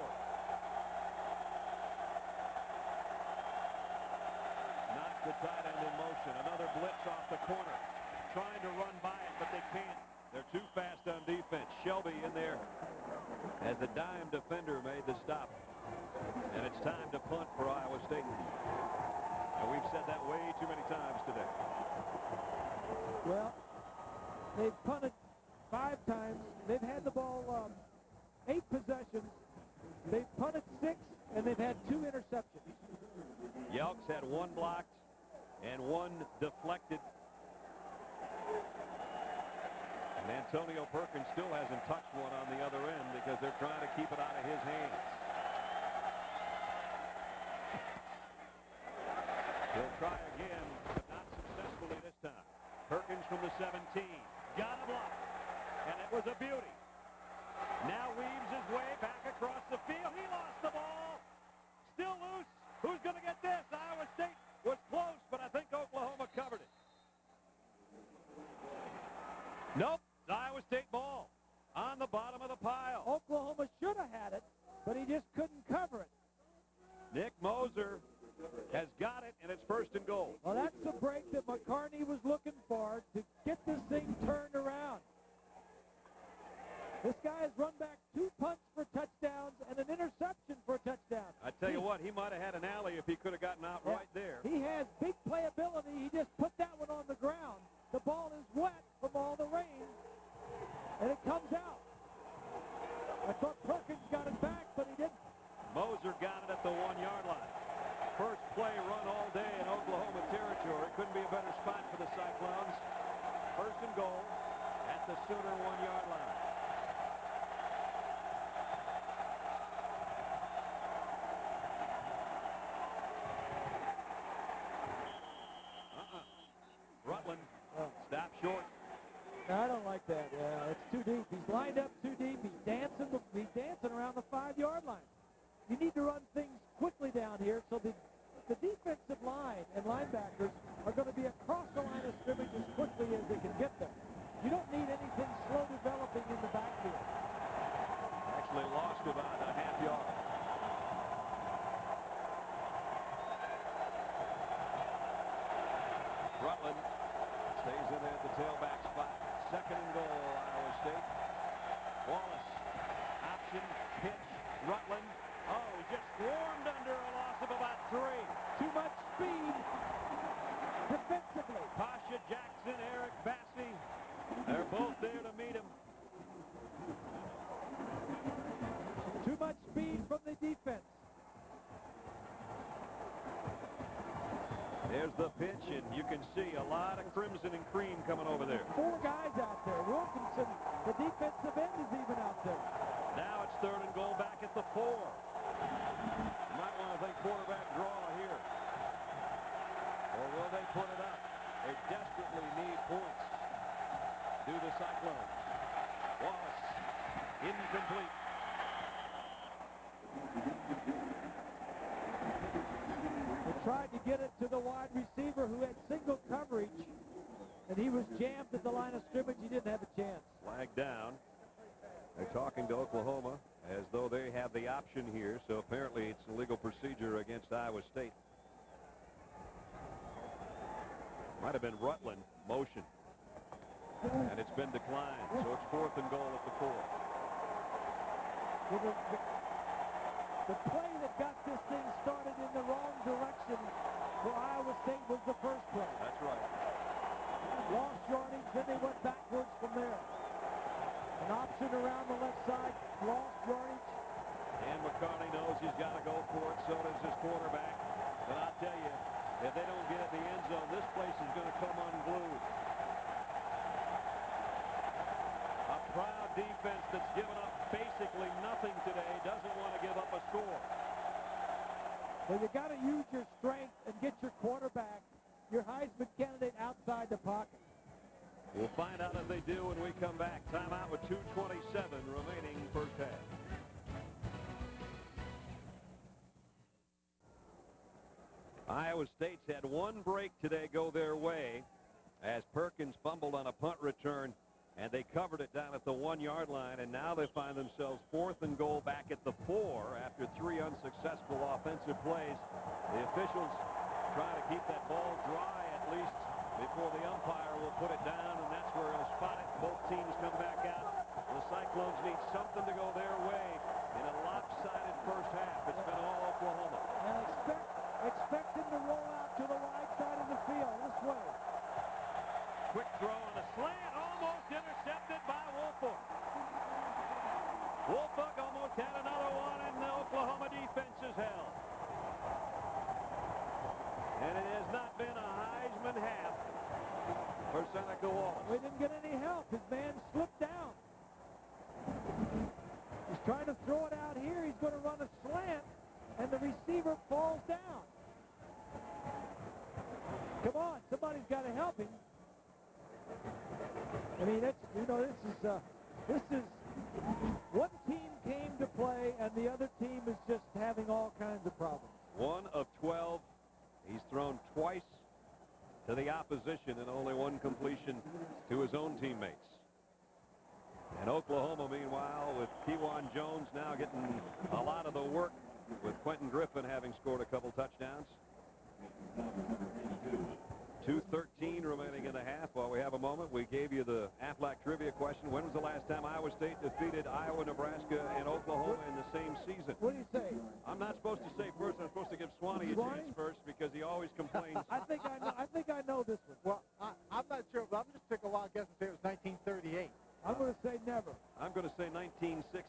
Speaker 4: the tight end in motion. Another blitz off the corner. Trying to run by it, but they can't. They're too fast on defense. Shelby in there as the dime defender made the stop. And it's time to punt for Iowa State. And we've said that way too many times today.
Speaker 6: Well, they've punted 5 times. They've had the ball 8 possessions. They've punted 6, and they've had 2 interceptions.
Speaker 4: Yelks had 1 blocked and 1 deflected. And Antonio Perkins still hasn't touched one on the other end because they're trying to keep it out of his hands. He'll try again, but not successfully this time. Perkins from the 17. Got a block. And it was a beauty. Now weaves his way back across the field. He lost the ball. Still loose. Who's going to get this? Iowa State was close, but I think Oklahoma covered it. Nope. Iowa State ball on the bottom of the pile.
Speaker 6: Oklahoma should have had it, but he just couldn't cover it.
Speaker 4: Nick Moser has got it, and it's 1st and goal.
Speaker 6: Well, that's the break that McCartney was looking for to get this thing turned around. This guy has run back 2 punts for touchdowns and an interception for a touchdown.
Speaker 4: I tell you what, he might have had an alley if he could have gotten out right there.
Speaker 6: He has big playability. He just put that one on the ground. The ball is wet from all the rain, and it comes out. I thought Perkins got it back, but he didn't.
Speaker 4: Moser got it at the 1-yard line. First play run all day in Oklahoma territory. Couldn't be a better spot for the Cyclones. 1st and goal at the Sooner 1-yard line. Rutland stop short.
Speaker 6: No, I don't like that. It's too deep. He's lined up too deep. He's dancing around the 5-yard line. You need to run things quickly down here so the defensive line and linebackers are going to be across the line of scrimmage as quickly as they can get there. You don't need anything slow developing in the backfield.
Speaker 4: Actually lost about a half yard. Rutland stays in there at the tailback spot. 2nd and goal, Iowa State. Wallace, option, pitch, Rutland. Oh, just swarmed under a loss of about 3.
Speaker 6: Too much speed defensively.
Speaker 4: Pasha Jackson, Eric Bassey, they're both there to meet him.
Speaker 6: Too much speed from the defense.
Speaker 4: There's the pitch, and you can see a lot of crimson and cream coming over there.
Speaker 6: 4 guys out there. Wilkinson, the defensive end, is even out there.
Speaker 4: Now it's 3rd and goal back at the 4. You might want to think quarterback draw here. Or will they put it up? They desperately need points. Do the Cyclones. Wallace, incomplete.
Speaker 6: They tried to get it to the wide receiver who had single coverage, and he was jammed at the line of scrimmage. He didn't have a chance.
Speaker 4: Flag down. They're talking to Oklahoma as though they have the option here, so apparently it's a legal procedure against Iowa State. Might have been Rutland motion, and it's been declined, so it's 4th and goal at the 4.
Speaker 6: The play that got this thing started in the wrong direction for Iowa State was the first play.
Speaker 4: That's right.
Speaker 6: Lost yardage, then they went backwards from there. An option around the left side, lost yardage.
Speaker 4: And McCartney knows he's got to go for it, so does his quarterback. But I'll tell you, if they don't get it in the end zone, this place is going to come unglued. A proud defense that's given up basically nothing today doesn't want to give up a score.
Speaker 6: Well, you got to use your strength and get your quarterback, your Heisman candidate, outside the pocket.
Speaker 4: We'll find out if they do when we come back. Timeout with 2:27 remaining first half. Iowa State's had 1 break today go their way as Perkins fumbled on a punt return, and they covered it down at the 1-yard line, and now they find themselves 4th and goal back at the 4 after 3 unsuccessful offensive plays. The officials try to keep that ball dry at least before the umpire will put it down, and that's where he'll spot it. Both teams come back out. The Cyclones need something to go their way in a lopsided first half. It's been all Oklahoma.
Speaker 6: And expect him to roll out to the right side of the field this way.
Speaker 4: Quick throw and a slant, almost intercepted by Woolfolk. Woolfolk almost had another one, and the Oklahoma defense is held. And it has not been a Heisman half for Seneca Wallace.
Speaker 6: We didn't get any help. His man slipped down. He's trying to throw it out here. He's going to run a slant, and the receiver falls down. Come on, somebody's got to help him. I mean, it's, you know, this is one team came to play, and the other team is just having all kinds of problems.
Speaker 4: 1 of 12. He's thrown twice to the opposition and only one completion to his own teammates. And Oklahoma, meanwhile, with Kewan Jones now getting a lot of the work, with Quentin Griffin having scored a couple touchdowns. 2:13 remaining in the half. While we have a moment, we gave you the Aflac trivia question. When was the last time Iowa State defeated Iowa, Nebraska, and Oklahoma in the same season?
Speaker 6: What do you say?
Speaker 4: I'm not supposed to say first. I'm supposed to give Swanee a chance first because he always complains.
Speaker 6: I think I know this one.
Speaker 7: Well, I'm not sure, but I'm just take a wild guess and say it was 1938.
Speaker 6: I'm going to say never.
Speaker 4: I'm going to say 1960.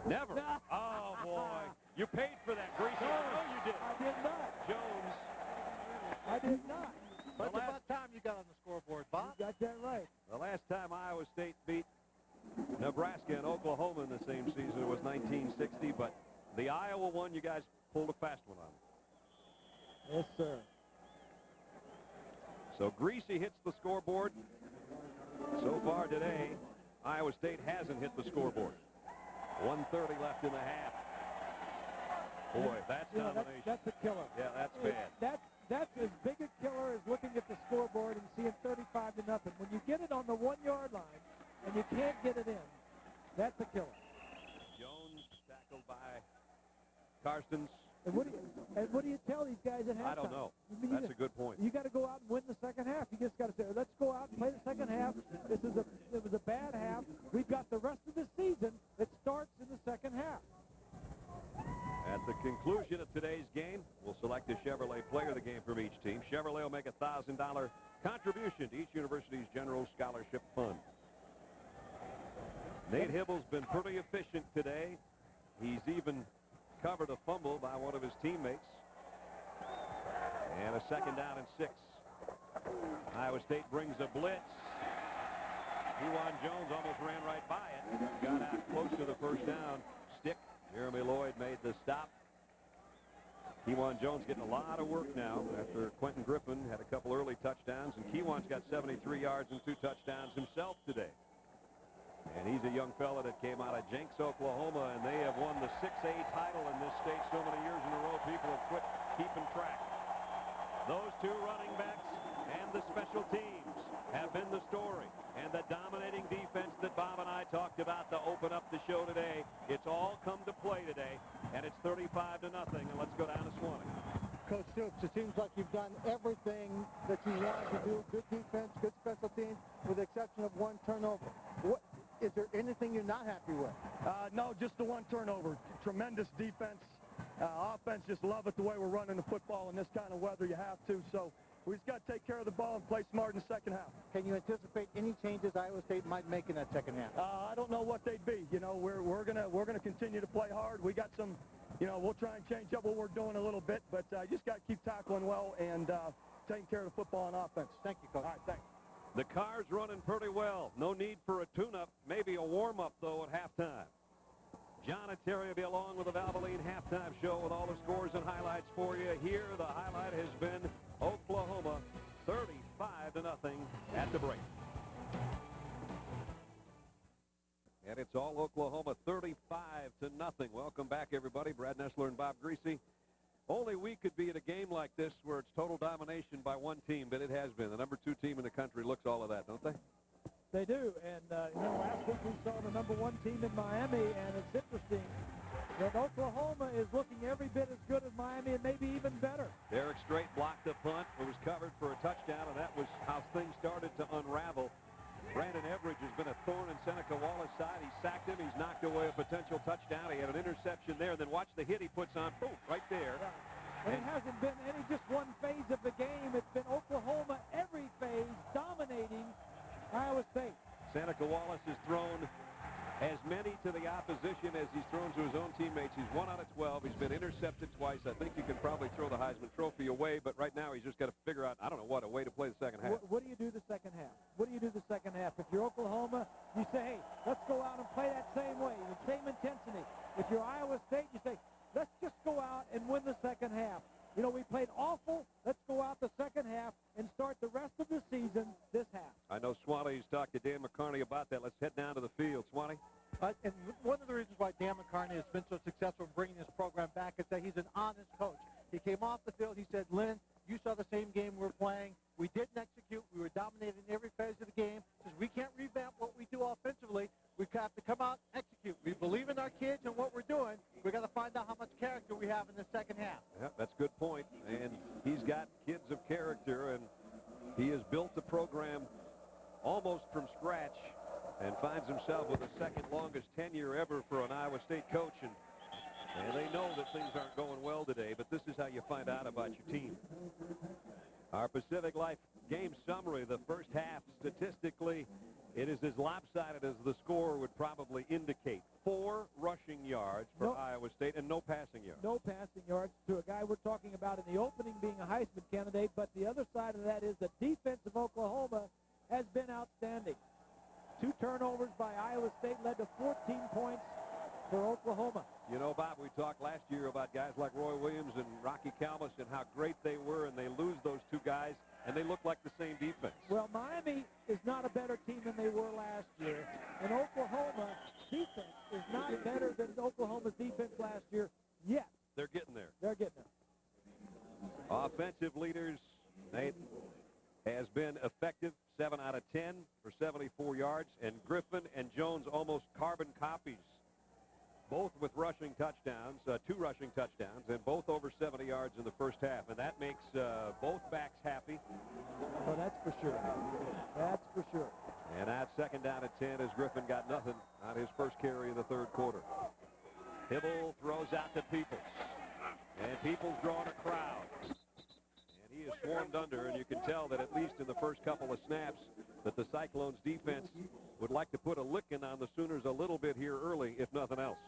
Speaker 4: Never. Oh, boy. You paid for that, Greasy. I know you did.
Speaker 6: I did not.
Speaker 4: Jones.
Speaker 6: I did not.
Speaker 7: But it's about time you got on the scoreboard, Bob.
Speaker 6: You got that right.
Speaker 4: The last time Iowa State beat Nebraska and Oklahoma in the same season was 1960, but the Iowa one, you guys pulled a fast one on.
Speaker 6: Yes, sir.
Speaker 4: So Greasy hits the scoreboard. So far today, Iowa State hasn't hit the scoreboard. 1:30 left in the half. Boy, that's domination.
Speaker 6: That's a killer.
Speaker 4: Yeah, that's bad.
Speaker 6: That's as big a killer as looking at the scoreboard and seeing 35-0. When you get it on the 1-yard line and you can't get it in, that's a killer.
Speaker 4: Jones tackled by Karstens.
Speaker 6: And what do you tell these guys at halftime?
Speaker 4: I don't know.
Speaker 6: I mean,
Speaker 4: That's a good point.
Speaker 6: You got to go out and win the second half. You just got to say, let's go out and play the second half. It was a bad half. We've got the rest of the season that starts in the second half.
Speaker 4: At the conclusion of today's game, we'll select a Chevrolet player of the game from each team. Chevrolet will make a $1,000 contribution to each university's general scholarship fund. Nate Hibble's been pretty efficient today. He's even covered a fumble by one of his teammates. And a 2nd down and 6. Iowa State brings a blitz. Kewan Jones almost ran right by it. Got out close to the first down. Stick. Jeremy Lloyd made the stop. Kewan Jones getting a lot of work now after Quentin Griffin had a couple early touchdowns. And Kewan's got 73 yards and 2 touchdowns himself today. And he's a young fella that came out of Jenks, Oklahoma, and they have won the 6A title in this state so many years in a row, people have quit keeping track. Those two running backs and the special teams have been the story. And the dominating defense that Bob and I talked about to open up the show today, it's all come to play today, and it's 35-0, and let's go down to Swanee.
Speaker 7: Coach Stoops, it seems like you've done everything that you wanted to do. Good defense, good special teams, with the exception of one turnover. Is there anything you're not happy with?
Speaker 9: No, just the one turnover. Tremendous defense. Offense, just love it the way we're running the football in this kind of weather. You have to. So we just got to take care of the ball and play smart in the second half.
Speaker 7: Can you anticipate any changes Iowa State might make in that second half?
Speaker 9: I don't know what they'd be. You know, we're gonna continue to play hard. We got some, you know, we'll try and change up what we're doing a little bit, but you just got to keep tackling well and taking care of the football on offense.
Speaker 7: Thank you, Coach.
Speaker 9: All right, thanks.
Speaker 4: The car's running pretty well. No need for a tune-up, maybe a warm-up, though, at halftime. John and Terry will be along with the Valvoline halftime show with all the scores and highlights for you. Here, the highlight has been Oklahoma 35-0 at the break. And it's all Oklahoma 35-0. Welcome back, everybody. Brad Nessler and Bob Greasy. Only we could be at a game like this where it's total domination by one team, but it has been. The number 2 team in the country looks all of that, don't they?
Speaker 6: They do. And, last week we saw the number 1 team in Miami, and it's interesting. that Oklahoma is looking every bit as good as Miami and maybe even better.
Speaker 4: Derek Strait blocked the punt. It was covered for a touchdown, and that was how things started to unravel. Brandon Everidge has been a thorn in Seneca Wallace's side. He sacked him. He's knocked away a potential touchdown. He had an interception there, and then watch the hit he puts on. Boom, right there.
Speaker 6: And it hasn't been any just one phase of the game. It's been Oklahoma every phase dominating Iowa State.
Speaker 4: Seneca Wallace has thrown as many to the opposition as he's thrown to his own teammates. He's 1 out of 12. He's been intercepted twice. I think you can probably throw the Heisman Trophy away, but right now he's just got to figure out, I don't know what, a way to play the second half.
Speaker 6: What do you do the second half? What do you do the second half? If you're Oklahoma, you say, hey, let's go out and play that same way, the same intensity. If you're Iowa State, you say, let's just go out and win the second half. You know, we played awful. Let's go out the second half and start the rest of the season this half. I
Speaker 4: know Swanee's talked to Dan McCarney about that. Let's head down to the field. Swanee?
Speaker 7: And one of the reasons why Dan McCarney has been so successful in bringing this program back is that he's an honest coach. He came off the field. He said, Lynn, you saw the same game we're playing. We didn't execute. We were dominating every phase of the game. He says, we can't revamp what we do offensively. We have to come out and execute. We believe in our kids and what we're doing. We've got to find out how much character we have in the second half.
Speaker 4: Yeah, that's a good point. And he's got kids of character, and he has built the program almost from scratch and finds himself with the second longest tenure ever for an Iowa State coach. And they know that things aren't going well today, but this is how you find out about your team. Our Pacific Life game summary, the first half, statistically, it is as lopsided as the score would probably indicate. 4 rushing yards for Iowa State and no passing yards.
Speaker 6: No passing yards to a guy we're talking about in the opening being a Heisman candidate, but the other side of that is the defense of Oklahoma has been outstanding. 2 turnovers by Iowa State led to 14 points for Oklahoma.
Speaker 4: You know, Bob, we talked last year about guys like Roy Williams and Rocky Calmus and how great they were, and they lose those 2 guys, and they look like the same defense.
Speaker 6: Well, Miami is not a better team than they were last year, and Oklahoma's defense is not better than Oklahoma's defense last year yet.
Speaker 4: They're getting there.
Speaker 6: They're getting there.
Speaker 4: Offensive leaders, Nate, has been effective, 7 out of 10 for 74 yards, and Griffin and Jones almost carbon copies, both with rushing touchdowns, 2 rushing touchdowns, and both over 70 yards in the first half. And that makes both backs happy.
Speaker 6: Well, that's for sure. That's for sure.
Speaker 4: And that second down at 10 as Griffin got nothing on his first carry of the third quarter. Hibble throws out to Peoples. And Peoples drawing a crowd. And he is swarmed under, and you can tell that at least in the first couple of snaps that the Cyclones defense would like to put a licking on the Sooners a little bit here early, if nothing else.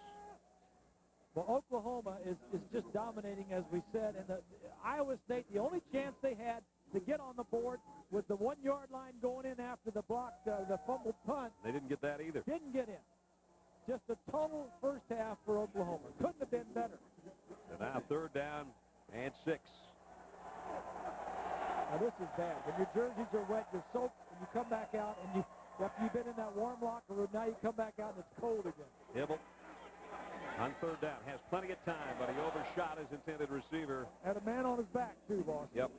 Speaker 6: Well, Oklahoma is just dominating, as we said, and the Iowa State, the only chance they had to get on the board was the 1-yard line going in after the blocked, the fumbled punt.
Speaker 4: They didn't get that either.
Speaker 6: Didn't get in. Just a total first half for Oklahoma. Couldn't have been better.
Speaker 4: And now 3rd down and 6.
Speaker 6: Now this is bad. When your jerseys are wet, you're soaked, and you come back out, and after you've been in that warm locker room, now you come back out and it's cold again.
Speaker 4: Hibble on 3rd down has plenty of time, but he overshot his intended receiver.
Speaker 6: Had a man on his back too, boss.
Speaker 4: Yep,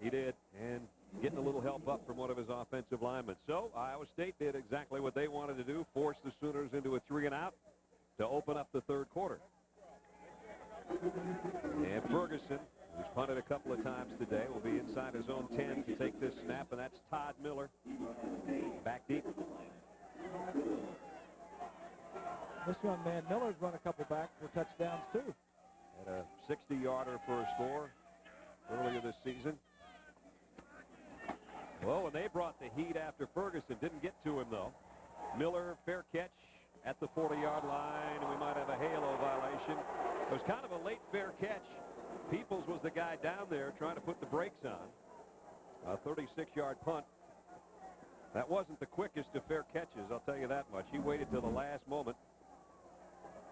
Speaker 4: he did, and getting a little help up from one of his offensive linemen. So Iowa State did exactly what they wanted to do, force the Sooners into a 3-and-out to open up the third quarter. And Ferguson, who's punted a couple of times today, will be inside his own 10 to take this snap, and that's Todd Miller back deep.
Speaker 6: This young man, Miller's run a couple back for touchdowns, too.
Speaker 4: Had a 60-yarder for a score earlier this season. Well, when they brought the heat after Ferguson, didn't get to him, though. Miller, fair catch at the 40-yard line, and we might have a halo violation. It was kind of a late fair catch. Peoples was the guy down there trying to put the brakes on. A 36-yard punt. That wasn't the quickest of fair catches, I'll tell you that much. He waited till the last moment.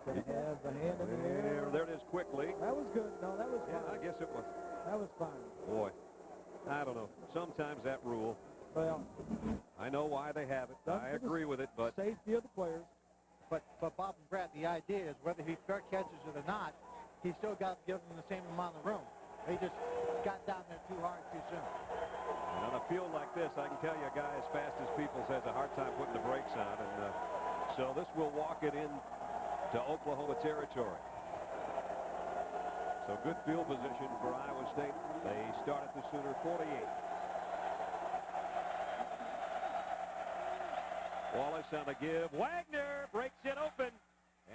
Speaker 6: Has the hand in the air.
Speaker 4: There it is quickly.
Speaker 6: That was good. No, that was fine.
Speaker 4: Yeah, I guess it was.
Speaker 6: That was fine.
Speaker 4: Boy, I don't know. Sometimes that rule.
Speaker 6: Well,
Speaker 4: I know why they have it. I agree with it, but
Speaker 6: safety of the players.
Speaker 7: But Bob and Brad, the idea is whether he fair catches it or not, he still got to give them the same amount of room. He just got down there too hard too soon.
Speaker 4: And on a field like this, I can tell you a guy as fast as Peoples has a hard time putting the brakes on. And so this will walk it in to Oklahoma territory. So good field position for Iowa State. They start at the Sooner 48. Wallace on the give. Wagner breaks it open.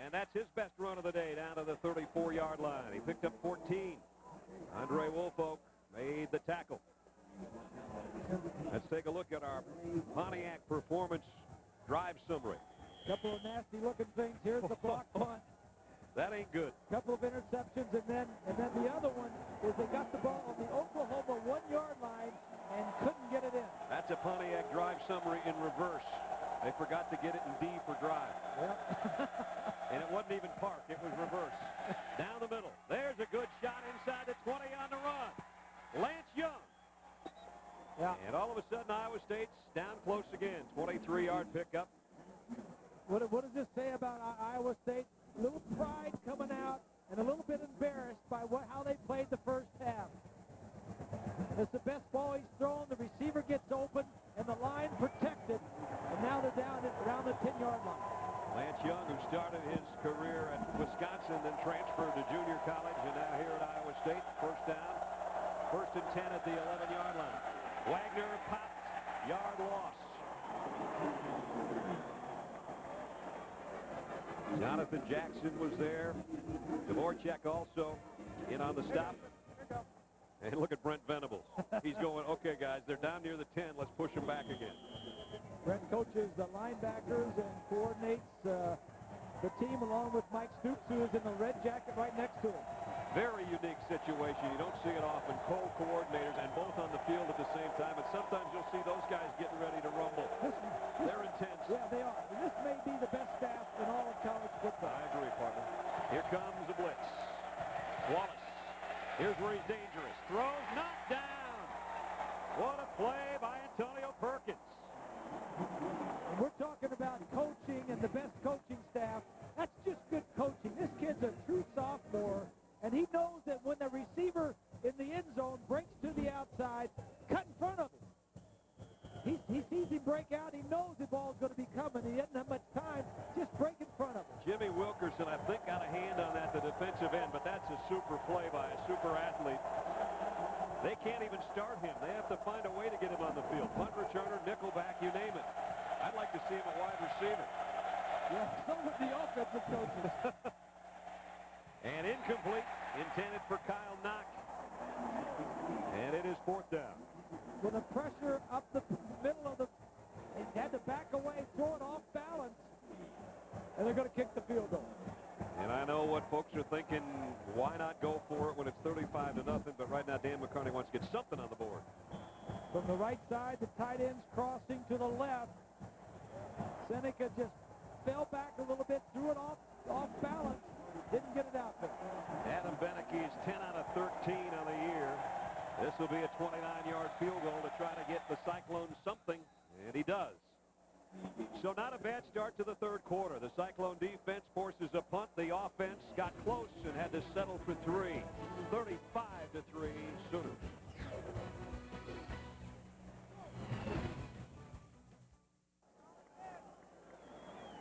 Speaker 4: And that's his best run of the day down to the 34-yard line. He picked up 14. Andre Woolfolk made the tackle. Let's take a look at our Pontiac performance drive summary.
Speaker 6: Couple of nasty-looking things. Here's the block punt.
Speaker 4: That ain't good.
Speaker 6: Couple of interceptions, and then the other one is they got the ball on the Oklahoma 1-yard line and couldn't get it in.
Speaker 4: That's a Pontiac drive summary in reverse. They forgot to get it in D for drive.
Speaker 6: Yep.
Speaker 4: And it wasn't even park. It was reverse. Down the middle. There's a good shot inside the 20 on the run. Lance Young.
Speaker 6: Yeah.
Speaker 4: And all of a sudden, Iowa State's down close again. 23-yard pickup.
Speaker 6: What does this say about Iowa State? A little pride coming out and a little bit embarrassed by how they played the first half. It's the best ball he's thrown. The receiver gets open and the line protected. And now they're down around the 10-yard line.
Speaker 4: Lance Young, who started his career at Wisconsin, then transferred to junior college, and now here at Iowa State. First down. 1st and 10 at the 11-yard line. Wagner popped. Yard loss. Jonathan Jackson was there. Dvorak also in on the stop. And look at Brent Venables. He's going, okay, guys, they're down near the 10. Let's push them back again.
Speaker 6: Brent coaches the linebackers and coordinates the team along with Mike Stoops, who is in the red jacket right next to him.
Speaker 4: Very unique situation. You don't see it often. Co-coordinators and both on the field at the same time. And sometimes you'll see those guys getting ready to rumble. They're intense.
Speaker 6: Yeah, they are. And this may be the best staff in all of college football.
Speaker 4: I agree, partner. Here comes the blitz. Wallace. Here's where he's dangerous. Throws, knocked down. What a play by Antonio Perkins.
Speaker 6: And we're talking about coaching and the best coaching staff. That's just good coaching. This kid's a true sophomore, and he knows that when the receiver in the end zone breaks to the outside, cut in front of him. He sees him break out. He knows the ball's going to be coming. He doesn't have much time. Just break in front of him.
Speaker 4: Jimmy Wilkerson, I think, got a hand on that, the defensive end, but that's a super play by a super athlete. They can't even start him. They have to find a way to get him on the field. Punt returner, nickelback, you name it. I'd like to see him at wide receiver.
Speaker 6: Yeah, so would the offensive coaches.
Speaker 4: And incomplete, intended for Kyle Knock. And it is 4th down.
Speaker 6: With the pressure up the middle of he had to back away, throw it off balance, and they're going to kick the field goal.
Speaker 4: And I know what folks are thinking, why not go for it when it's 35-0, but right now Dan McCarney wants to get something on the board.
Speaker 6: From the right side, the tight end's crossing to the left. Seneca just fell back a little bit, threw it off balance, didn't get it out there.
Speaker 4: Adam Beneke is 10 out of 13 on the year. This will be a 29-yard field goal to try to get the Cyclones something, and he does. So not a bad start to the 3rd quarter. The Cyclone defense forces a punt. The offense got close and had to settle for 3. 35-3 Sooners.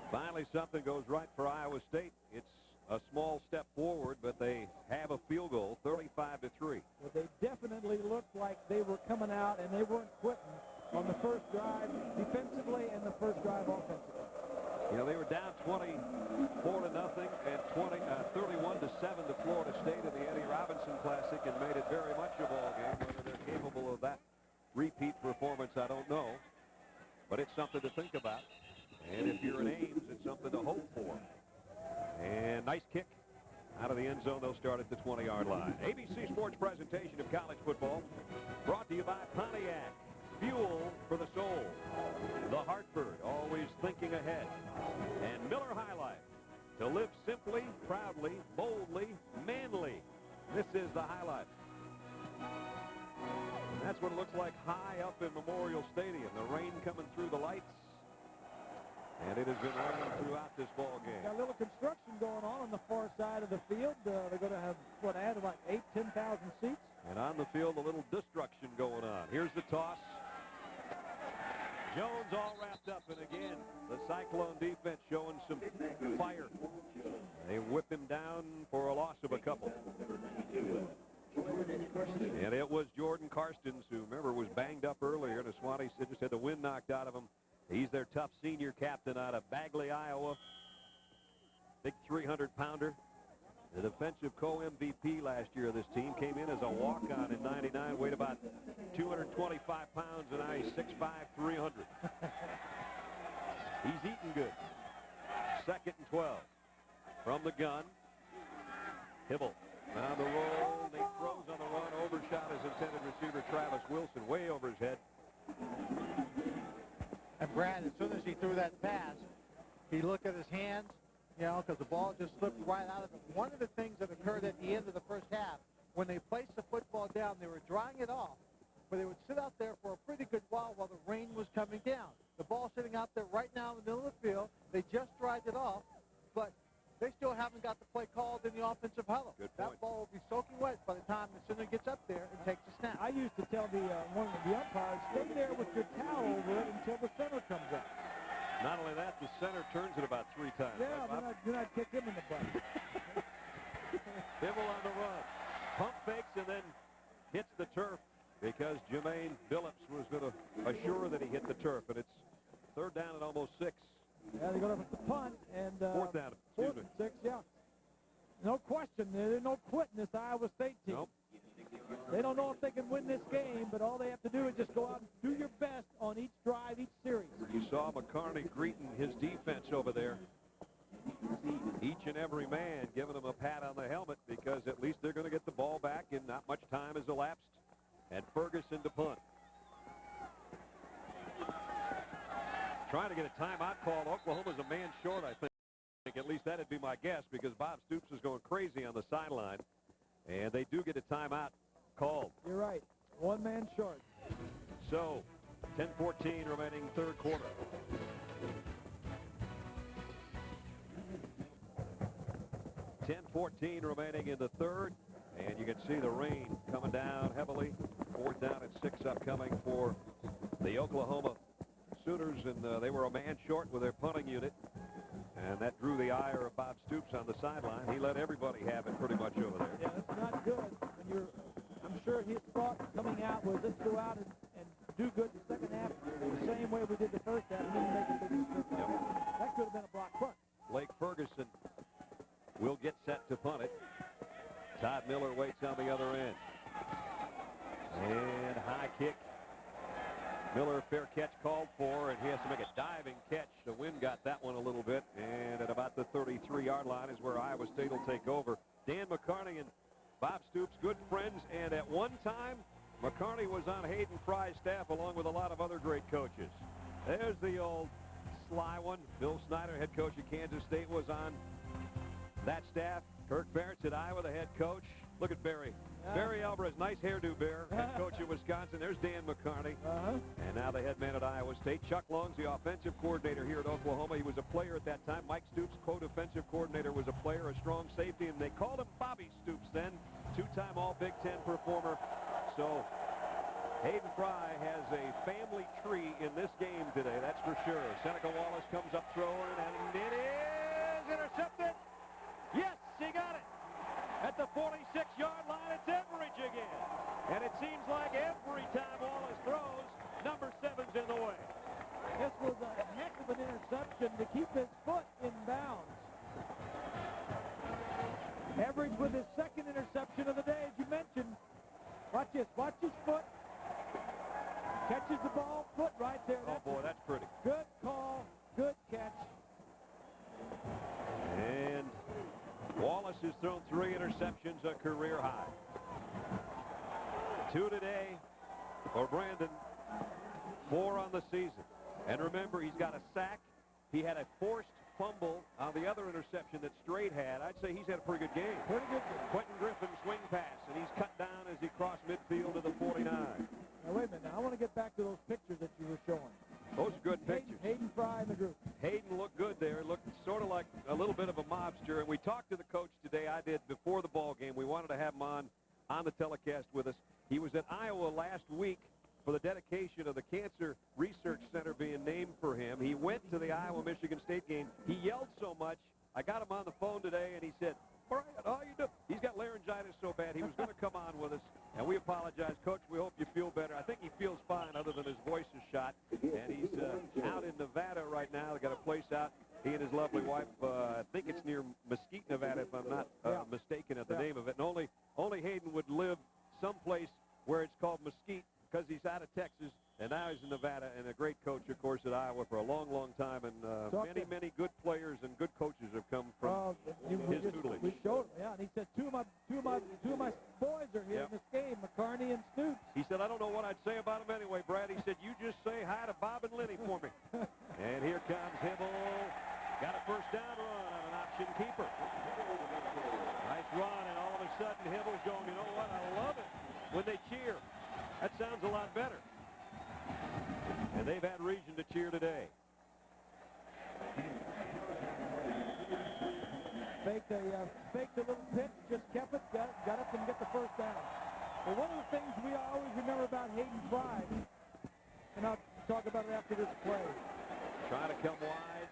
Speaker 4: Finally, something goes right for Iowa State. It's a small step forward, but they have a field goal, 35-3.
Speaker 6: Well, they definitely looked like they were coming out, and they weren't quitting on the first drive defensively and the first drive offensively.
Speaker 4: You know, they were down 24-0 and 31-7 to Florida State in the Eddie Robinson Classic and made it very much a ball game. Whether they're capable of that repeat performance, I don't know. But it's something to think about. And if you're in Ames, it's something to hope for. And nice kick out of the end zone. They'll start at the 20-yard line. ABC Sports presentation of college football brought to you by Pontiac. Fuel for the soul. The Hartford, always thinking ahead. And Miller High Life. To live simply, proudly, boldly, manly. This is the High Life. And that's what it looks like high up in Memorial Stadium. The rain coming through the lights. And it has been raining throughout this ball game.
Speaker 6: Got a little construction going on the far side of the field. They're going to have, added like 10,000 seats.
Speaker 4: And on the field, a little destruction going on. Here's the toss. Jones all wrapped up, and again, the Cyclone defense showing some fire. They whip him down for a loss of a couple. And it was Jordan Karstens, who, remember, was banged up earlier. The Swannies just had the wind knocked out of him. He's their tough senior captain out of Bagley, Iowa. Big 300-pounder. The defensive co-MVP last year of this team came in as a walk-on in '99, weighed about 225 pounds, and now he's 6'5", 300. He's eating good. 2nd and 12. From the gun. Hibble on the roll. Nate throws on the run. Overshot his intended receiver, Travis Wilson, way over his head.
Speaker 7: And Brad, as soon as he threw that pass, he looked at his hands, you know, because the ball just slipped right out of it. One of the things that occurred at the end of the first half, when they placed the football down, they were drying it off, but they would sit out there for a pretty good while the rain was coming down. The ball sitting out there right now in the middle of the field. They just dried it off, but they still haven't got the play called in the offensive huddle. That ball will be soaking wet by the time the center gets up there and takes a snap.
Speaker 6: I used to tell one of the umpires, stay there with your towel over it until the center comes up.
Speaker 4: Not only that, the center turns it about 3 times.
Speaker 6: Yeah,
Speaker 4: right,
Speaker 6: then I'd kick him in the butt.
Speaker 4: Hibble on the run. Pump fakes and then hits the turf because Jermaine Billups was going to assure that he hit the turf. And it's 3rd down and almost 6.
Speaker 6: Yeah, they're going to punt and
Speaker 4: 4th down.
Speaker 6: 4th and 6, yeah. No question, there's no quitting this Iowa State team.
Speaker 4: Nope.
Speaker 6: They don't know if they can win this game, but all they have to do is just go out and do your best on each drive, each series.
Speaker 4: You saw McCarney greeting his defense over there. Each and every man giving them a pat on the helmet because at least they're going to get the ball back and not much time has elapsed. And Ferguson to punt. Trying to get a timeout called. Oklahoma's a man short, I think. At least that'd be my guess because Bob Stoops is going crazy on the sideline. And they do get a timeout called.
Speaker 6: You're right. 1 man short.
Speaker 4: So, 10-14 remaining 3rd quarter. .14 remaining in the 3rd. And you can see the rain coming down heavily. 4th down and 6 upcoming for the Oklahoma Sooners. And they were a man short with their punting unit. And that drew the ire of Bob Stoops on the sideline. He let everybody have it pretty much over there.
Speaker 6: Yeah, that's not good. When I'm sure his thought coming out was let's go out and do good the second half the same way we did the first half and then make a big mistake. Yep. That could have been a block punt.
Speaker 4: Blake Ferguson will get set to punt it. Todd Miller waits on the other end. And high kick. Miller, fair catch called for, and he has to make a diving catch. The wind got that one a little bit, and at about the 33-yard line is where Iowa State will take over. Dan McCarney and Bob Stoops, good friends, and at one time, McCarney was on Hayden Fry's staff along with a lot of other great coaches. There's the old sly one. Bill Snyder, head coach at Kansas State, was on that staff. Kirk Ferentz at Iowa, the head coach. Look at Barry. Barry Alvarez, nice hairdo, Bear, head coach at Wisconsin. There's Dan McCarney. And now the head man at Iowa State. Chuck Long's the offensive coordinator here at Oklahoma. He was a player at that time. Mike Stoops, co-defensive coordinator, was a player, a strong safety, and they called him Bobby Stoops then. 2-time All-Big Ten performer. So Hayden Fry has a family tree in this game today, that's for sure. Seneca Wallace comes up throwing, and it is intercepted. Yes, he got it. At the 46-yard line, it's Everidge again. And it seems like every time Wallace throws, number 7's in the way.
Speaker 6: This was a heck of an interception to keep his foot in bounds. Everidge with his 2nd interception of the day, as you mentioned. Watch this. Watch his foot. Catches the ball, foot right there.
Speaker 4: Oh, boy, that's pretty.
Speaker 6: Good call, good catch.
Speaker 4: And Wallace has thrown 3 interceptions, a career high. 2 today for Brandon, 4 on the season. And remember, he's got a sack. He had a forced fumble on the other interception that Straight had. I'd say he's had a pretty good game.
Speaker 6: Pretty good game.
Speaker 4: Quentin Griffin swing pass, and he's cut down as he crossed midfield to the 49.
Speaker 6: Now, wait a minute. Now, I want to get back to those pictures that you were showing.
Speaker 4: Those are good pictures.
Speaker 6: Hayden Fry in the group.
Speaker 4: Hayden looked good there. Looked sort of like a little bit of a mobster. And we talked to the coach today. I did before the ball game. We wanted to have him on the telecast with us. He was at Iowa last week for the dedication of the Cancer Research research center being named for him. He went to the Iowa-Michigan State game. He yelled so much. I got him on the phone today, and he said, Brian, how you doing? He's got laryngitis so bad he was going to come on with us, and we apologize. Coach, we hope you feel better. I think he feels fine other than his voice is shot, and he's out in Nevada right now. They got a place out. He and his lovely wife, I think it's near Mesquite, Nevada, if I'm not mistaken at the name of it. And only Hayden would live someplace where it's called Mesquite because he's out of Texas, and now he's in Nevada, and a great coach, of course, at Iowa for a long, long time. And many good players and good coaches have come from his tutelage.
Speaker 6: We showed him, yeah. And he said two of my boys are here in this game, McCarney and Stoops.
Speaker 4: He said, I don't know what I'd say about him anyway, Brad. He said, you just say hi to Bob and Lenny for me. And here comes Hibble. Got a first down run on an option keeper. Nice run, and all of a sudden Hibble's going, you know what, I love it when they cheer. That sounds a lot better. And they've had reason to cheer today.
Speaker 6: Faked a little pitch, just kept it, got up and get the first down. But one of the things we always remember about Hayden Fry, and I'll talk about it after this play.
Speaker 4: Trying to come wide.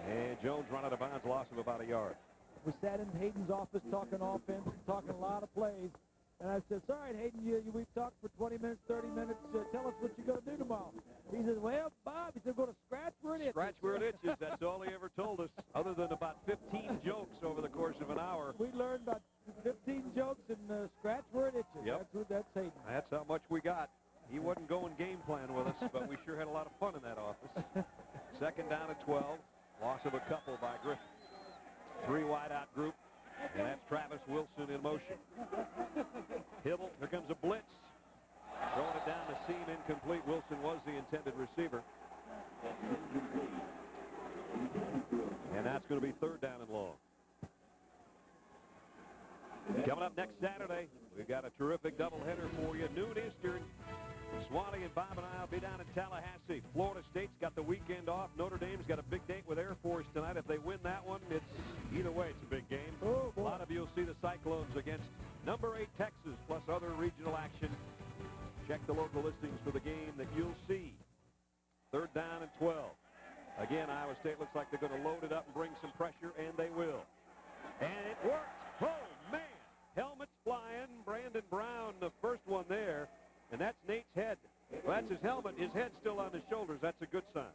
Speaker 4: And Jones run out of bounds, loss of about a yard.
Speaker 6: We sat in Hayden's office talking offense, talking a lot of plays. And I said, all right, Hayden, we've talked for 20 minutes, 30 minutes. Tell us what you're going to do tomorrow. He said, well, Bob, he said, go to scratch where it itches.
Speaker 4: Scratch where it itches. That's all he ever told us, other than about 15 jokes over the course of an hour.
Speaker 6: We learned about 15 jokes and scratch where it itches.
Speaker 4: Yep.
Speaker 6: That's Hayden.
Speaker 4: That's how much we got. He wasn't going game plan with us, but we sure had a lot of fun in that office. Second down at 12. Loss of a couple by Griffin. 3 wide out group. And that's Travis Wilson in motion. Hibble, here comes a blitz. Throwing it down the seam, incomplete. Wilson was the intended receiver. And that's going to be third down and long. Coming up next Saturday, we've got a terrific doubleheader for you. Noon Eastern. Swanee and Bob and I will be down in Tallahassee. Florida State's got the weekend off. Notre Dame's got a big date with Air Force tonight. If they win that one, it's either way, it's a big game.
Speaker 6: Oh,
Speaker 4: a lot of you will see the Cyclones against number 8 Texas, plus other regional action. Check the local listings for the game that you'll see. Third down and 12. Again, Iowa State looks like they're going to load it up and bring some pressure, and they will. And it works. Oh, man. Helmets flying. Brandon Brown, the first one there. And that's Nate's head. Well, that's his helmet. His head's still on his shoulders. That's a good sign.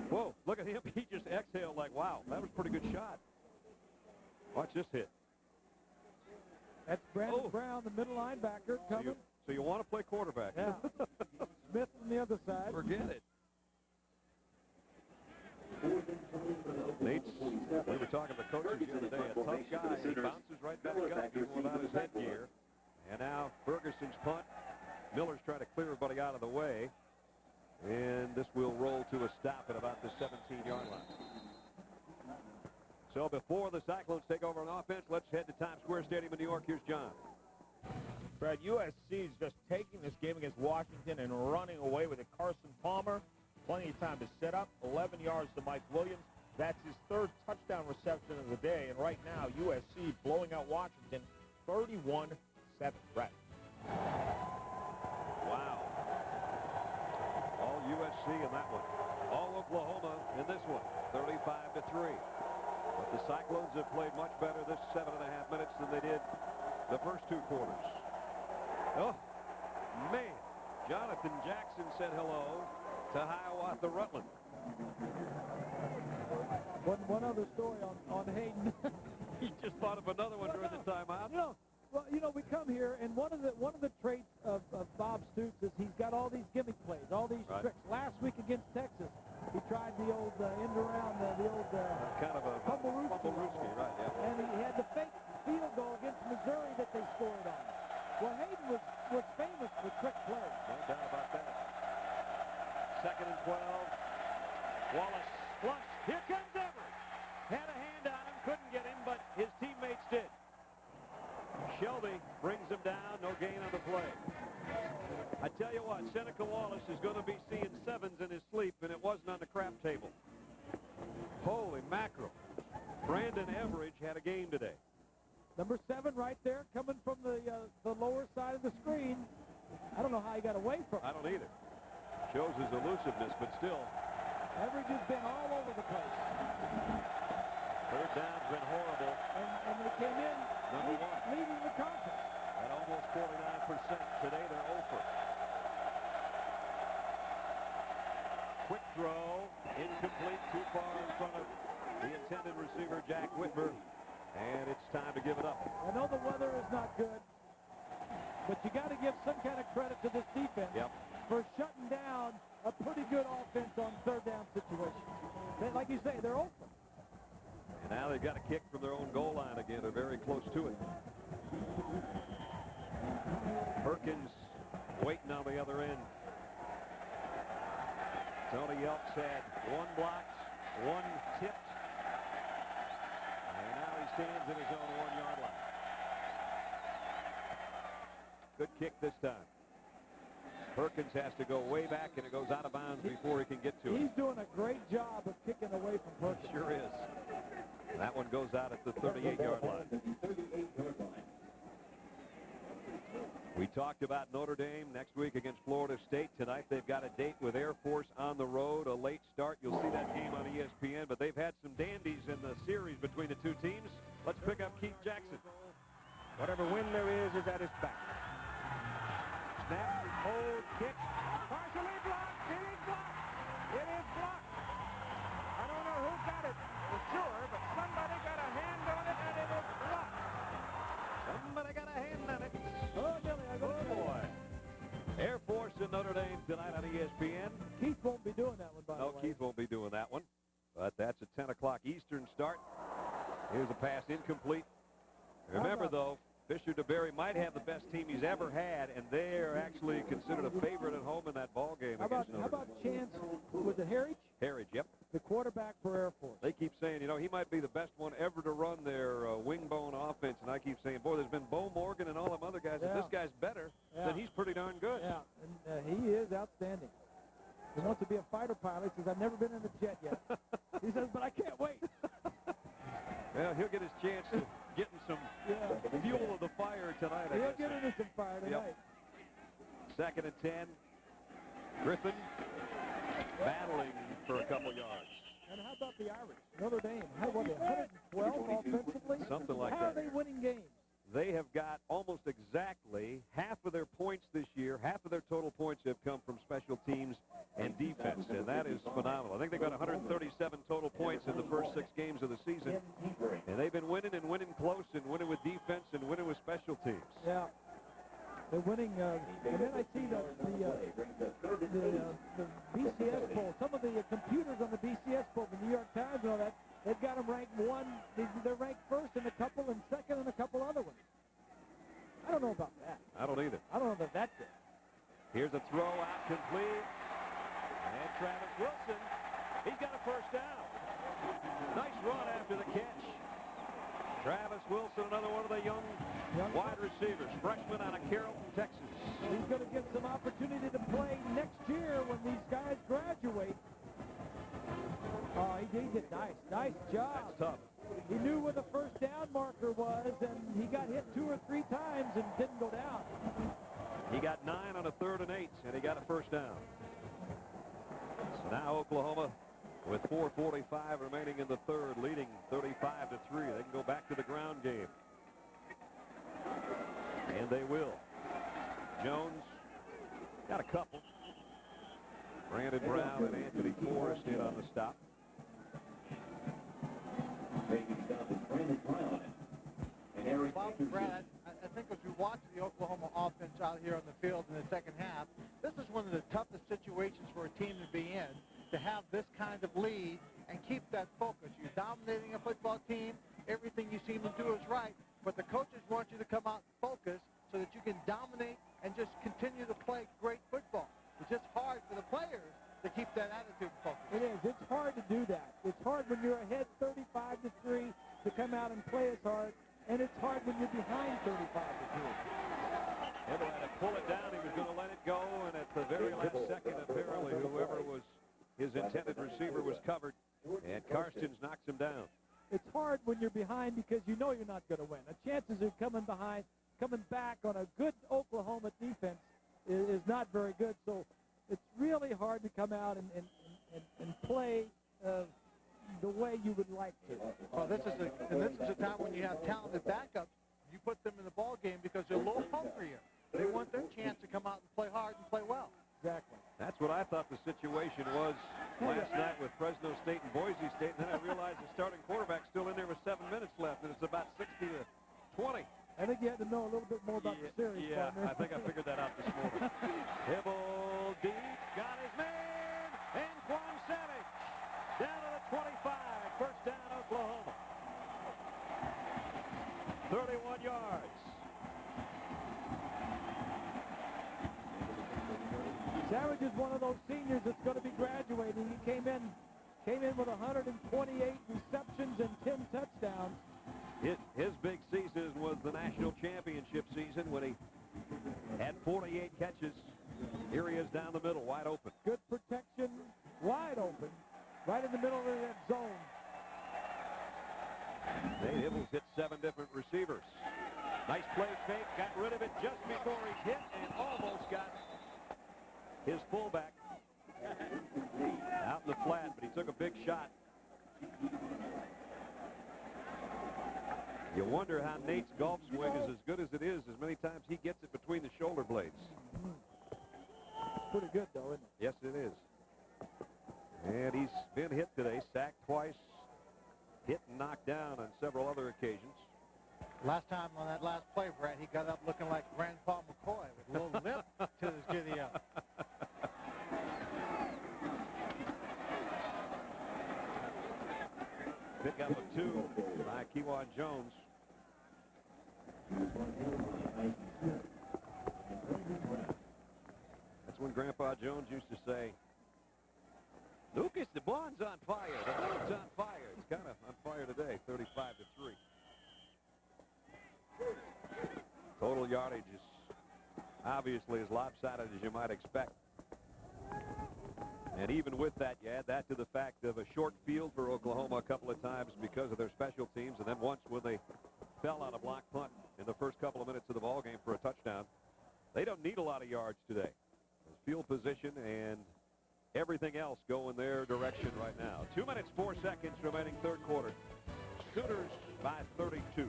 Speaker 4: Whoa, look at him. He just exhaled like, wow, that was a pretty good shot. Watch this hit.
Speaker 6: That's Brandon Brown, the middle linebacker, coming.
Speaker 4: So you want to play quarterback.
Speaker 6: Yeah. Smith on the other side.
Speaker 4: Forget it. Nate's, we were talking to coaches the other day, a tough guy. He bounces right back up even without his headgear. And now Ferguson's punt. Miller's trying to clear everybody out of the way. And this will roll to a stop at about the 17-yard line. So before the Cyclones take over on offense, let's head to Times Square Stadium in New York. Here's John.
Speaker 2: Brad, USC is just taking this game against Washington and running away with it. Carson Palmer, plenty of time to set up. 11 yards to Mike Williams. That's his 3rd touchdown reception of the day. And right now, USC blowing out Washington 31-7. Brad.
Speaker 4: Wow. All USC in that one. All Oklahoma in this one. 35-3. But the Cyclones have played much better this 7.5 minutes than they did the first 2 quarters. Oh, man. Jonathan Jackson said hello to Hiawatha Rutland.
Speaker 6: One other story on Hayden.
Speaker 4: He just thought of another one during the timeout.
Speaker 6: Well, we come here, and one of the traits of Bob Stoops is he's got all these gimmick plays, all these tricks. Last week against Texas, he tried the old end around, the old
Speaker 4: kind of a Fumblerooski, right? Yeah.
Speaker 6: And he had the fake field goal against Missouri that they scored on. Well, Hayden was famous for trick plays.
Speaker 4: No doubt about that. 2nd and 12. Wallace flush. Here comes Everett. Had a hand on him, couldn't get him, but his teammates did. Shelby brings him down, no gain on the play. I tell you what, Seneca Wallace is going to be seeing 7s in his sleep, and it wasn't on the crap table. Holy mackerel. Brandon Everidge had a game today.
Speaker 6: Number 7 right there, coming from the lower side of the screen. I don't know how he got away from it.
Speaker 4: I don't either. Shows his elusiveness, but still.
Speaker 6: Average has been all over the place.
Speaker 4: Third down's been horrible.
Speaker 6: And they came in leading the conference.
Speaker 4: At almost 49%. Today they're over. Quick throw. Incomplete. Too far in front of the intended receiver, Jack Whitmer. And it's time to give it up.
Speaker 6: I know the weather is not good, but you got to give some kind of credit to this defense for shutting down a pretty good offense on third down situations. Like you say, they're open.
Speaker 4: And now they've got a kick from their own goal line again. They're very close to it. Perkins waiting on the other end. Tony Yelps had one blocked, one tipped. And now he stands in his own 1-yard line. Good kick this time. Perkins has to go way back, and it goes out of bounds before he can get to it.
Speaker 6: He's doing a great job of kicking away from Perkins.
Speaker 4: Sure is. That one goes out at the 38-yard line. We talked about Notre Dame next week against Florida State. Tonight they've got a date with Air Force on the road, a late start. You'll see that game on ESPN, but they've had some dandies in the series between the two teams. Let's pick up Keith Jackson.
Speaker 2: Whatever win there is at his back.
Speaker 6: Snap, hold, kick, partially blocked. It is blocked. It is blocked. I don't know who got it for sure, but somebody got a hand on it, and it is blocked.
Speaker 4: Somebody got a hand on it.
Speaker 6: Oh, Billy, I go
Speaker 4: boy. Air Force and Notre Dame tonight on ESPN.
Speaker 6: Keith won't be doing that one, by the way.
Speaker 4: No, Keith won't be doing that one. But that's a 10 o'clock Eastern start. Here's a pass incomplete. Remember, though, Fisher DeBerry might have the best team he's ever had, and they're actually considered a favorite at home in that ball game against Notre Dame.
Speaker 6: How about Chance, was it Harridge?
Speaker 4: Harridge, yep.
Speaker 6: The quarterback for Air Force.
Speaker 4: They keep saying, you know, he might be the best one ever to run their wing-bone offense, and I keep saying, boy, there's been Bo Morgan and all them other guys. If this guy's better, then he's pretty darn good.
Speaker 6: Yeah, and he is outstanding. He wants to be a fighter pilot. He says, I've never been in a jet yet. He says, but I can't wait.
Speaker 4: Well, he'll get his chance to get in some fuel of the fire tonight.
Speaker 6: He'll get into some fire tonight.
Speaker 4: Yep. 2nd and 10. Griffin battling for a couple yards.
Speaker 6: And how about the Irish? Notre Dame, what, 112 offensively?
Speaker 4: Something like
Speaker 6: How
Speaker 4: that.
Speaker 6: are they winning games?
Speaker 4: They have got almost exactly half of their points this year. Half of their total points have come from special teams and defense, and that is phenomenal. I think they got 137 total points in the first 6 games of the season, and they've been winning and winning close and winning with defense and winning with special teams.
Speaker 6: Yeah. They're winning, and then I see the BCS poll. Some of the computers on the BCS poll, the New York Times and all that, they've got them ranked one. They're ranked first in a couple and second in a couple other ones. I don't know about that.
Speaker 4: I don't either.
Speaker 6: I don't know about that good.
Speaker 4: Here's a throw out complete. And Travis Wilson, he's got a first down. Nice run after the catch. Travis Wilson, another one of the young wide receivers, freshman out of Carrollton, Texas.
Speaker 6: He's going to get some opportunity to play next year when these guys graduate. Oh, he did nice. Nice job.
Speaker 4: That's tough.
Speaker 6: He knew where the first down marker was, and he got hit 2 or 3 times and didn't go down.
Speaker 4: He got 9 on a 3rd and 8, and he got a first down. So now Oklahoma, with 4:45 remaining in the 3rd, leading 35-3. They can go back to the ground game. And they will. Jones got a couple. Brandon Brown and Anthony Forrest in on the stop.
Speaker 7: Bob, Brad, I think as we watch the Oklahoma offense out here on the field in the second half, this is one of the toughest situations for a team to be in, to have this kind of lead and keep that focus. You're dominating a football team. Everything you seem to do is right, but the coaches want you to come out and focus so that you can dominate and just continue to play great football. It's just hard for the players to keep that attitude focused.
Speaker 6: It is. It's hard to do that. It's hard when you're ahead 35-3 to come out and play as hard, and it's hard when you're behind 35-3.
Speaker 4: Ever had to pull it down. He was going to let it go, and at the very last second, apparently, whoever was his intended receiver was covered, and Karstens knocks him down.
Speaker 6: It's hard when you're behind because you know you're not going to win. The chances of coming back on a good Oklahoma defense is not very good. So it's really really hard to come out and play the way you would like to.
Speaker 7: Well, this is a time when you have talented backups. You put them in the ball game because they're a little hungrier. They want their chance to come out and play hard and play well.
Speaker 6: Exactly.
Speaker 4: That's what I thought the situation was last night with Fresno State and Boise State. And then I realized the starting quarterback's still in there with 7 minutes left, and it's about 60-20.
Speaker 6: I think you had to know a little bit more about the series.
Speaker 4: Yeah,
Speaker 6: partner.
Speaker 4: I think I figured that out this morning. Hibble deep, got his man, and Quan Savage down to the 25. First down, Oklahoma. 31 yards.
Speaker 6: Savage is one of those seniors that's going to be graduating. He came in with 128 receptions and 10 touchdowns.
Speaker 4: His big season was the national championship season when he had 48 catches. Here he is down the middle, wide open.
Speaker 6: Good protection, wide open, right in the middle of that zone.
Speaker 4: Nate Hibbles hit 7 different receivers. Nice play fake, got rid of it just before he hit and almost got his fullback out in the flat, but he took a big shot. You wonder how Nate's golf swing is as good as it is, as many times he gets it between the shoulder blades.
Speaker 6: Pretty good, though, isn't it?
Speaker 4: Yes, it is. And he's been hit today, sacked twice, hit and knocked down on several other occasions.
Speaker 7: Last time on that last play, Brad, he got up looking like Grandpa McCoy with a little limp to his giddy up.
Speaker 4: Pick up a 2 by Kewan Jones. That's when Grandpa Jones used to say, Lucas, the ball's on fire. The ball's on fire. It's kind of on fire today, 35-3. Total yardage is obviously as lopsided as you might expect. And even with that, you add that to the fact of a short field for Oklahoma a couple of times because of their special teams, and then once when they fell on a block punt in the first couple of minutes of the ball game for a touchdown. They don't need a lot of yards today. Field position and everything else go in their direction right now. 2 minutes, 4 seconds remaining third quarter. Sooners by 32.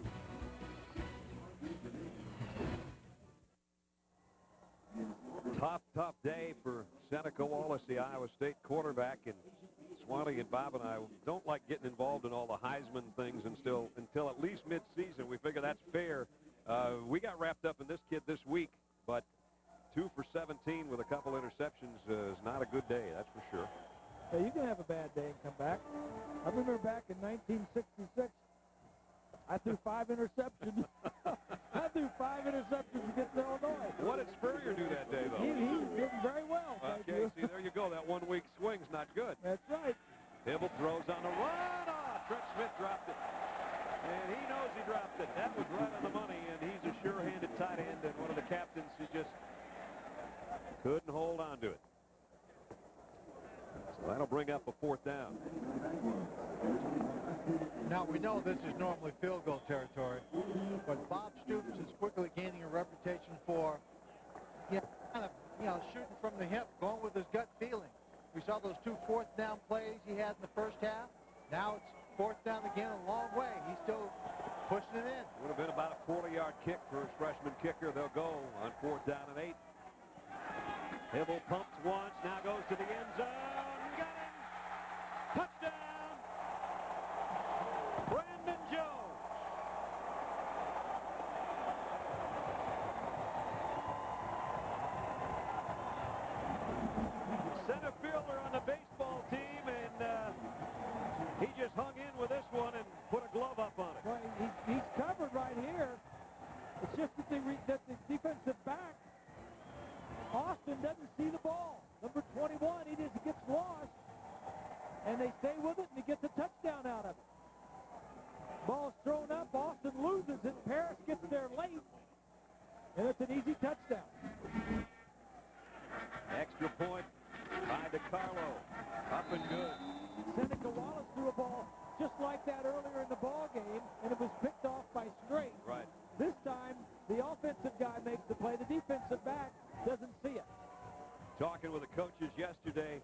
Speaker 4: Tough day for Seneca Wallace, the Iowa State quarterback, and Swanee and Bob and I don't like getting involved in all the Heisman things until at least mid-season. We figure that's fair. We got wrapped up in this kid this week, but 2 for 17 with a couple interceptions is not a good day, that's for sure.
Speaker 6: Yeah, you can have a bad day and come back. I remember back in 1966, I threw 5 interceptions. I threw 5 interceptions against Illinois.
Speaker 4: What did Spurrier do that day, though?
Speaker 6: He did very well.
Speaker 4: Okay, see, there you go. That 1 week swing's not good.
Speaker 6: That's right.
Speaker 4: Hibble throws on the run. Trent Smith dropped it. And he knows he dropped it. That was right on the money, and he's a sure-handed tight end and one of the captains who just couldn't hold on to it. So that'll bring up a 4th down.
Speaker 7: Now, we know this is normally field goal territory, but Bob Stoops is quickly gaining a reputation for shooting from the hip, going with his gut feeling. We saw those 2 4th down plays he had in the first half. Now it's 4th down again, a long way. He's still pushing it in.
Speaker 4: Would have been about a 40-yard kick for his freshman kicker. They'll go on 4th down and 8. Hibble pumps once, now goes to the end zone. Got him! Touchdown! Brandon Jones. Center fielder on the baseball team, and he just hung in with this one and put a glove up on it.
Speaker 6: Well, he's covered right here. It's just that the defensive back, Austin, doesn't see the ball. Number 21, he just gets lost, and they stay with it, and he gets a touchdown out of it. Ball's thrown up, Austin loses it, Paris gets there late, and it's an easy touchdown.
Speaker 4: Extra point by DiCarlo. Up and good.
Speaker 6: Seneca Wallace threw a ball just like that earlier in the ball game, and it was picked off by Strait.
Speaker 4: Right.
Speaker 6: This time, the offensive guy makes the play. The defensive back doesn't see it.
Speaker 4: Talking with a coach coaches yesterday,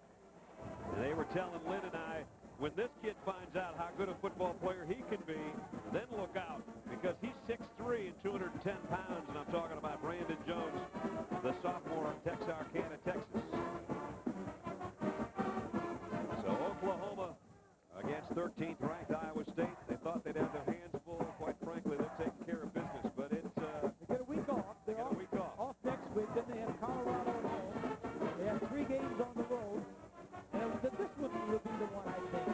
Speaker 4: and they were telling Lynn and I, when this kid finds out how good a football player he can be, then look out, because he's 6'3" and 210 pounds, and I'm talking about Brandon Jones, the sophomore from Texarkana, Texas. So Oklahoma against 13th ranked Iowa State. They thought they'd have their hands full. Quite frankly, they're taking care of business, but it's
Speaker 6: They get a week off. They're off next week. Then they have Colorado at home. They have 3 games on the road. And this one will be the one, I think,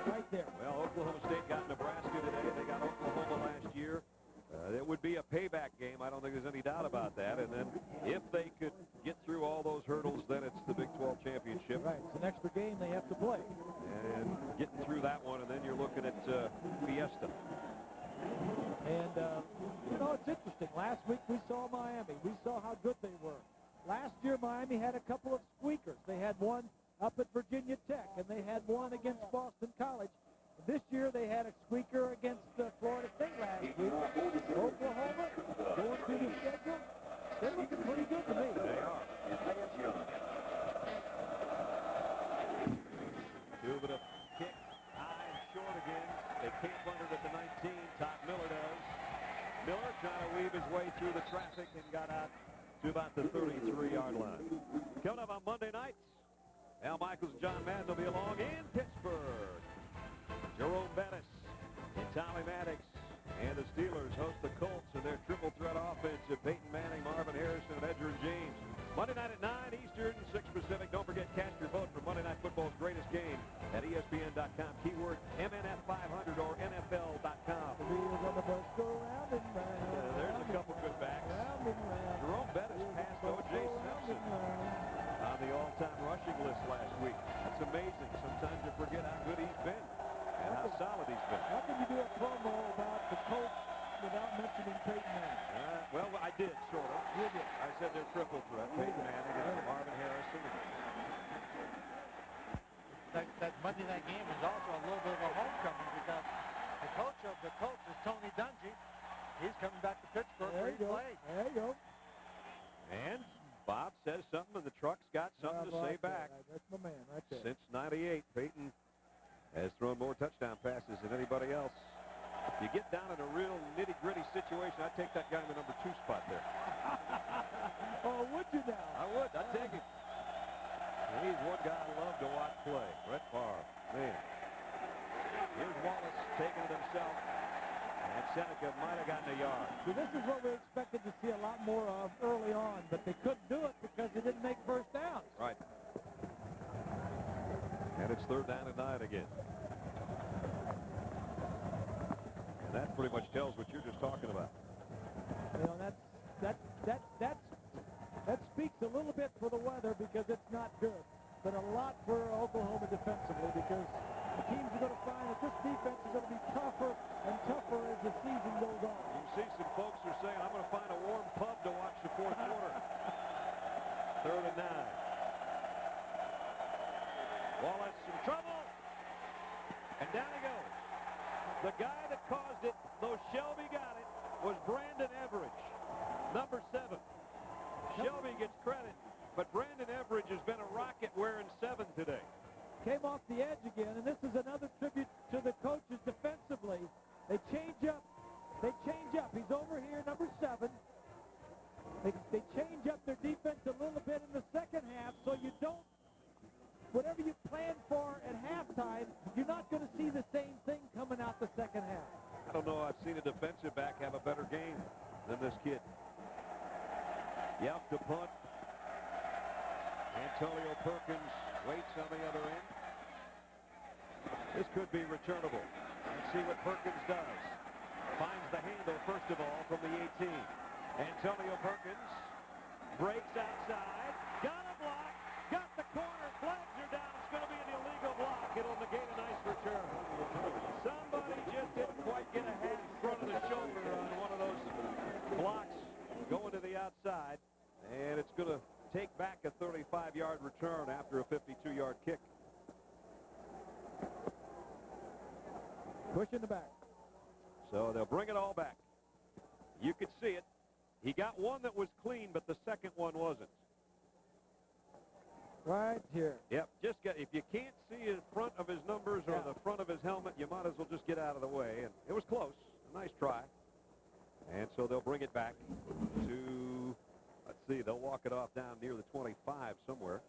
Speaker 6: right there.
Speaker 4: Well, Oklahoma State got Nebraska today. They got Oklahoma last year. It would be a payback game. I don't think there's any doubt about that. And then if they could get through all those hurdles, then it's the Big 12 championship.
Speaker 6: Right. It's an extra game they have to play.
Speaker 4: And getting through that one, and then you're looking at Fiesta.
Speaker 6: And, you know, it's interesting. Last week we saw Miami. We saw how good they were. Last year Miami had a couple of squeakers. They had one up at Virginia Tech, and they had one against Boston College. This year they had a squeaker against Florida State last week. Oklahoma, going through the schedule, they're looking pretty good to me.
Speaker 4: They are. Two of the kick, high and short again. They can't punt it at the 19. Todd Miller does. Miller trying to weave his way through the traffic and got out to about the 33-yard line. Coming up on Monday nights, Al Michaels and John Madden will be along in Pittsburgh. Jerome Bettis and Tommy Maddox and the Steelers host the Colts in their triple threat offense of Peyton Manning, Marvin Harrison, and Edgerrin James. Monday night at 9 Eastern, 6 Pacific. Don't forget, cast your vote for Monday Night Football's greatest game at ESPN.com. Keyword MNF500 or NFL.com.
Speaker 6: The wheels on the bus go round and round.
Speaker 4: There's a couple good backs.
Speaker 6: Round and round.
Speaker 4: Jerome Bettis passed O.J. Simpson on the all-time rushing list last week. That's amazing. Sometimes you forget how good he's been and how solid he's been.
Speaker 6: How can you do a promo about the Colts without mentioning Peyton Manning?
Speaker 4: Well, I did, sort of.
Speaker 6: You did.
Speaker 4: I said they're triple threat. Peyton Manning and Marvin Harrison.
Speaker 7: That Monday night game is also a little bit of a homecoming because the coach of the Colts is Tony Dungy. He's coming back to Pittsburgh where he played.
Speaker 6: There you go.
Speaker 4: And Bob says something, and the truck's got something to say back.
Speaker 6: That's my man right there.
Speaker 4: Since '98, Peyton has thrown more touchdown passes than anybody else. If you get down in a real nitty-gritty situation, I'd take that guy in the number 2 spot there.
Speaker 6: Oh, would you now?
Speaker 4: I would. I'd take him. He's one guy I love to watch play. Brett Favre. Man. Here's Wallace taking it himself. And Seneca might have gotten a yard.
Speaker 6: See, this is what we expected to see a lot more of early on, but they couldn't do it because they didn't make first downs.
Speaker 4: Right. And it's 3rd down and 9 again. And that pretty much tells what you're just talking about.
Speaker 6: You know, that speaks a little bit for the weather because it's not good, but a lot for Oklahoma defensively because the teams are going to find that this defense is going to be tougher and tougher as the season goes on.
Speaker 4: You can see some folks are saying, I'm going to find a warm pub to watch the 4th quarter. 3rd and 9. Wallace in trouble. And down he goes. The guy that caused it, though Shelby got it, was Brandon Everidge, number 7. Shelby gets credit, but Brandon Everidge has been a rocket wearing 7 today.
Speaker 6: Came off the edge again, and this is another tribute to the coaches defensively. They change up. He's over here, number 7. They change up their defense a little bit in the second half, so you don't, whatever you plan for at halftime, you're not going to see the same thing coming out the second half.
Speaker 4: I don't know. I've seen a defensive back have a better game than this kid. Yelp to punt. Antonio Perkins waits on the other end. This could be returnable. Let's see what Perkins does. Finds the handle, first of all, from the 18. Antonio Perkins breaks outside. Got a block. Got the corner. Flags are down. It's going to be an illegal block. It'll negate a nice return. Somebody just didn't quite get a hand in front of the shoulder on one of those blocks going to the outside. And it's going to take back a 35-yard return after a 52-yard kick.
Speaker 6: Push in the back.
Speaker 4: So they'll bring it all back. You could see it. He got one that was clean, but the second one wasn't.
Speaker 6: Right here.
Speaker 4: Yep, if you can't see the front of his numbers or the front of his helmet, you might as well just get out of the way. And it was close. A nice try. And so they'll bring it back to, let's see, they'll walk it off down near the 25 somewhere.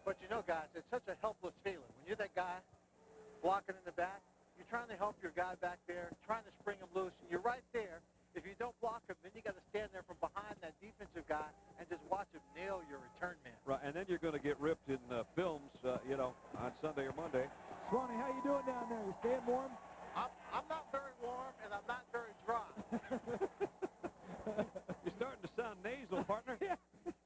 Speaker 7: But you know, guys, it's such a helpless feeling. When you're that guy blocking in the back, you're trying to help your guy back there, trying to spring him loose, and you're right there. If you don't block him, then you got to stand there from behind that defensive guy and just watch him nail your return man.
Speaker 4: Right, and then you're going to get ripped in films, on Sunday or Monday.
Speaker 6: Swanee, how you doing down there? You staying warm?
Speaker 7: I'm not very warm, and I'm not very dry.
Speaker 4: You're starting to sound nasal, partner.
Speaker 6: Yeah,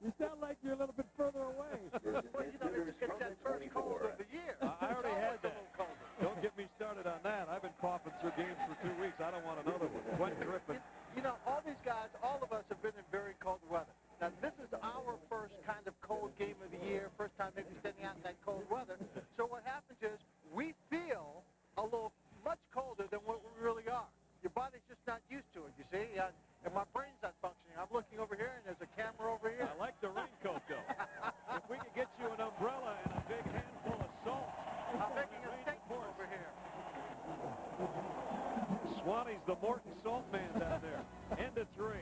Speaker 6: you sound like you're a little bit further away.
Speaker 7: Well, it's that first cold of the year.
Speaker 4: I already had that. Don't get me started on that. I've been coughing through games for 2 weeks. I don't want another one. Quite dripping.
Speaker 7: You know, all these guys, all of us have been in very cold weather. Now, this is our first kind of cold game of the year, first time maybe standing out in that cold weather. So what happens is we feel a little much colder than what we really are. Your body's just not used to it, you see. And my brain's not functioning. I'm looking over here, and there's a camera over here.
Speaker 4: I like the raincoat, though. If we could get you an umbrella and a big handful of salt.
Speaker 7: I'm making a statement over here.
Speaker 4: Swanee's the Morton Salt Man down there. End of 3.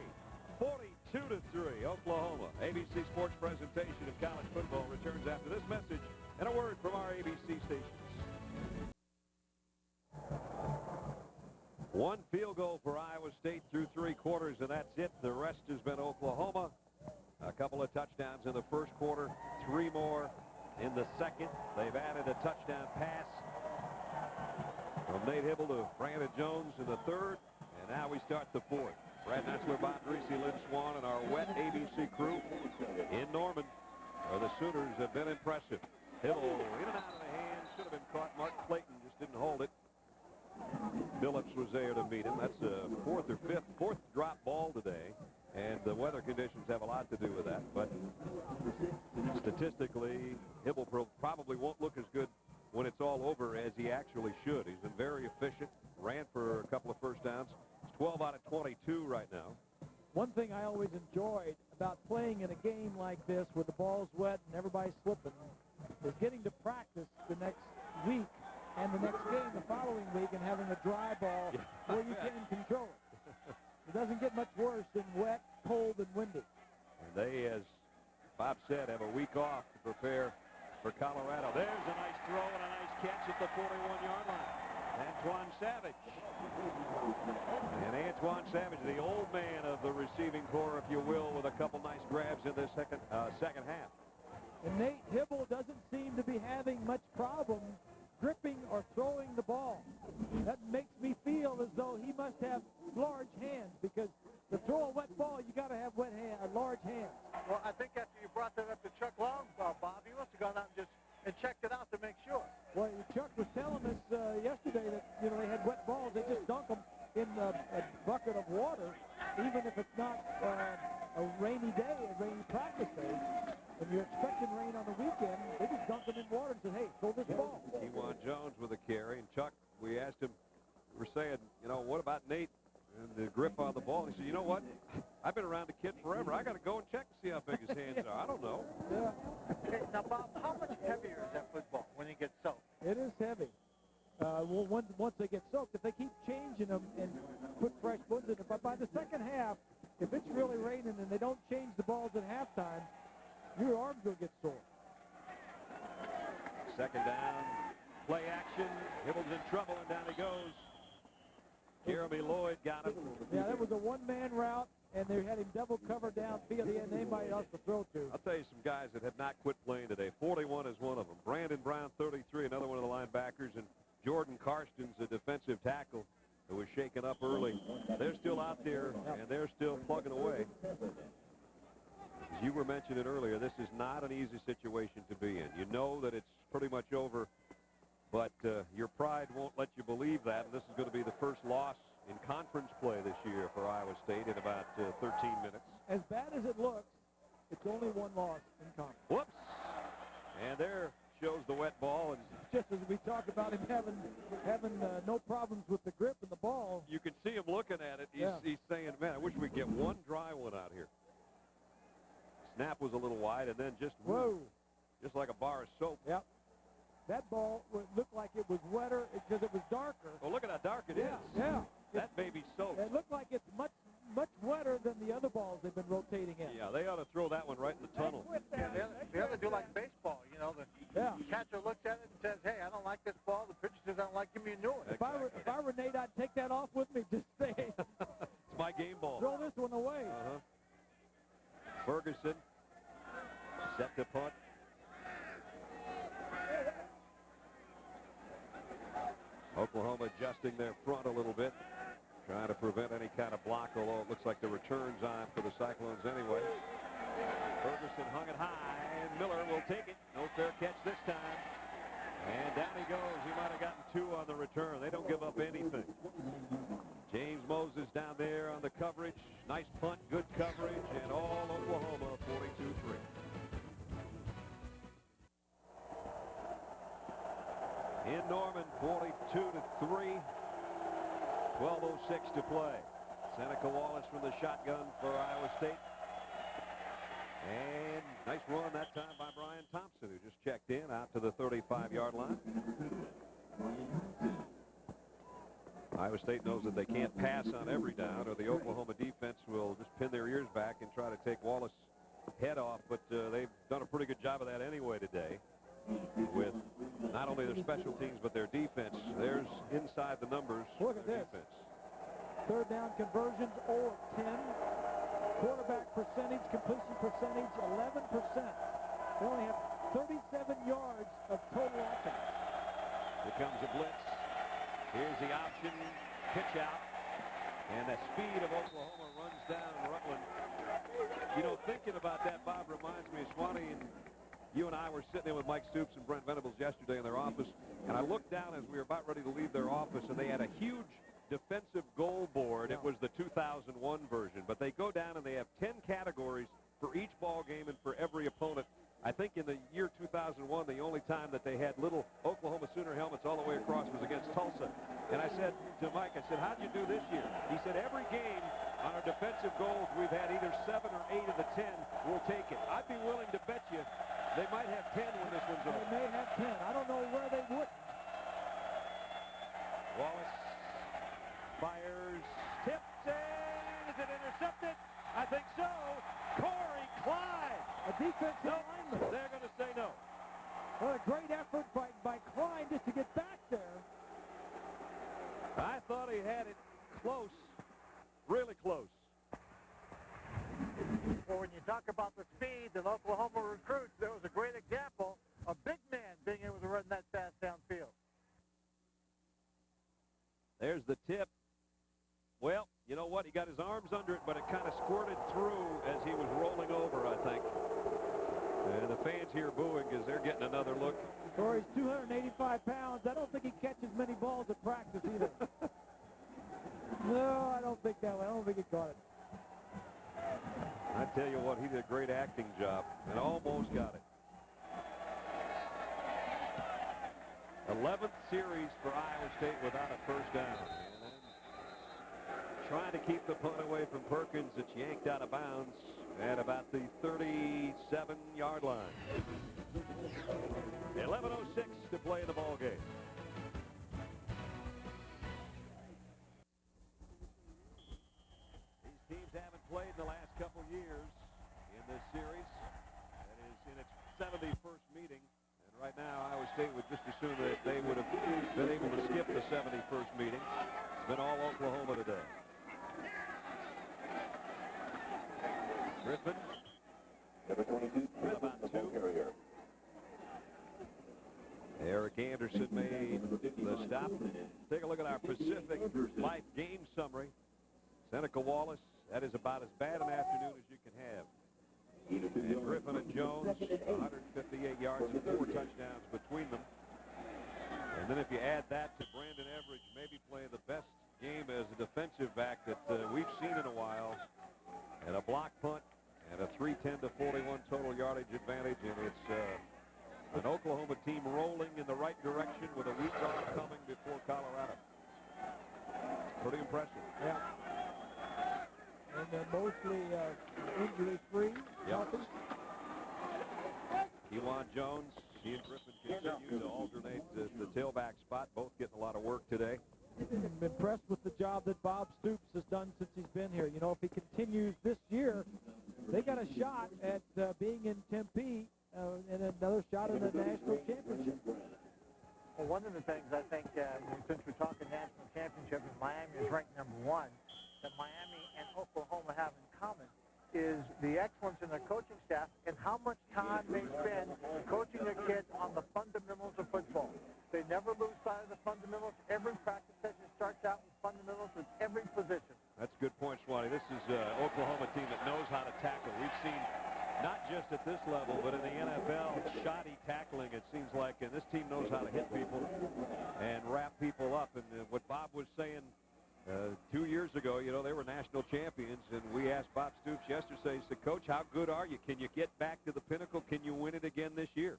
Speaker 4: 42-3, Oklahoma. ABC Sports presentation of college football returns after this message and a word from our ABC stations. One field goal for Iowa State through 3 quarters, and that's it. The rest has been Oklahoma. A couple of touchdowns in the first quarter, 3 more in the second. They've added a touchdown pass from Nate Hibble to Brandon Jones in the third, and now we start the fourth. Brad Nessler, Bob Greasy, Lynn Swan, and our wet ABC crew in Norman. The Sooners have been impressive. Hibble in and out of the hands, should have been caught. Mark Clayton just didn't hold it. Phillips was there to meet him. That's a fourth drop ball today, and the weather conditions have a lot to do with that. But statistically, Hibble probably won't look as good when it's all over as he actually should. He's been very efficient, ran for a couple of first downs. He's 12 out of 22 right now.
Speaker 6: One thing I always enjoyed about playing in a game like this where the ball's wet and everybody's slipping is getting to practice the next week and the next game the following week and having a dry ball where you can control it. It doesn't get much worse than wet, cold, and windy.
Speaker 4: And they, as Bob said, have a week off to prepare for Colorado. There's a nice throw and a nice catch at the 41-yard line. Antoine Savage. And Antoine Savage, the old man of the receiving corps, if you will, with a couple nice grabs in the second half.
Speaker 6: And Nate Hibble doesn't seem to be having much problem gripping or throwing the ball. That makes me feel as though he must have large hands, because to throw a wet ball, you got to have large hands.
Speaker 7: Well, I think after you brought that up to Chuck Long, Bob, he must have gone out and checked it out to make sure.
Speaker 6: Well, Chuck was telling us yesterday that, they had wet balls. They just dunk them in a bucket of water, even if it's not a rainy day, a rainy practice day. When you're expecting rain on the weekend, they just dunk them in water and said, hey, throw this ball.
Speaker 4: Kewan Jones with a carry. And Chuck, we asked him, we were saying, what about Nate and the grip on the ball? And he said, you know what? I've been around the kid forever. I got to go and check to see how big his hands are. I don't know.
Speaker 6: Yeah.
Speaker 7: Okay, now, Bob, how much heavier is that football when it gets soaked?
Speaker 6: It is heavy. Once they get soaked, if they keep changing them and put fresh ones in it, but by the second half, if it's really raining and they don't change the balls at halftime, your arms will get sore.
Speaker 4: Second down, play action. Hibble's in trouble, and down he goes. Jeremy Lloyd got him.
Speaker 6: Yeah, that was a one-man route, and they had him double covered downfield. He had anybody else to throw to.
Speaker 4: I'll tell you some guys that have not quit playing today. 41 is one of them. Brandon Brown, 33, another one of the linebackers, and Jordan Karsten's a defensive tackle who was shaken up early. They're still out there, and they're still plugging away. As you were mentioning earlier, this is not an easy situation to be in. You know that it's pretty much over, but your pride won't let you believe that. And this is going to be the first loss in conference play this year for Iowa State in about 13 minutes.
Speaker 6: As bad as it looks, it's only one loss in conference.
Speaker 4: Whoops. And there shows the wet ball. And
Speaker 6: just as we talk about him having no problems with the grip and the ball.
Speaker 4: You can see him looking at it. He's saying, man, I wish we'd get one dry one out here. Snap was a little wide, and then just
Speaker 6: whoa.
Speaker 4: just like a bar of soap.
Speaker 6: Yep. That ball looked like it was wetter because it was darker.
Speaker 4: Well, look at how dark it is.
Speaker 6: Yeah.
Speaker 4: That baby's soap.
Speaker 6: It looked like it's much wetter than the other balls they've been rotating in.
Speaker 4: Yeah, they ought to throw that one right in the tunnel.
Speaker 7: Yeah, the other do like baseball, you know. The catcher looks at it and says, hey, I don't like this ball. The pitcher says, I don't like, give me a new one.
Speaker 6: If I were Nate, I'd take that off with me. Just say,
Speaker 4: It's my game ball.
Speaker 6: throw this one away.
Speaker 4: Ferguson set to punt. Oklahoma adjusting their front a little bit, trying to prevent any kind of block, although it looks like the return's on for the Cyclones anyway. Ferguson hung it high, and Miller will take it. No fair catch this time. And down he goes. He might have gotten 2 on the return. They don't give up anything. James Moses down there on the coverage. Nice punt, good coverage, and all Oklahoma 42-3. In Norman, 42-3. 12:06 to play. Seneca Wallace from the shotgun for Iowa State. And nice run that time by Brian Thompson, who just checked in out to the 35-yard line. Iowa State knows that they can't pass on every down, or the Oklahoma defense will just pin their ears back and try to take Wallace' head off. But they've done a pretty good job of that anyway today, with not only their special teams but their defense. There's inside the numbers.
Speaker 6: Look at this.
Speaker 4: Defense.
Speaker 6: Third down conversions, 0 of 10. Quarterback percentage, completion percentage, 11%. They only have 37 yards of total offense.
Speaker 4: Here comes a blitz. Here's the option. Pitch out. And the speed of Oklahoma runs down Rutland. You know, thinking about that, Bob, reminds me of Swanee, and you and I were sitting in with Mike Stoops and Brent Venables yesterday in their office, and I looked down as we were about ready to leave their office, and they had a huge defensive goal board. It was the 2001 version, but they go down and they have 10 categories for each ball game and for every opponent. I think in the year 2001, the only time that they had little Oklahoma Sooner helmets all the way across was against Tulsa. And I said to Mike, I said, how'd you do this year? He said, every game on our defensive goals, we've had either 7 or 8 of the 10. We'll take it. I'd be willing to bet you they might have 10 when this one's over.
Speaker 6: They may have 10. I don't know where they would.
Speaker 4: Wallace fires, tips, and is it intercepted? I think so. Corey Clyde.
Speaker 6: A defensive lineman.
Speaker 4: They're going to say no.
Speaker 6: What a great effort by Klein just to get back there.
Speaker 4: I thought he had it close, really close.
Speaker 7: Well, when you talk about the speed that Oklahoma recruits, there was a great example of big man being able to run that fast downfield.
Speaker 4: There's the tip. Well, you know what? He got his arms under it, but it kind of squirted through as he was rolling over, I think. And the fans here booing as they're getting another look.
Speaker 6: Corey's 285 pounds. I don't think he catches many balls at practice either. No, I don't think that way. I don't think he caught it.
Speaker 4: I tell you what, he did a great acting job and almost got it. 11th series for Iowa State without a first down. And trying to keep the punt away from Perkins. It's yanked out of bounds at about the 37-yard line. 11:06 to play the ball game. These teams haven't played in the last couple years in this series. That is in its 71st meeting. And right now, Iowa State would just assume that they would have been able to skip the 71st meeting. It's been all Oklahoma today. Griffin. With about 2. Eric Anderson made the stop. Take a look at our Pacific Life game summary. Seneca Wallace, that is about as bad an afternoon as you can have. And Griffin and Jones, 158 yards and 4 touchdowns between them. And then if you add that to Brandon Everidge, maybe playing the best game as a defensive back that we've seen in a while, and a block punt, and a 310-41 total yardage advantage, and it's an Oklahoma team rolling in the right direction with a week off coming before Colorado. Pretty impressive.
Speaker 6: Yeah. And they're mostly injury-free.
Speaker 4: Yep.
Speaker 6: Healthy.
Speaker 4: Kewan Jones, he and Griffin continue to alternate the tailback spot, both getting a lot of work today.
Speaker 6: I'm impressed with the job that Bob Stoops has done since he's been here. You know, if he continues this year, they got a shot at being in Tempe and another shot at the national championship.
Speaker 7: Well, one of the things I think, since we're talking national championship and Miami is ranked number 1, that Miami and Oklahoma have in common is the excellence in their coaching staff and how much time they spend coaching their kids on the fundamentals of football. They never lose sight of the fundamentals. Every practice session starts out with fundamentals with every position.
Speaker 4: That's a good point, Swanee. This is an Oklahoma team that knows how to tackle. We've seen not just at this level, but in the NFL, shoddy tackling, it seems like. And this team knows how to hit people and wrap people up. And what Bob was saying 2 years ago, you know, they were national champions. And we asked Bob Stoops yesterday, he said, Coach, how good are you? Can you get back to the pinnacle? Can you win it again this year?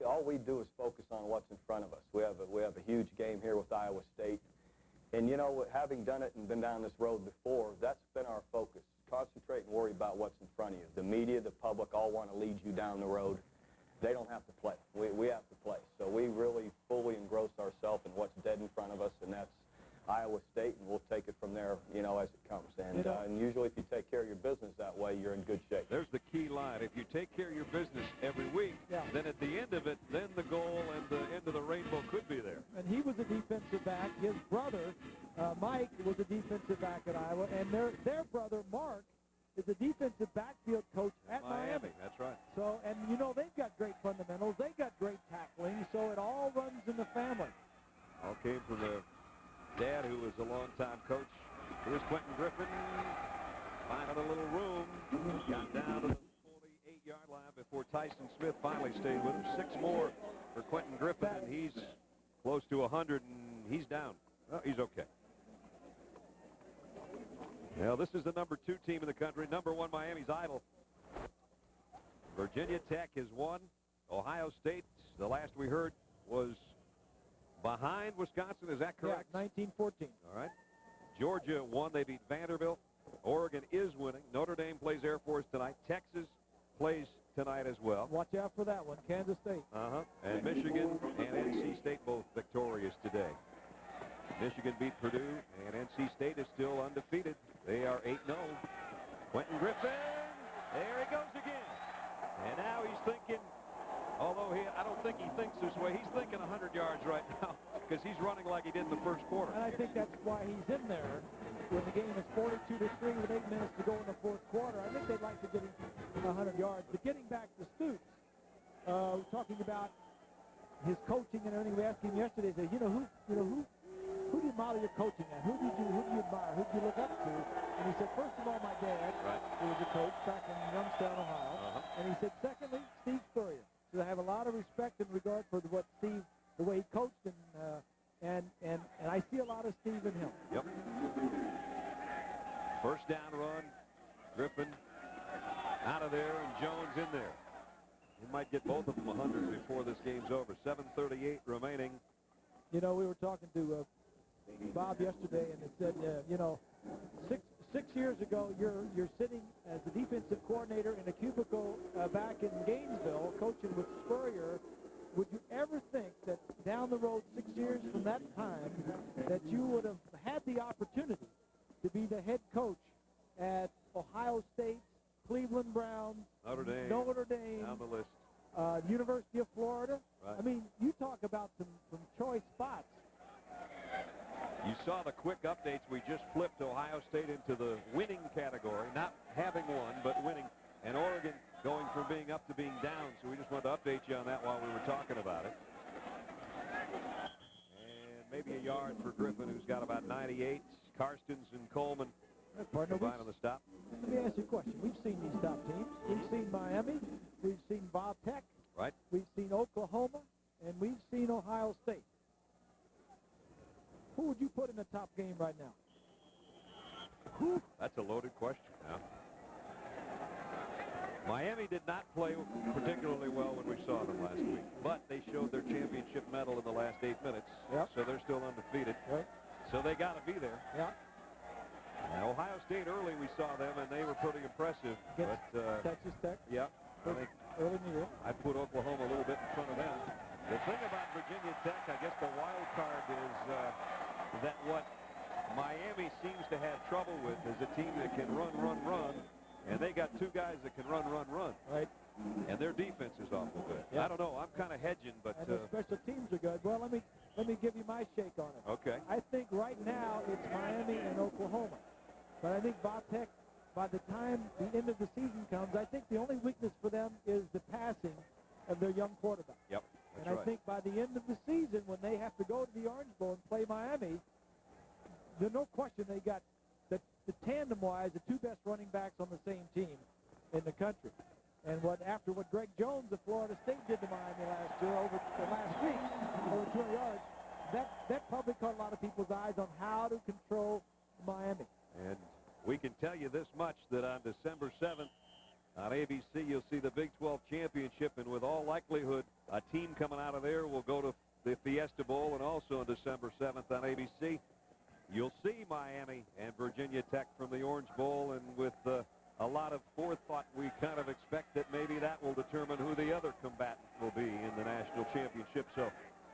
Speaker 8: All we do is focus on what's in front of us. We have a huge game here with Iowa State. And, you know, having done it and been down this road before, that's been our focus. Concentrate and worry about what's in front of you. The media, the public all want to lead you down the road. They don't have to play. We have to play. So we really fully engross ourselves in what's dead in front of us, and that's Iowa State, and we'll take it from there, you know, as it comes. And usually if you take care of your business that way, you're in good shape.
Speaker 4: There's the key line. If you take care of your business every week, then at the end of it, then the goal and the end of the rainbow could be there.
Speaker 6: And he was a defensive back. His brother, Mike, was a defensive back at Iowa. And their brother, Mark, is a defensive backfield coach at Miami.
Speaker 4: That's right.
Speaker 6: So, and, you know, they've got great fundamentals. They've got great tackling. So it all runs in the family.
Speaker 4: All came from the dad, who was a longtime coach. Here's Quentin Griffin, finding a little room, got down to the 48-yard line before Tyson Smith finally stayed with him. 6 more for Quentin Griffin, and he's close to 100, and he's down. Oh, he's okay. Now, this is the number 2 team in the country. Number 1, Miami's idle. Virginia Tech has won. Ohio State, the last we heard, was behind Wisconsin. Is that correct?
Speaker 6: Yeah, 19-14.
Speaker 4: All right. Georgia won. They beat Vanderbilt. Oregon is winning. Notre Dame plays Air Force tonight. Texas plays tonight as well.
Speaker 6: Watch out for that one. Kansas State.
Speaker 4: And Michigan and NC State both victorious today. Michigan beat Purdue, and NC State is still undefeated. They are 8-0. Quentin Griffin, there he goes again. And now he's thinking, although I don't think he thinks this way, he's thinking 100 yards right now because he's running like he did in the first quarter.
Speaker 6: And I think that's why he's in there when the game is 42-3 with 8 minutes to go in the fourth quarter. I think they'd like to get him 100 yards. But getting back to Stoops, talking about his coaching and everything, we asked him yesterday, said, who do you model your coaching at? Who do you admire? Who do you look up to? And he said, first of all, my dad, who was a coach back in Youngstown, Ohio. And he said, secondly, Steve Spurrier. So I have a lot of respect and regard for what Steve, the way he coached, and I see a lot of Steve in him.
Speaker 4: Yep. First down run, Griffin out of there, and Jones in there. He might get both of them 100 before this game's over. 7:38 remaining.
Speaker 6: You know, we were talking to Bob yesterday, and it said, six years ago, you're sitting as the defensive coordinator in a cubicle back in Gainesville, coaching with Spurrier. Would you ever think that down the road, 6 years from that time, that you would have had the opportunity to be the head coach at Ohio State, Cleveland Browns, Notre Dame,
Speaker 4: down the list,
Speaker 6: University of Florida?
Speaker 4: Right.
Speaker 6: I mean, you talk about some choice spots.
Speaker 4: You saw the quick updates. We just flipped Ohio State into the winning category, not having won, but winning. And Oregon going from being up to being down. So we just wanted to update you on that while we were talking about it. And maybe a yard for Griffin, who's got about 98. Karstens and Coleman combined on the stop.
Speaker 6: Let me ask you a question. We've seen these top teams. We've seen Miami. We've seen Bob Tech.
Speaker 4: Right.
Speaker 6: We've seen Oklahoma. And we've seen Ohio State. Who would you put in the top game right now?
Speaker 4: Whew, that's a loaded question now. Miami did not play particularly well when we saw them last week, but they showed their championship medal in the last 8 minutes, so they're still undefeated.
Speaker 6: Right.
Speaker 4: So they got to be there.
Speaker 6: Yeah.
Speaker 4: Now, Ohio State early we saw them, and they were pretty impressive.
Speaker 6: Texas Tech.
Speaker 4: Yeah. I think
Speaker 6: early in the year.
Speaker 4: I put Oklahoma a little bit in front of them. The thing about Virginia Tech, I guess the wild card is that what Miami seems to have trouble with is a team that can run, and they got two guys that can run.
Speaker 6: Right.
Speaker 4: And their defense is awful good.
Speaker 6: Yeah.
Speaker 4: I don't know. I'm kind of hedging, but
Speaker 6: And their special teams are good. Well, let me give you my shake on it.
Speaker 4: okay.
Speaker 6: I think right now it's Miami and Oklahoma. But I think Bob Tech, by the time the end of the season comes, I think the only weakness for them is the passing of their young quarterback.
Speaker 4: Yep.
Speaker 6: And
Speaker 4: That's
Speaker 6: I think by the end of the season, when they have to go to the Orange Bowl and play Miami, there's no question they got the tandem-wise, the two best running backs on the same team in the country. And after what Greg Jones of Florida State did to Miami last year, last week, over 200 yards, that probably caught a lot of people's eyes on how to control Miami.
Speaker 4: And we can tell you this much, that on December 7th on ABC, you'll see the Big 12 championship, and with all likelihood, a team coming out of there will go to the Fiesta Bowl, and also on December 7th on ABC, you'll see Miami and Virginia Tech from the Orange Bowl, and with a lot of forethought, we kind of expect that maybe that will determine who the other combatant will be in the national championship. So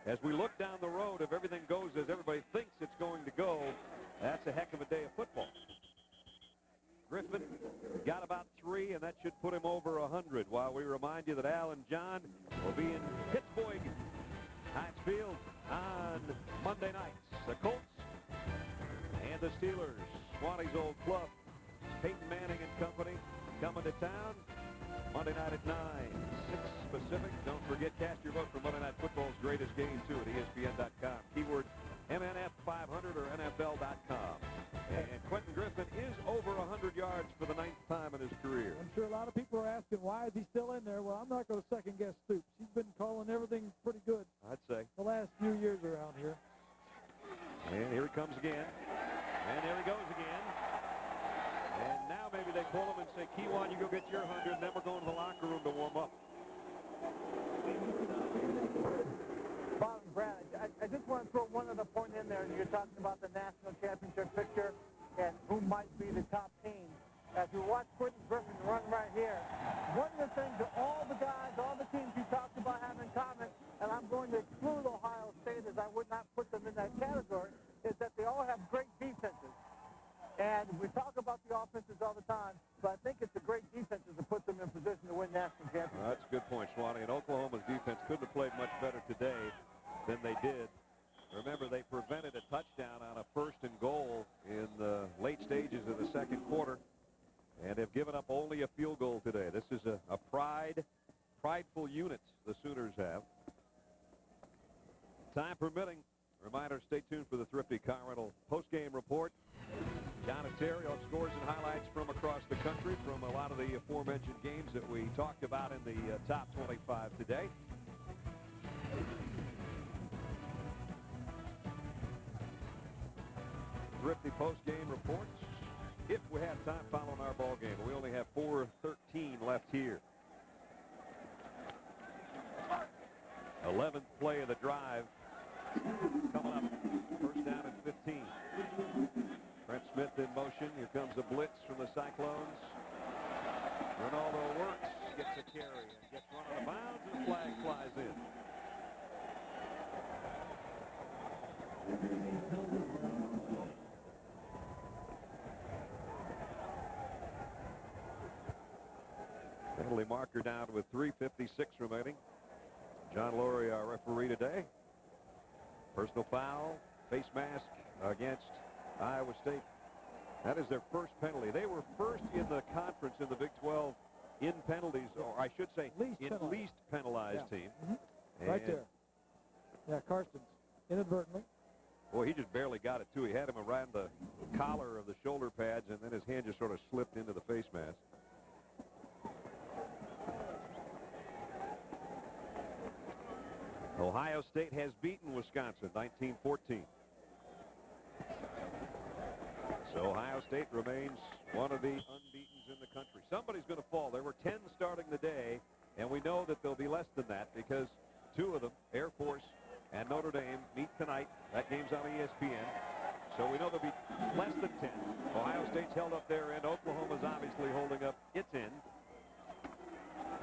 Speaker 4: as we look down the road, if everything goes as everybody thinks it's going to go, that's a heck of a day of football. Griffin got about 3, and that should put him over 100, while we remind you that Al and John will be in Pittsburgh Heinz Field on Monday nights. The Colts and the Steelers, Swanee's old club, Peyton Manning and company, coming to town Monday night at 9, 6 Pacific. Don't forget, cast your vote for Monday Night Football's greatest game, too, at ESPN.com. Keyword MNF500 or NFL.com. And Quentin Griffin is over 100 yards for the 9th time in his career.
Speaker 6: I'm sure a lot of people are asking, why is he still in there? Well, I'm not going to second-guess Stoops. He's been calling everything pretty good,
Speaker 4: I'd say.
Speaker 6: the last few years around here.
Speaker 4: And here he comes again. And there he goes again. And now maybe they pull him and say, Kewan, you go get your 100, and then we're going to the locker room to warm up.
Speaker 7: Bob and Brad, I just want to throw one other point in there. You're talking about the national championship picture and who might be the top team. As we watch Quentin Griffin run right here, one of the things that all the guys, all the teams you talked about have in common, and I'm going to exclude Ohio State as I would not put them in that category, is that they all have great defenses. And we talk about the offenses all the time, but I think it's the great defenses that put them in position to win national championships.
Speaker 4: That's a good point, Swanee. And Oklahoma's defense couldn't have played much better today than they did. Remember, they prevented a touchdown on a 1st and goal in the late stages of the second quarter, and have given up only a field goal today. This is a prideful unit the Sooners have. Time permitting, reminder, stay tuned for the Thrifty Car Rental postgame report. John and Terry on scores and highlights from across the country from a lot of the aforementioned games that we talked about in the top 25 today. Thrifty post-game reports, if we have time following our ball game. We only have 4:13 left here. 11th play of the drive coming up. First down and 15. Brent Smith in motion. Here comes a blitz from the Cyclones. Ronaldo works, gets a carry, and gets run out of bounds, and the flag flies in. Penalty marker down with 3:56 remaining. John Laurie, our referee today. Personal foul, face mask against Iowa State. That is their first penalty. They were first in the conference in the Big 12 in penalties, or I should say least penalized team.
Speaker 6: Mm-hmm. Right there. Yeah, Karstens, inadvertently.
Speaker 4: Boy, he just barely got it, too. He had him around the collar of the shoulder pads, and then his hand just sort of slipped into the face mask. Ohio State has beaten Wisconsin 19-14. So Ohio State remains one of the unbeatens in the country. Somebody's going to fall. There were 10 starting the day, and we know that there'll be less than that because 2 of them, Air Force and Notre Dame, meet tonight. That game's on ESPN. So we know there'll be less than 10. Ohio State's held up their end. Oklahoma's obviously holding up its end.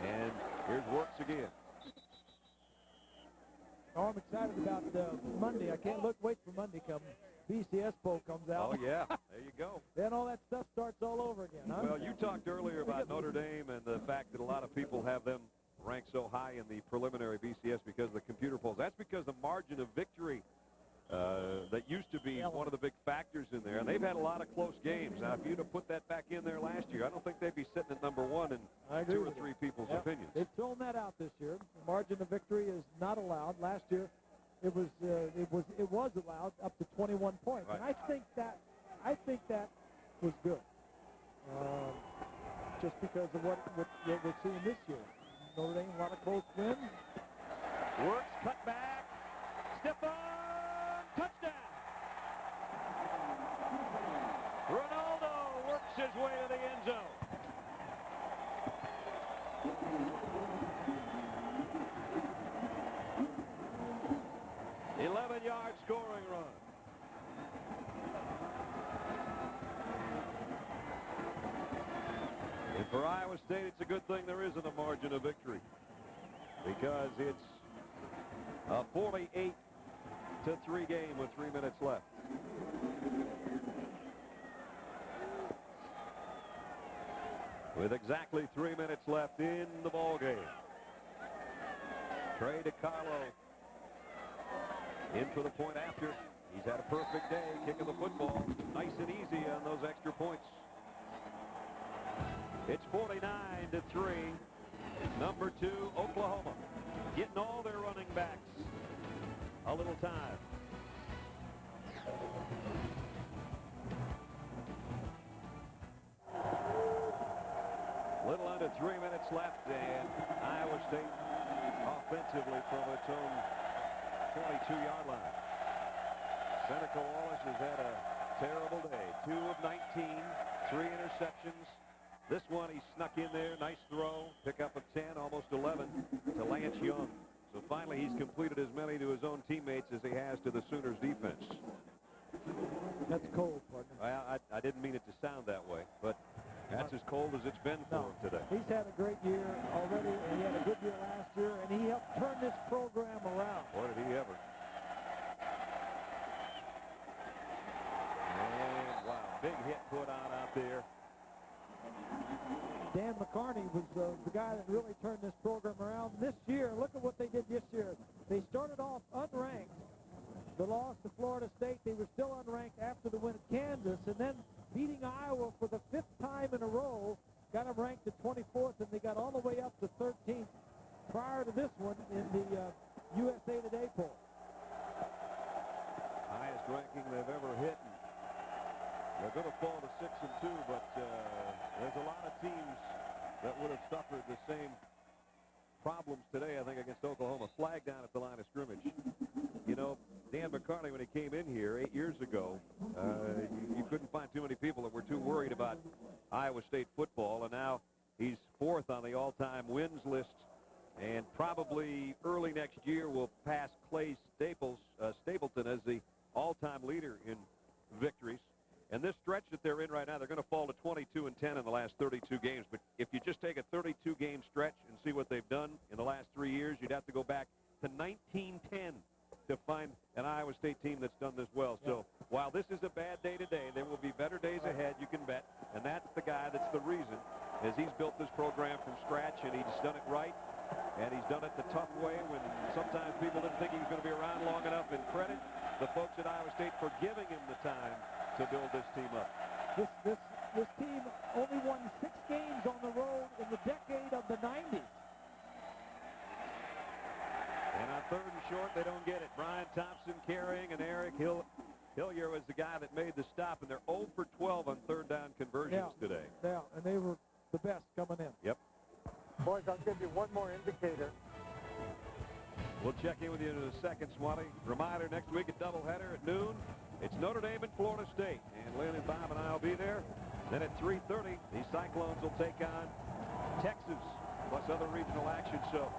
Speaker 4: And Here's Works again.
Speaker 6: Oh, I'm excited about Monday. I can't wait for Monday coming. BCS Bowl comes out.
Speaker 4: Oh, yeah. There you go.
Speaker 6: Then all that stuff starts all over again, huh?
Speaker 4: Well, you talked earlier about Notre Dame and the fact that a lot of people have them ranked so high in the preliminary BCS because of the computer polls. That's because the margin of victory that used to be one of the big factors in there. And they've had a lot of close games. Now, if you'd have put that back in there last year, I don't think they'd be sitting at number one in 2 or 3 people's opinions.
Speaker 6: They've thrown that out this year. The margin of victory is not allowed. Last year, it was allowed up to 21 points.
Speaker 4: Right.
Speaker 6: And I think that was good. Just because of what we're seeing this year. Notre Dame, a lot of close wins.
Speaker 4: Works, cut back, stiff arm, touchdown. Ronaldo works his way to the end zone. An 11-yard scoring run. And for Iowa State, it's a good thing there isn't a margin of victory, because it's a 48-3 game with 3 minutes left. With exactly 3 minutes left in the ball game. Trey DiCarlo in for the point after. He's had a perfect day kicking the football. Nice and easy on those extra points. It's 49-3. Number 2, Oklahoma, getting all their running backs a little time. Little under 3 minutes left, and Iowa State offensively from its own 22-yard line. Seneca Wallace has had a terrible day. 2 of 19, 3 interceptions. This one he snuck in there, nice throw, pickup of 10, almost 11 to Lance Young. So finally he's completed as many to his own teammates as he has to the Sooners defense.
Speaker 6: That's cold, partner.
Speaker 4: Well, I didn't mean it to sound that way, but that's as cold as it's been for him today.
Speaker 6: He's had a great year already, and he had a good year last year, and he helped turn this program around.
Speaker 4: Boy, did he ever. And wow, big hit put on out there.
Speaker 6: Dan McCarney was the guy that really turned this program around. This year, look at what they did this year. They started off unranked. The loss to Florida State, they were still unranked after the win at Kansas, and then beating Iowa for the 5th time in a row, got them ranked at 24th, and they got all the way up to 13th prior to this one in the USA Today poll.
Speaker 4: Highest ranking they've ever hit. They're going to fall to 6-2, but there's a lot of teams that would have suffered the same problems today, I think, against Oklahoma. Flag down at the line of scrimmage. You know, Dan McCarney, when he came in here 8 years ago, you couldn't find too many people that were too worried about Iowa State football, and now he's 4th on the all-time wins list, and probably early next year will pass Clay Stapleton as the all-time leader in victories. And this stretch that they're in right now, they're going to fall to 22-10 in the last 32 games. But if you just take a 32-game stretch and see what they've done in the last 3 years, you'd have to go back to 1910 to find an Iowa State team that's done this well. So while this is a bad day today, there will be better days ahead, you can bet. And that's the guy that's the reason, as he's built this program from scratch, and he's done it right. And he's done it the tough way when sometimes people didn't think he was going to be around long enough. And credit the folks at Iowa State for giving him the time to build this team up.
Speaker 6: This team only won 6 games on the road in the decade of the 90s.
Speaker 4: And on 3rd and short, they don't get it. Brian Thompson carrying, and Eric Hillier was the guy that made the stop, and they're 0 for 12 on 3rd down conversions today.
Speaker 6: Yeah, and they were the best coming in.
Speaker 4: Yep.
Speaker 7: Boys, I'll give you one more indicator.
Speaker 4: We'll check in with you in a second, Swally. Reminder, next week a doubleheader at noon. It's Notre Dame and Florida State, and Lynn and Bob and I will be there. Then at 3:30, the Cyclones will take on Texas, plus other regional action. So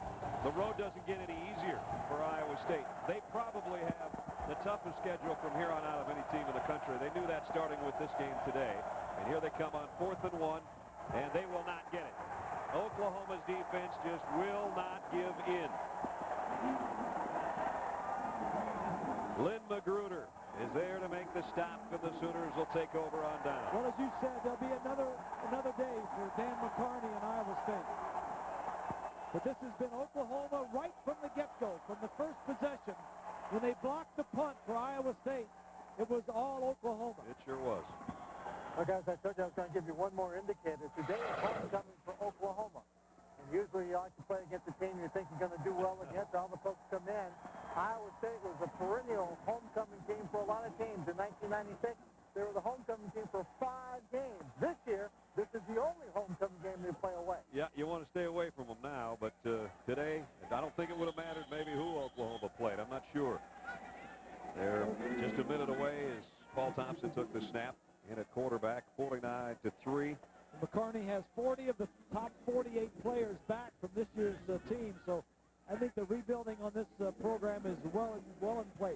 Speaker 4: the road doesn't get any easier for Iowa State. They probably have the toughest schedule from here on out of any team in the country. They knew that starting with this game today. And here they come on 4th and 1, and they will not get it. Oklahoma's defense just will not give in. Lynn Magruder is there to make the stop, and the Sooners will take over on down.
Speaker 6: Well, as you said, there'll be another day for Dan McCarney and Iowa State. But this has been Oklahoma right from the get-go, from the first possession. When they blocked the punt for Iowa State, it was all Oklahoma.
Speaker 4: It sure was.
Speaker 7: Well, guys, I told you I was going to give you one more indicator. Today is homecoming for Oklahoma. And usually you like to play against a team you think you're going to do well against. All the folks come in. Iowa State was a perennial homecoming team for a lot of teams. In 1996, they were the homecoming team for 5 games. This year, this is the only homecoming game they play away.
Speaker 4: Yeah, you want to stay away from them now, but today, I don't think it would have mattered maybe who Oklahoma played. I'm not sure. They're just a minute away as Paul Thompson took the snap in at quarterback, 49-3.
Speaker 6: McCarney has 40 of the top 48 players back from this year's team, so I think the rebuilding on this program is well in place.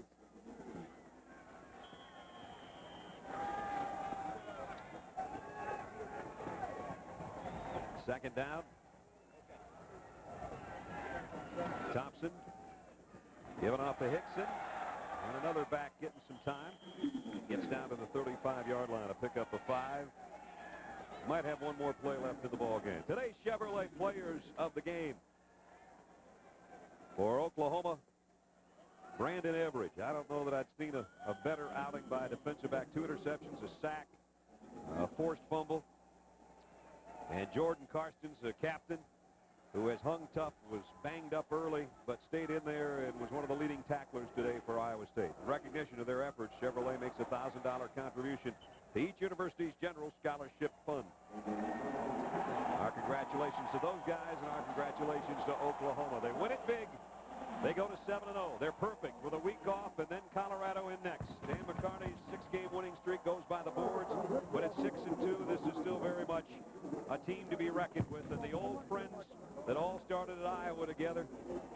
Speaker 4: Second down. Thompson giving off to Hickson. And another back getting some time. Gets down to the 35-yard line to pick up a 5. Might have one more play left in the ball game. Today's Chevrolet players of the game. For Oklahoma, Brandon Everidge. I don't know that I'd seen a better outing by a defensive back. 2 interceptions, a sack, a forced fumble. And Jordan Karstens, the captain, who has hung tough, was banged up early, but stayed in there and was one of the leading tacklers today for Iowa State. In recognition of their efforts, Chevrolet makes a $1,000 contribution to each university's general scholarship fund. Our congratulations to those guys, and our congratulations to Oklahoma. They win it big. They go to 7-0. They're perfect with a week off, and then Colorado in next. Dan McCarney's 6-game winning streak goes by the boards, but at 6-2, this is still very much a team to be reckoned with. And the old friends that all started at Iowa together,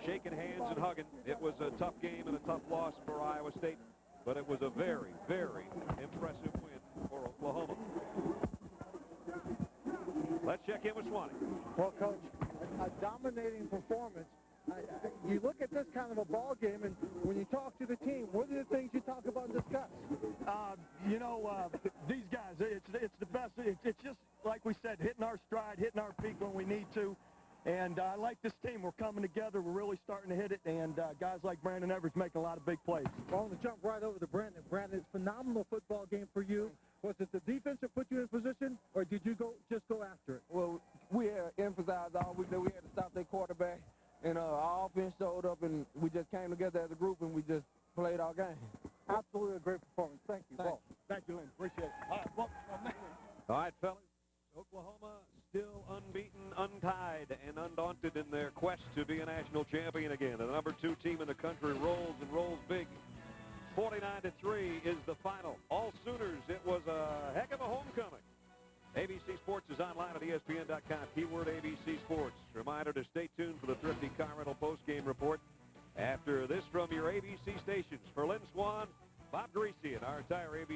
Speaker 4: shaking hands and hugging. It was a tough game and a tough loss for Iowa State, but it was a very, very impressive win for Oklahoma. Let's check in with Swanee.
Speaker 7: Well, Coach, a dominating performance. You look at this kind of a ball game, and when you talk to the team, what are the things you talk about and discuss?
Speaker 9: These guys, it's the best. It's just, like we said, hitting our stride, hitting our peak when we need to. And I like this team. We're coming together. We're really starting to hit it. And guys like Brandon Everidge making a lot of big plays.
Speaker 7: Well, I'm going to jump right over to Brandon. Brandon, it's a phenomenal football game for you. Was it the defense that put you in position, or did you just go after it?
Speaker 10: Well, we had emphasized all week that we had to stop their quarterback. And our offense showed up, and we just came together as a group, and we just played our game.
Speaker 7: Absolutely a great performance. Thank you, Paul.
Speaker 9: Thank you, Lynn. Appreciate it. All right, well,
Speaker 4: All right, fellas. Oklahoma still unbeaten, untied, and undaunted in their quest to be a national champion again. The number 2 team in the country rolls and rolls big. 49-3 is the final. All Sooners. It was a heck of a homecoming. ABC Sports is online at ESPN.com. Keyword ABC Sports. Reminder to stay tuned for the Thrifty Car Rental postgame report after this from your ABC stations. For Lynn Swan, Bob Greasy, and our entire ABC